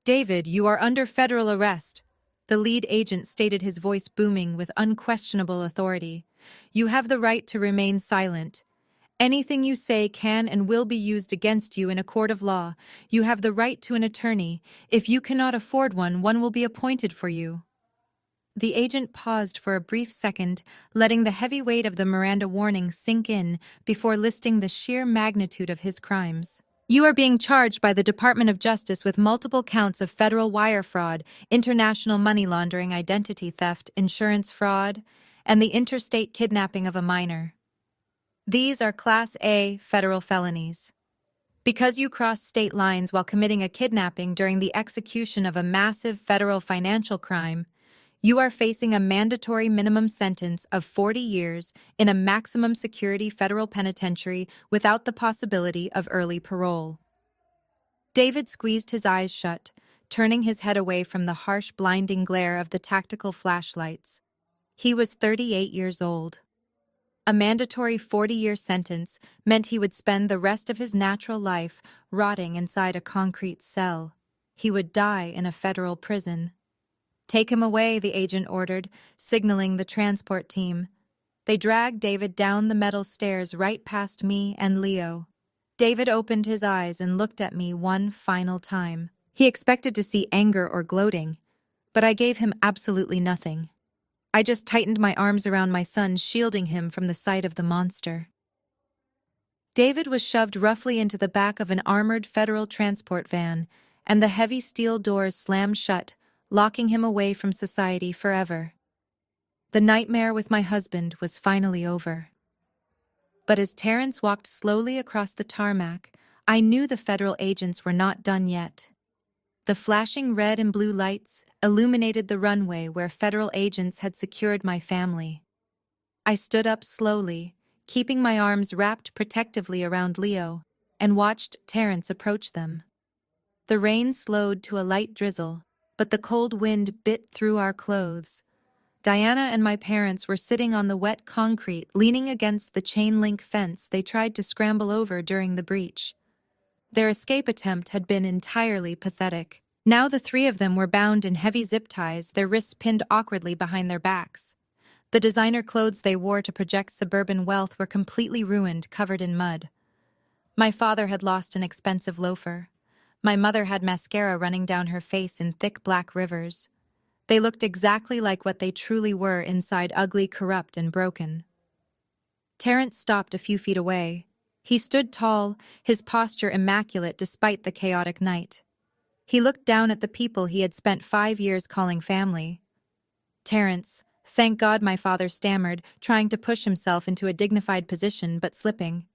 "David, you are under federal arrest," the lead agent stated, his voice booming with unquestionable authority. "You have the right to remain silent. Anything you say can and will be used against you in a court of law. You have the right to an attorney. If you cannot afford one, one will be appointed for you." The agent paused for a brief second, letting the heavy weight of the Miranda warning sink in before listing the sheer magnitude of his crimes. "You are being charged by the Department of Justice with multiple counts of federal wire fraud, international money laundering, identity theft, insurance fraud, and the interstate kidnapping of a minor. These are Class A federal felonies. Because you crossed state lines while committing a kidnapping during the execution of a massive federal financial crime, you are facing a mandatory minimum sentence of 40 years in a maximum security federal penitentiary without the possibility of early parole." David squeezed his eyes shut, turning his head away from the harsh, blinding glare of the tactical flashlights. He was 38 years old. A mandatory 40-year sentence meant he would spend the rest of his natural life rotting inside a concrete cell. He would die in a federal prison. "Take him away," the agent ordered, signaling the transport team. They dragged David down the metal stairs right past me and Leo. David opened his eyes and looked at me one final time. He expected to see anger or gloating, but I gave him absolutely nothing. I just tightened my arms around my son, shielding him from the sight of the monster. David was shoved roughly into the back of an armored federal transport van, and the heavy steel doors slammed shut, locking him away from society forever. The nightmare with my husband was finally over. But as Terrence walked slowly across the tarmac, I knew the federal agents were not done yet. The flashing red and blue lights illuminated the runway where federal agents had secured my family. I stood up slowly, keeping my arms wrapped protectively around Leo, and watched Terrence approach them. The rain slowed to a light drizzle, but the cold wind bit through our clothes. Diana and my parents were sitting on the wet concrete, leaning against the chain-link fence they tried to scramble over during the breach. Their escape attempt had been entirely pathetic. Now the three of them were bound in heavy zip ties, their wrists pinned awkwardly behind their backs. The designer clothes they wore to project suburban wealth were completely ruined, covered in mud. My father had lost an expensive loafer. My mother had mascara running down her face in thick black rivers. They looked exactly like what they truly were inside, ugly, corrupt, and broken. Terrence stopped a few feet away. He stood tall, his posture immaculate despite the chaotic night. He looked down at the people he had spent 5 years calling family. "Terrence, thank God," my father stammered, trying to push himself into a dignified position but slipping.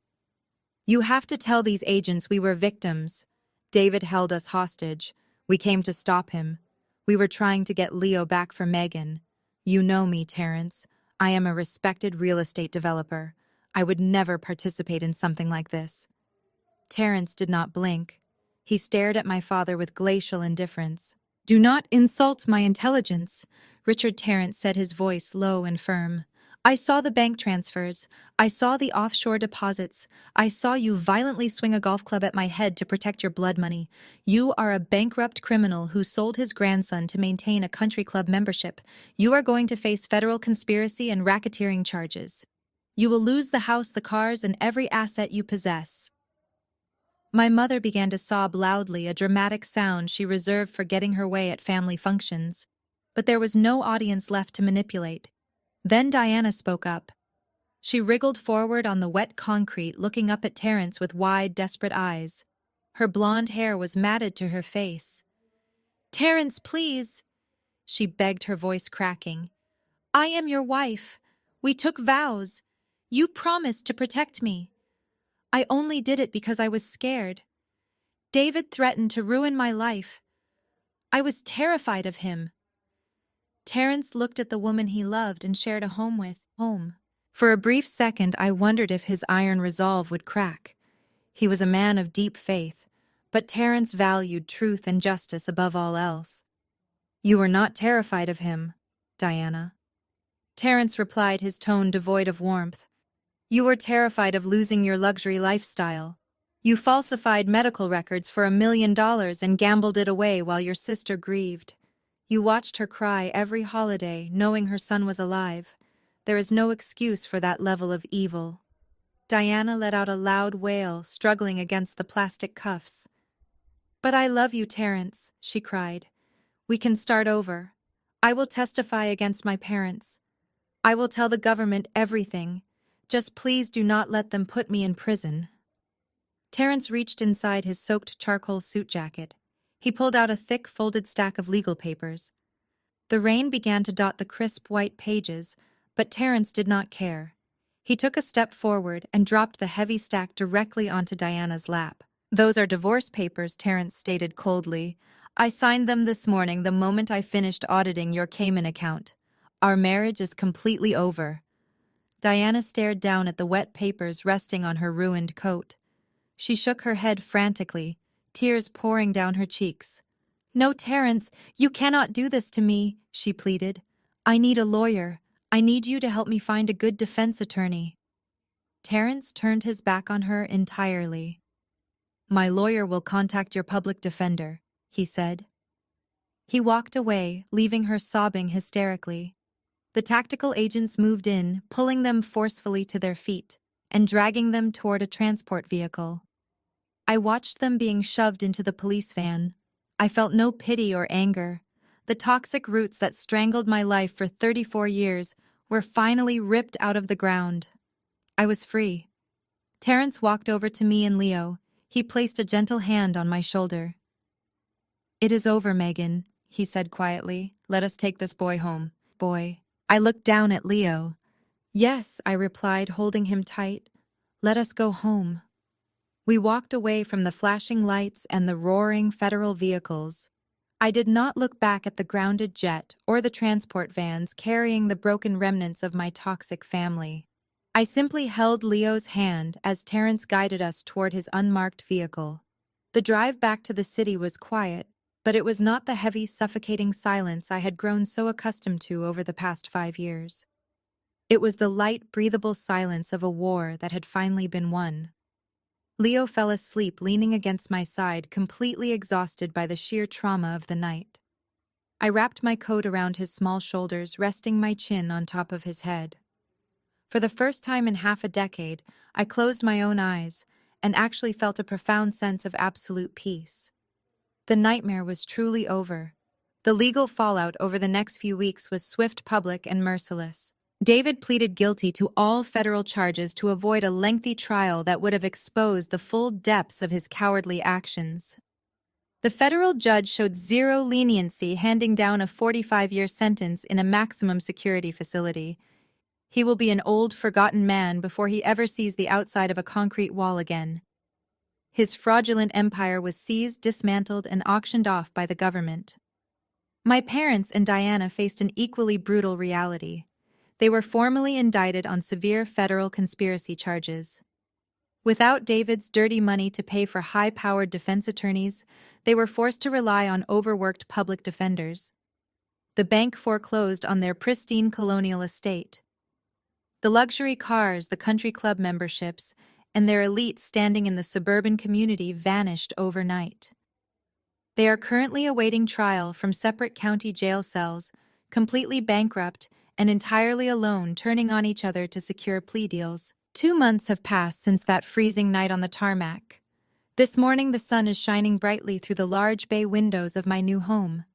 "You have to tell these agents we were victims. David held us hostage. We came to stop him. We were trying to get Leo back for Megan. You know me, Terrence. I am a respected real estate developer. I would never participate in something like this." Terrence did not blink. He stared at my father with glacial indifference. "Do not insult my intelligence," Richard Terrence said, his voice low and firm. "I saw the bank transfers. I saw the offshore deposits. I saw you violently swing a golf club at my head to protect your blood money. You are a bankrupt criminal who sold his grandson to maintain a country club membership. You are going to face federal conspiracy and racketeering charges. You will lose the house, the cars, and every asset you possess." My mother began to sob loudly, a dramatic sound she reserved for getting her way at family functions. But there was no audience left to manipulate. Then Diana spoke up. She wriggled forward on the wet concrete, looking up at Terrence with wide, desperate eyes. Her blonde hair was matted to her face. "Terrence, please," she begged, her voice cracking. "I am your wife. We took vows. You promised to protect me. I only did it because I was scared. David threatened to ruin my life. I was terrified of him." Terrence looked at the woman he loved and shared a home with. For a brief second, I wondered if his iron resolve would crack. He was a man of deep faith, but Terrence valued truth and justice above all else. "You were not terrified of him, Diana." Terrence replied, his tone devoid of warmth. "You were terrified of losing your luxury lifestyle. You falsified medical records for $1 million and gambled it away while your sister grieved. You watched her cry every holiday, knowing her son was alive. There is no excuse for that level of evil." Diana let out a loud wail, struggling against the plastic cuffs. "But I love you, Terrence," she cried. "We can start over. I will testify against my parents. I will tell the government everything. Just please do not let them put me in prison." Terrence reached inside his soaked charcoal suit jacket. He pulled out a thick, folded stack of legal papers. The rain began to dot the crisp white pages, but Terrence did not care. He took a step forward and dropped the heavy stack directly onto Diana's lap. "Those are divorce papers," Terrence stated coldly. "I signed them this morning the moment I finished auditing your Cayman account. Our marriage is completely over." Diana stared down at the wet papers resting on her ruined coat. She shook her head frantically, tears pouring down her cheeks. "No, Terrence, you cannot do this to me," she pleaded. "I need a lawyer. I need you to help me find a good defense attorney." Terrence turned his back on her entirely. "My lawyer will contact your public defender," he said. He walked away, leaving her sobbing hysterically. The tactical agents moved in, pulling them forcefully to their feet and dragging them toward a transport vehicle. I watched them being shoved into the police van. I felt no pity or anger. The toxic roots that strangled my life for 34 years were finally ripped out of the ground. I was free. Terrence walked over to me and Leo. He placed a gentle hand on my shoulder. "It is over, Megan," he said quietly. "Let us take this boy home." "Boy." I looked down at Leo. "Yes," I replied, holding him tight. "Let us go home." We walked away from the flashing lights and the roaring federal vehicles. I did not look back at the grounded jet or the transport vans carrying the broken remnants of my toxic family. I simply held Leo's hand as Terrence guided us toward his unmarked vehicle. The drive back to the city was quiet, but it was not the heavy, suffocating silence I had grown so accustomed to over the past 5 years. It was the light, breathable silence of a war that had finally been won. Leo fell asleep leaning against my side, completely exhausted by the sheer trauma of the night. I wrapped my coat around his small shoulders, resting my chin on top of his head. For the first time in half a decade, I closed my own eyes and actually felt a profound sense of absolute peace. The nightmare was truly over. The legal fallout over the next few weeks was swift, public, and merciless. David pleaded guilty to all federal charges to avoid a lengthy trial that would have exposed the full depths of his cowardly actions. The federal judge showed zero leniency, handing down a 45-year sentence in a maximum security facility. He will be an old, forgotten man before he ever sees the outside of a concrete wall again. His fraudulent empire was seized, dismantled, and auctioned off by the government. My parents and Diana faced an equally brutal reality. They were formally indicted on severe federal conspiracy charges. Without David's dirty money to pay for high-powered defense attorneys, they were forced to rely on overworked public defenders. The bank foreclosed on their pristine colonial estate. The luxury cars, the country club memberships, and their elite standing in the suburban community vanished overnight. They are currently awaiting trial from separate county jail cells, completely bankrupt and entirely alone, turning on each other to secure plea deals. 2 months have passed since that freezing night on the tarmac. This morning the sun is shining brightly through the large bay windows of my new home.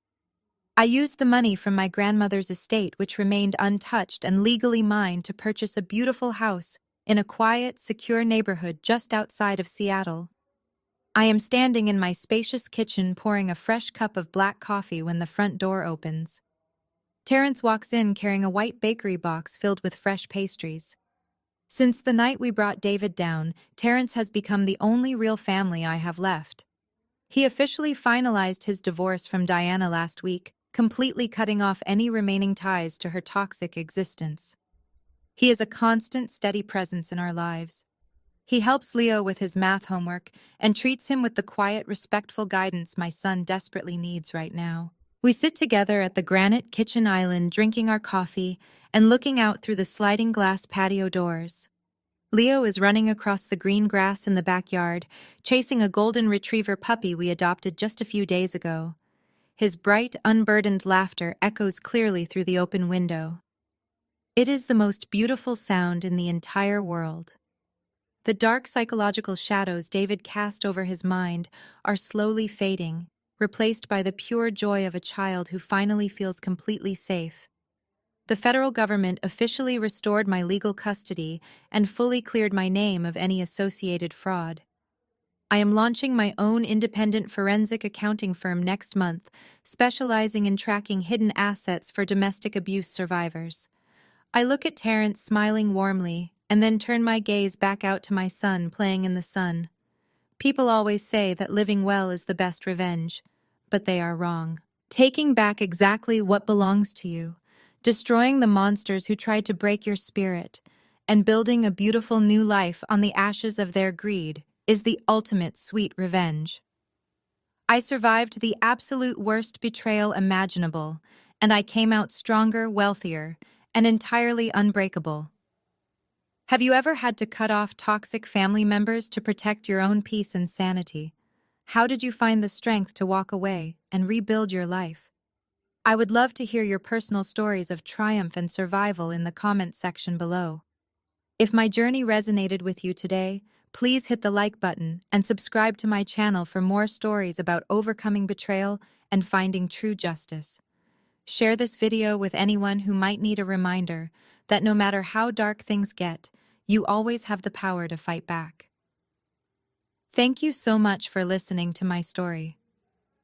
I used the money from my grandmother's estate, which remained untouched and legally mine, to purchase a beautiful house in a quiet, secure neighborhood just outside of Seattle. I am standing in my spacious kitchen pouring a fresh cup of black coffee when the front door opens. Terrence walks in carrying a white bakery box filled with fresh pastries. Since the night we brought David down, Terrence has become the only real family I have left. He officially finalized his divorce from Diana last week, completely cutting off any remaining ties to her toxic existence. He is a constant, steady presence in our lives. He helps Leo with his math homework and treats him with the quiet, respectful guidance my son desperately needs right now. We sit together at the granite kitchen island, drinking our coffee and looking out through the sliding glass patio doors. Leo is running across the green grass in the backyard, chasing a golden retriever puppy we adopted just a few days ago. His bright, unburdened laughter echoes clearly through the open window. It is the most beautiful sound in the entire world. The dark psychological shadows David cast over his mind are slowly fading, replaced by the pure joy of a child who finally feels completely safe. The federal government officially restored my legal custody and fully cleared my name of any associated fraud. I am launching my own independent forensic accounting firm next month, specializing in tracking hidden assets for domestic abuse survivors. I look at Terrence smiling warmly and then turn my gaze back out to my son playing in the sun. People always say that living well is the best revenge, but they are wrong. Taking back exactly what belongs to you, destroying the monsters who tried to break your spirit, and building a beautiful new life on the ashes of their greed is the ultimate sweet revenge. I survived the absolute worst betrayal imaginable, and I came out stronger, wealthier, and entirely unbreakable. Have you ever had to cut off toxic family members to protect your own peace and sanity? How did you find the strength to walk away and rebuild your life? I would love to hear your personal stories of triumph and survival in the comments section below. If my journey resonated with you today, please hit the like button and subscribe to my channel for more stories about overcoming betrayal and finding true justice. Share this video with anyone who might need a reminder that no matter how dark things get, you always have the power to fight back. Thank you so much for listening to my story.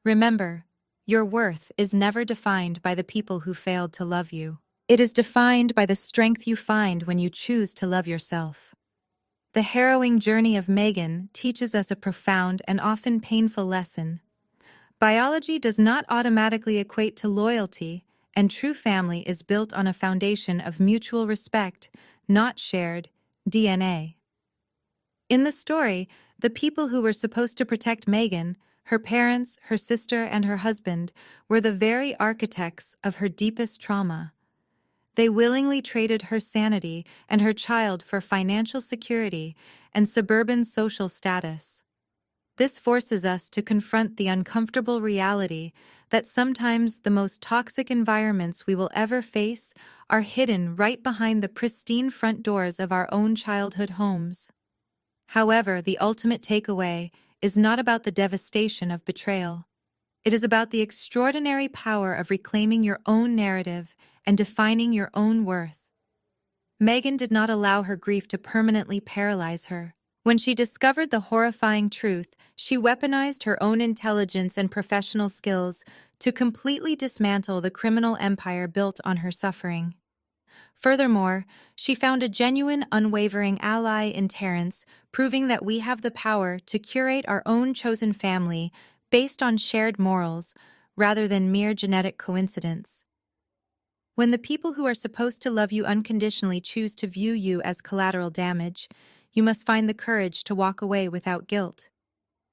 Remember, your worth is never defined by the people who failed to love you. It is defined by the strength you find when you choose to love yourself. The harrowing journey of Megan teaches us a profound and often painful lesson. Biology does not automatically equate to loyalty, and true family is built on a foundation of mutual respect, not shared DNA. In the story, the people who were supposed to protect Megan, her parents, her sister, and her husband, were the very architects of her deepest trauma. They willingly traded her sanity and her child for financial security and suburban social status. This forces us to confront the uncomfortable reality that sometimes the most toxic environments we will ever face are hidden right behind the pristine front doors of our own childhood homes. However, the ultimate takeaway is not about the devastation of betrayal. It is about the extraordinary power of reclaiming your own narrative and defining your own worth. Megan did not allow her grief to permanently paralyze her. When she discovered the horrifying truth, she weaponized her own intelligence and professional skills to completely dismantle the criminal empire built on her suffering. Furthermore, she found a genuine, unwavering ally in Terrence, proving that we have the power to curate our own chosen family based on shared morals rather than mere genetic coincidence. When the people who are supposed to love you unconditionally choose to view you as collateral damage, you must find the courage to walk away without guilt.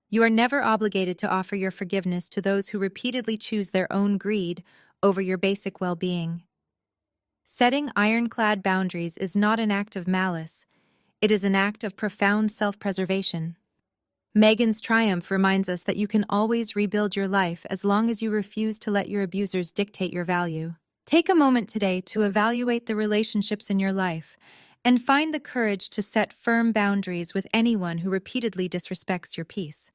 You are never obligated to offer your forgiveness to those who repeatedly choose their own greed over your basic well-being. Setting ironclad boundaries is not an act of malice, it is an act of profound self-preservation. Megan's triumph reminds us that you can always rebuild your life as long as you refuse to let your abusers dictate your value. Take a moment today to evaluate the relationships in your life and find the courage to set firm boundaries with anyone who repeatedly disrespects your peace.